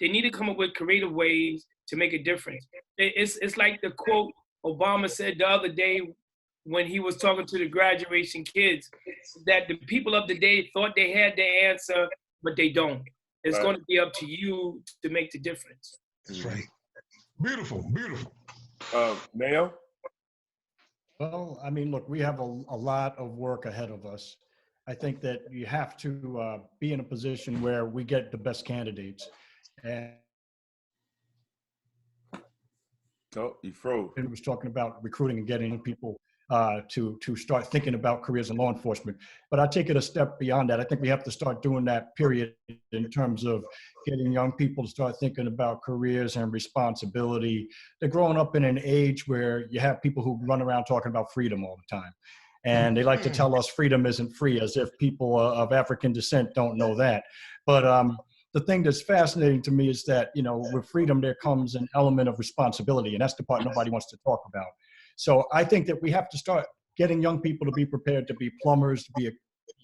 need to come up with creative ways to make a difference. It's like the quote Obama said the other day when he was talking to the graduation kids, that the people of the day thought they had the answer, but they don't. It's going to be up to you to make the difference. That's right. Beautiful, beautiful. Mayo? Well, I mean, look, we have a lot of work ahead of us. I think that you have to be in a position where we get the best candidates. And You froze. it was talking about recruiting and getting people to start thinking about careers in law enforcement. But I take it a step beyond that. I think we have to start doing that, period, in terms of getting young people to start thinking about careers and responsibility. They're growing up in an age where you have people who run around talking about freedom all the time. And they like to tell us freedom isn't free, as if people of African descent don't know that. But the thing that's fascinating to me is that, you know, with freedom, there comes an element of responsibility, and that's the part nobody wants to talk about. So I think that we have to start getting young people to be prepared to be plumbers, to be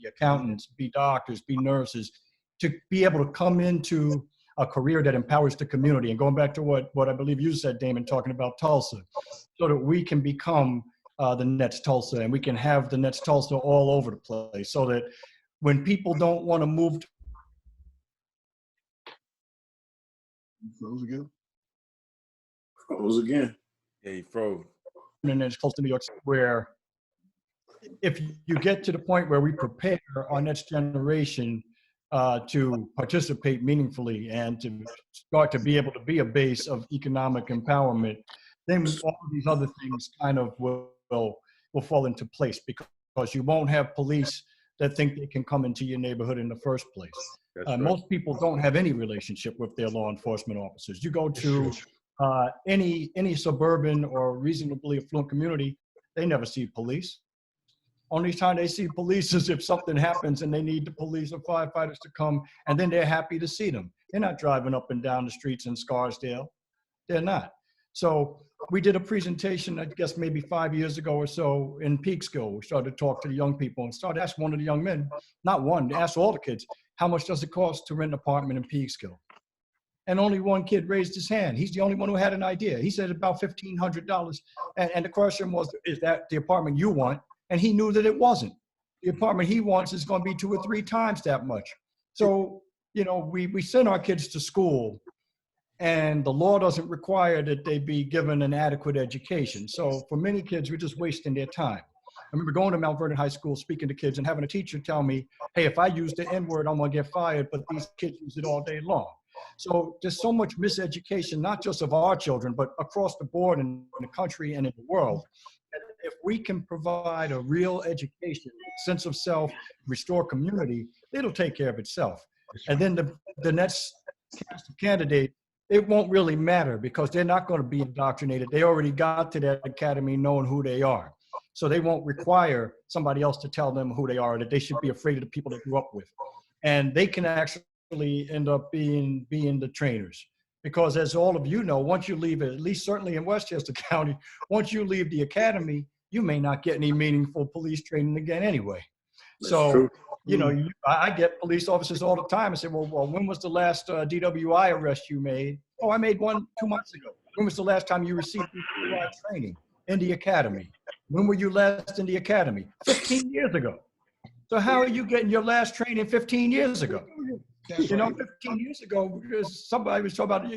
accountants, be doctors, be nurses, to be able to come into a career that empowers the community. And going back to what I believe you said, Damon, talking about Tulsa, so that we can become the next Tulsa, and we can have the next Tulsa all over the place, so that when people don't want to move to Froze again. Yeah, he froze. and it's close to New York, where if you get to the point where we prepare our next generation to participate meaningfully and to start to be able to be a base of economic empowerment, then all of these other things kind of will fall into place, because you won't have police that think they can come into your neighborhood in the first place. Right. Most people don't have any relationship with their law enforcement officers. You go to any suburban or reasonably affluent community, they never see police. Only time they see police is if something happens and they need the police or firefighters to come, and then they're happy to see them. They're not driving up and down the streets in Scarsdale. They're not. So we did a presentation, I guess maybe 5 years ago or so, in Peekskill. We started to talk to the young people and started asking one of the young men, not one, asked all the kids, how much does it cost to rent an apartment in Peekskill? And only one kid raised his hand. He's the only one who had an idea. He said about $1,500. And the question was, is that the apartment you want? And he knew that it wasn't. The apartment he wants is going to be 2 or 3 times that much. So, you know, we send our kids to school, and the law doesn't require that they be given an adequate education. So for many kids, we're just wasting their time. I remember going to Mount Vernon High School, speaking to kids, and having a teacher tell me, hey, if I use the N-word, I'm going to get fired, but these kids use it all day long. So there's so much miseducation, not just of our children, but across the board in the country and in the world. And if we can provide a real education, sense of self, restore community, it'll take care of itself. And then the next candidate, it won't really matter, because they're not going to be indoctrinated. They already got to that academy knowing who they are. So they won't require somebody else to tell them who they are, that they should be afraid of the people they grew up with. And they can actually end up being the trainers. Because as all of you know, once you leave, at least certainly in Westchester County, once you leave the academy, you may not get any meaningful police training again anyway. That's so, true. You know, I get police officers all the time and say, well, when was the last DWI arrest you made? Oh, I made one 2 months ago. When was the last time you received DWI training in the academy? When were you last in the academy? 15 years ago. So how are you getting your last training 15 years ago? That's You know, right. 15 years ago, somebody was talking about,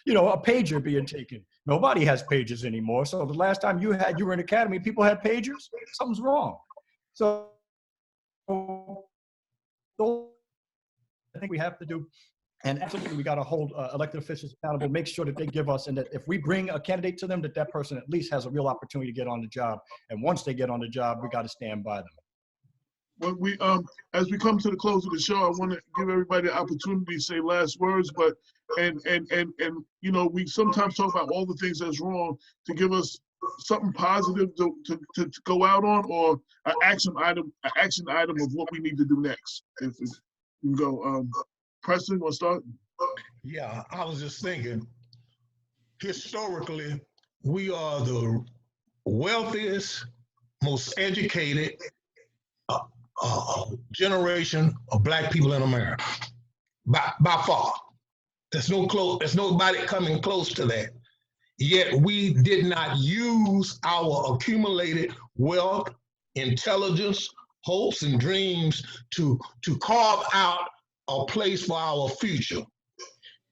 you know, a pager being taken. Nobody has pagers anymore. So the last time you were in academy, people had pagers. Something's wrong. So I think we have to do, and absolutely we got to hold elected officials accountable, make sure that they give us, and that if we bring a candidate to them, that person at least has a real opportunity to get on the job. And once they get on the job, we got to stand by them. Well, we as we come to the close of the show, I want to give everybody the opportunity to say last words, but and you know, we sometimes talk about all the things that's wrong, to give us something positive to go out on, or an action item of what we need to do next. If you can go, Preston, want to start? Yeah, I was just thinking, historically, we are the wealthiest most educated generation of black people in America, by far. There's nobody coming close to that. Yet we did not use our accumulated wealth, intelligence, hopes, and dreams to carve out a place for our future.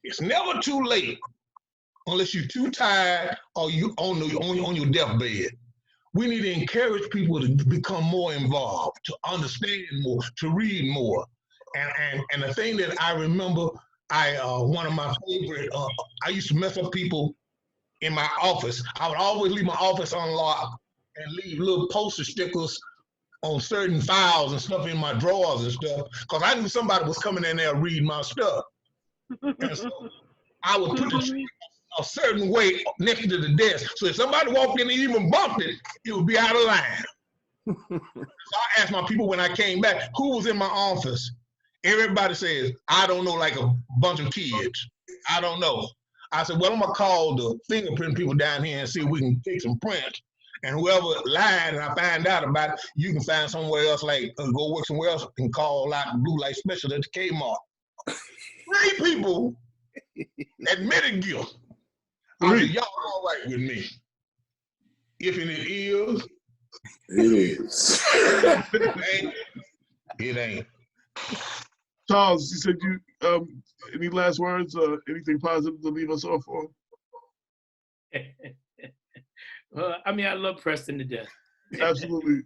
It's never too late unless you're too tired or you on your deathbed. We need to encourage people to become more involved, to understand more, to read more. And the thing that I remember, one of my favorite, I used to mess up people in my office. I would always leave my office unlocked and leave little poster stickers on certain files and stuff in my drawers and stuff, because I knew somebody was coming in there reading my stuff. And so I would put the sticker a certain way next to the desk. So if somebody walked in and even bumped it, it would be out of line. So I asked my people when I came back, who was in my office? Everybody says, I don't know, like a bunch of kids. I don't know. I said, well, I'm going to call the fingerprint people down here and see if we can take some prints. And whoever lied and I find out about it, you can find somewhere else, like go work somewhere else and call out the blue light special at the Kmart. 3 people admitted guilt. I said, y'all all right with me. If it is, It is. it ain't. Charles, you said you any last words or anything positive to leave us off on? Well, I mean, I love Preston to death. Absolutely.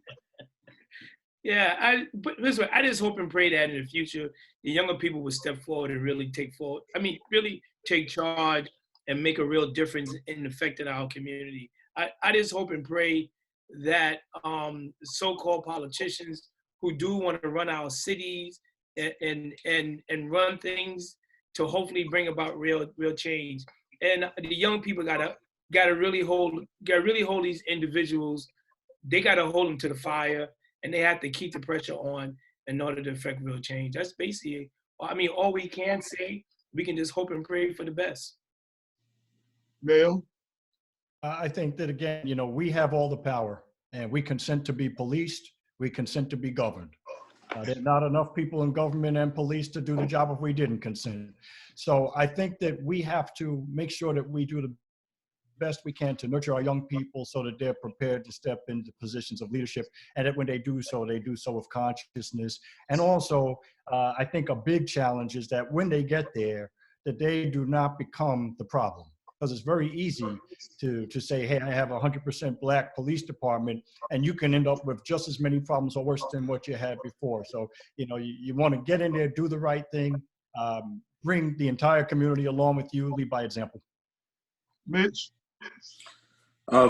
Yeah, but listen, I just hope and pray that in the future, the younger people will step forward and really really take charge and make a real difference in affecting our community. I just hope and pray that so-called politicians who do want to run our cities and run things to hopefully bring about real change. And the young people gotta really hold these individuals. They gotta hold them to the fire, and they have to keep the pressure on in order to affect real change. That's basically, I mean, all we can say. We can just hope and pray for the best. Mayo? I think that, again, we have all the power, and we consent to be policed. We consent to be governed. There are not enough people in government and police to do the job if we didn't consent. So I think that we have to make sure that we do the best we can to nurture our young people so that they're prepared to step into positions of leadership, and that when they do so with consciousness. And also, I think a big challenge is that when they get there, that they do not become the problem. Because it's very easy to say, hey, I have a 100% black police department, and you can end up with just as many problems or worse than what you had before. So, you want to get in there, do the right thing, bring the entire community along with you, lead by example. Mitch?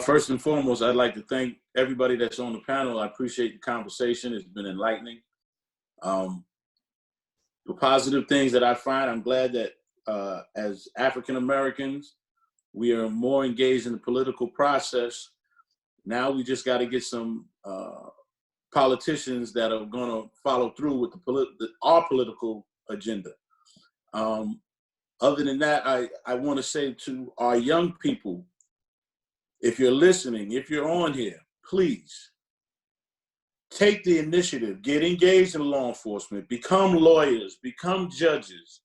First and foremost, I'd like to thank everybody that's on the panel. I appreciate the conversation. It's been enlightening. The positive things that I find, I'm glad that as African Americans, we are more engaged in the political process. Now we just got to get some politicians that are going to follow through with our political agenda. Other than that, I want to say to our young people, if you're listening, if you're on here, please take the initiative, get engaged in law enforcement, become lawyers, become judges,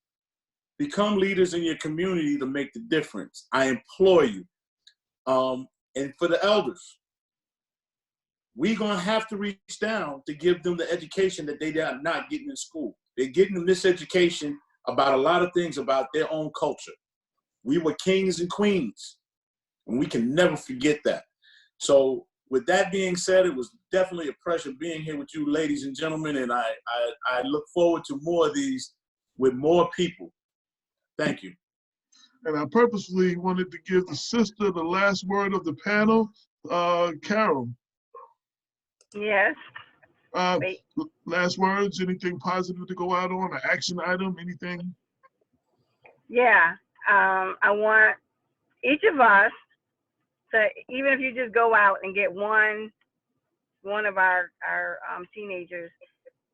become leaders in your community to make the difference. I implore you. And for the elders, we're going to have to reach down to give them the education that they are not getting in school. They're getting them this education about a lot of things about their own culture. We were kings and queens, and we can never forget that. So with that being said, it was definitely a pleasure being here with you, ladies and gentlemen, and I look forward to more of these with more people. Thank you. And I purposely wanted to give the sister the last word of the panel. Carol. Yes. Last words, anything positive to go out on, an action item, anything? Yeah. I want each of us to, even if you just go out and get one of our teenagers,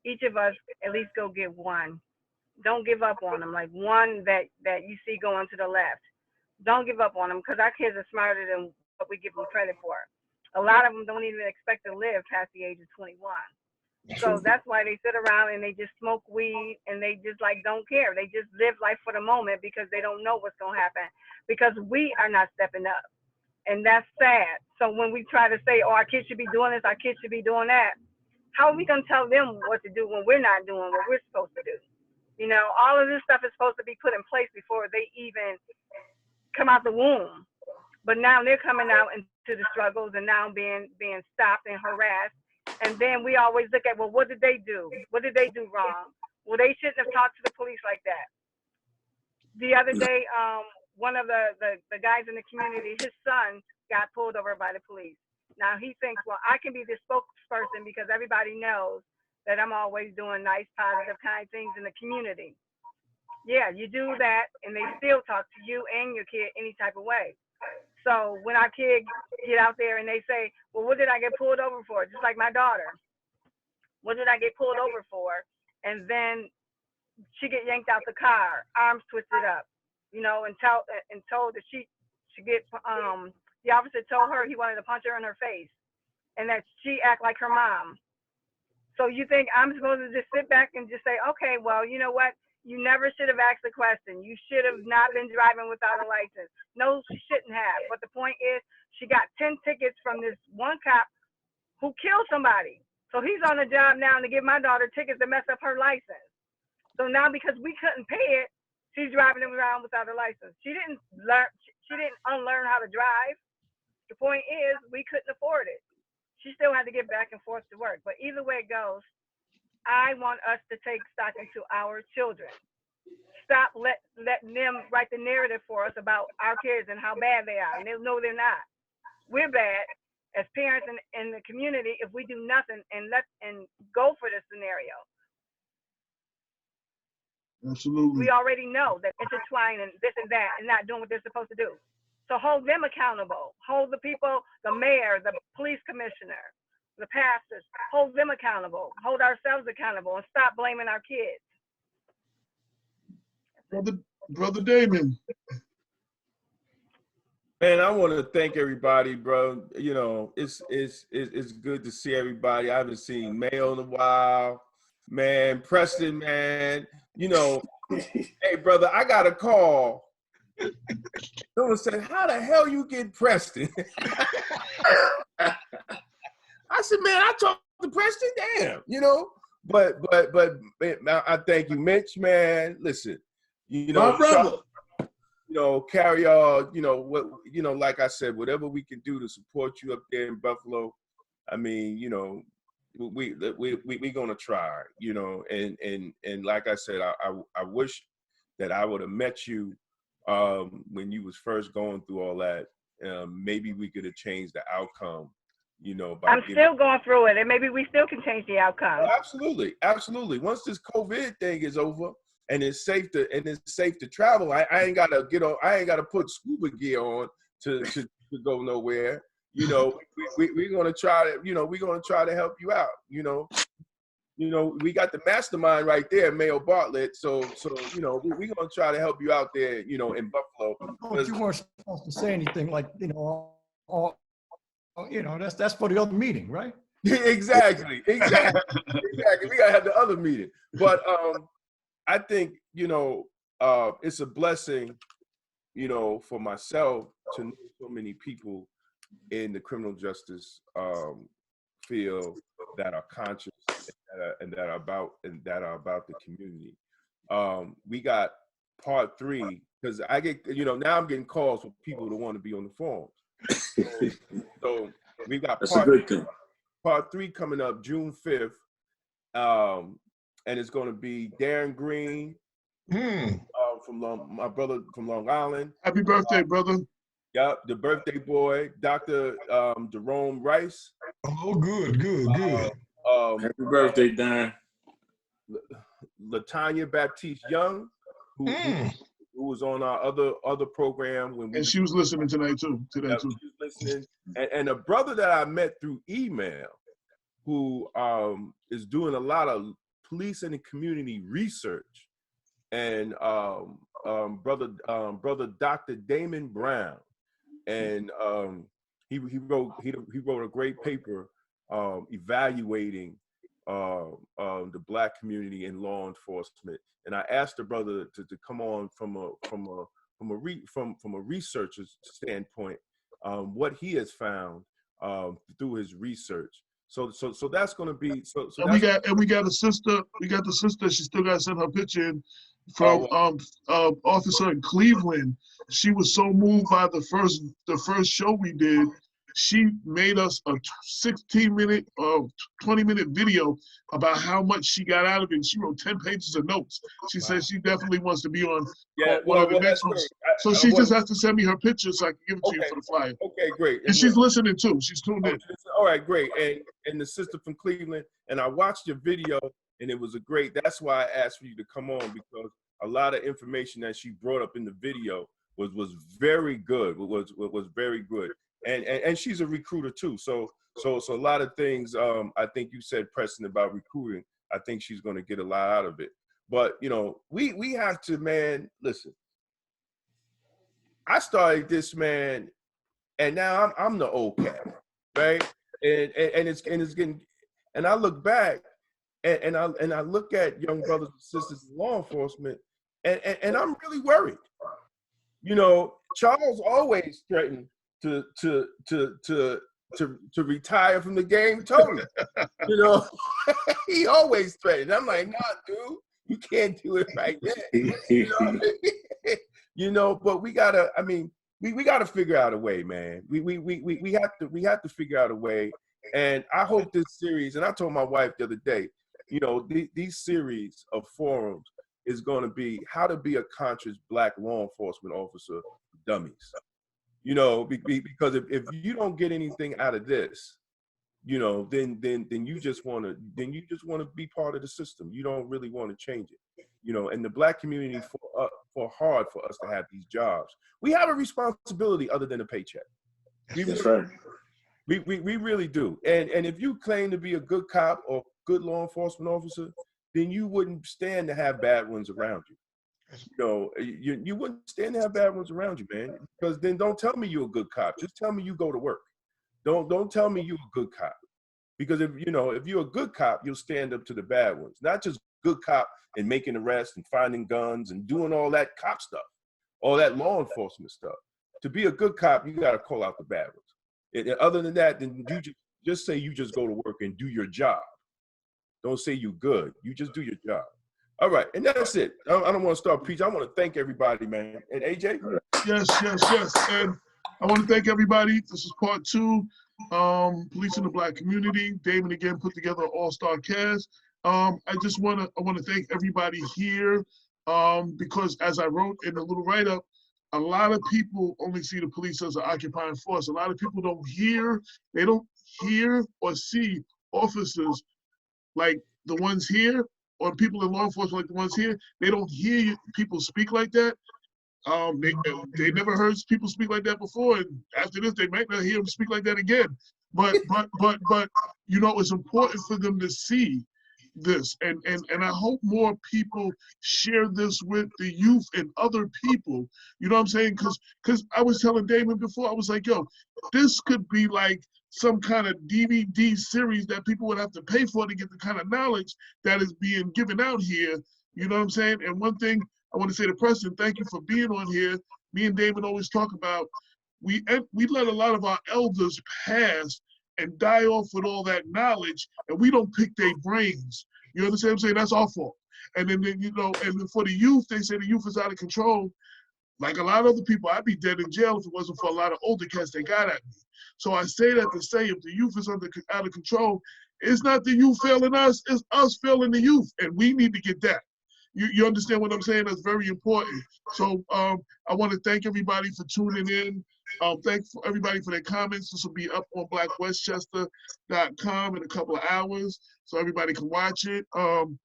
each of us at least go get one. Don't give up on them. Like one that you see going to the left. Don't give up on them, because our kids are smarter than what we give them credit for. A lot of them don't even expect to live past the age of 21. So that's why they sit around and they just smoke weed and they just like don't care. They just live life for the moment because they don't know what's gonna happen because we are not stepping up. And that's sad. So when we try to say, oh, our kids should be doing this, our kids should be doing that, how are we gonna tell them what to do when we're not doing what we're supposed to do? You know, all of this stuff is supposed to be put in place before they even come out the womb. But now they're coming out into the struggles and now being stopped and harassed. And then we always look at, well, what did they do? What did they do wrong? Well, they shouldn't have talked to the police like that. The other day, one of the guys in the community, his son got pulled over by the police. Now he thinks, well, I can be the spokesperson because everybody knows that I'm always doing nice, positive, kind things in the community. Yeah, you do that, and they still talk to you and your kid any type of way. So when our kids get out there and they say, well, what did I get pulled over for? Just like my daughter. What did I get pulled over for? And then she get yanked out the car, arms twisted up, you know, and told that she should get, the officer told her he wanted to punch her in her face and that she act like her mom. So you think I'm supposed to just sit back and just say, okay, well, you know what? You never should have asked the question. You should have not been driving without a license. No, she shouldn't have. But the point is, she got 10 tickets from this one cop who killed somebody. So he's on the job now to give my daughter tickets to mess up her license. So now because we couldn't pay it, she's driving them around without a license. She didn't unlearn how to drive. The point is, we couldn't afford it. She still had to get back and forth to work. But either way it goes, I want us to take stock into our children. Stop letting them write the narrative for us about our kids and how bad they are. And they know they're not. We're bad as parents in the community if we do nothing and go for this scenario. Absolutely. We already know that intertwine and this and that and not doing what they're supposed to do. So hold them accountable. Hold the people, the mayor, the police commissioner, the pastors, hold them accountable. Hold ourselves accountable and stop blaming our kids. Brother Damon. Man, I want to thank everybody, bro. You know, it's good to see everybody. I haven't seen Mayo in a while. Man, Preston, man. You know, hey, brother, I got a call. Someone said, how the hell you get Preston? I said, man, I talked to Preston, damn, you know. But man, I thank you, Mitch, man. Listen, you know, my brother. You know, carry on, you know, what, you know, like I said, whatever we can do to support you up there in Buffalo. I mean, you know, we gonna try, you know, and like I said, I wish that I would have met you when you was first going through all that. Maybe we could have changed the outcome, you know. I'm still going through it, and maybe we still can change the outcome. Oh, absolutely, absolutely. Once this COVID thing is over and it's safe to travel, I ain't gotta get on. I ain't gotta put scuba gear on to go nowhere. You know, we're gonna try to, you know, we're gonna try to help you out. You know, we got the mastermind right there, Mayo Bartlett. So you know, we're gonna try to help you out there, you know, in Buffalo. But you weren't supposed to say anything like, you know, you know, that's for the other meeting, right? Exactly. We gotta have the other meeting. But I think, you know, it's a blessing, you know, for myself to know so many people in the criminal justice field that are conscious and that are about the community. We got part 3 because I get, you know, now I'm getting calls for people who want to be on the forums. So we got That's a good thing. Part 3 coming up June 5th, and it's going to be Darren Green from my brother from Long Island. Happy birthday, brother. Yep, the birthday boy, Dr. Jerome Rice. Oh, good. Happy birthday, Darren. Latanya Baptiste Young, who was on our other program and she was listening tonight too. She was listening, and a brother that I met through email, who is doing a lot of police and community research, and brother Dr. Damon Brown, and he wrote a great paper evaluating the Black community in law enforcement. And I asked the brother to come on from a researcher's standpoint, what he has found through his research. So that's going to be And we got a sister. We got the sister. She still got to send her picture in from officer in Cleveland. She was so moved by the first show we did. She made us a 16-minute, 20-minute video about how much she got out of it. She wrote 10 pages of notes. She said she definitely wants to be on one of the next ones. So she just has to send me her picture so I can give it to you for the flyer. Okay, great. And she's listening too. She's tuned in. All right, great. And the sister from Cleveland, and I watched your video, and it was a great. That's why I asked for you to come on, because a lot of information that she brought up in the video was very good. Was very good. And she's a recruiter too. So a lot of things. I think you said, Preston, about recruiting. I think she's going to get a lot out of it. But we have to, man. Listen, I started this, man, and now I'm the old cat, right? And it's getting. And I look back, and I look at young brothers and sisters in law enforcement, and I'm really worried. Charles always threatened to retire from the game totally. He always threatened. I'm like, nah, dude, you can't do it right there. But we gotta. I mean, we gotta figure out a way, man. We have to figure out a way. And I hope this series. And I told my wife the other day, these series of forums is going to be how to be a conscious Black law enforcement officer for dummies. Because if you don't get anything out of this, then you just want to be part of the system. You don't really want to change it. And the Black community fought hard for us to have these jobs. We have a responsibility other than a paycheck. That's right. We really do. And if you claim to be a good cop or good law enforcement officer, then you wouldn't stand to have bad ones around you. You wouldn't stand to have bad ones around you, man. Because then don't tell me you're a good cop. Just tell me you go to work. Don't tell me you're a good cop. Because if you're a good cop, you'll stand up to the bad ones. Not just good cop and making arrests and finding guns and doing all that cop stuff, all that law enforcement stuff. To be a good cop, you got to call out the bad ones. And other than that, then you just say you just go to work and do your job. Don't say you good. You just do your job. All right, and that's it. I don't want to start preaching. I want to thank everybody, man. And AJ? Yes. And I want to thank everybody. This is part 2, Police in the Black Community. Damon again put together an all-star cast. I want to thank everybody here because as I wrote in the little write-up, a lot of people only see the police as an occupying force. A lot of people don't hear or see officers like the ones here, or people in law enforcement like the ones here. They don't hear people speak like that. They never heard people speak like that before, and after this, they might not hear them speak like that again. But it's important for them to see this, and I hope more people share this with the youth and other people. You know what I'm saying? Because I was telling Damon before, I was like, yo, this could be like some kind of DVD series that people would have to pay for to get the kind of knowledge that is being given out here. You know what I'm saying? And one thing I want to say to Preston, thank you for being on here. Me and Damon always talk about we let a lot of our elders pass and die off with all that knowledge, and we don't pick their brains. You understand what I'm saying? That's our fault. And then and for the youth, they say the youth is out of control. Like a lot of other people, I'd be dead in jail if it wasn't for a lot of older cats that got at me. So I say that to say if the youth is out of control, it's not the youth failing us, it's us failing the youth, and we need to get that. You understand what I'm saying? That's very important. So I want to thank everybody for tuning in. Thank everybody for their comments. This will be up on blackwestchester.com in a couple of hours, so everybody can watch it. And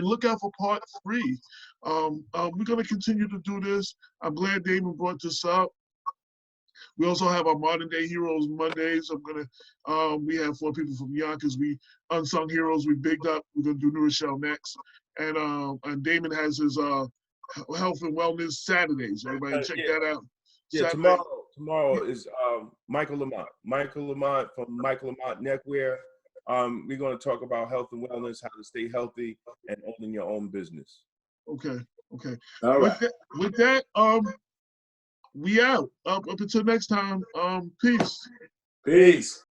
look out for part 3. We're going to continue to do this. I'm glad Damon brought this up. We also have our Modern Day Heroes Mondays. We have 4 people from Yonkers. We Unsung Heroes, we bigged up. We're going to do New Rochelle next. And Damon has his Health and Wellness Saturdays. Everybody check that out. Yeah, tomorrow is Michael Lamont. Michael Lamont from Michael Lamont Neckwear. We're going to talk about health and wellness, how to stay healthy, and owning your own business. Okay. Okay. All right. With that, we out. Up until next time. Peace. Peace.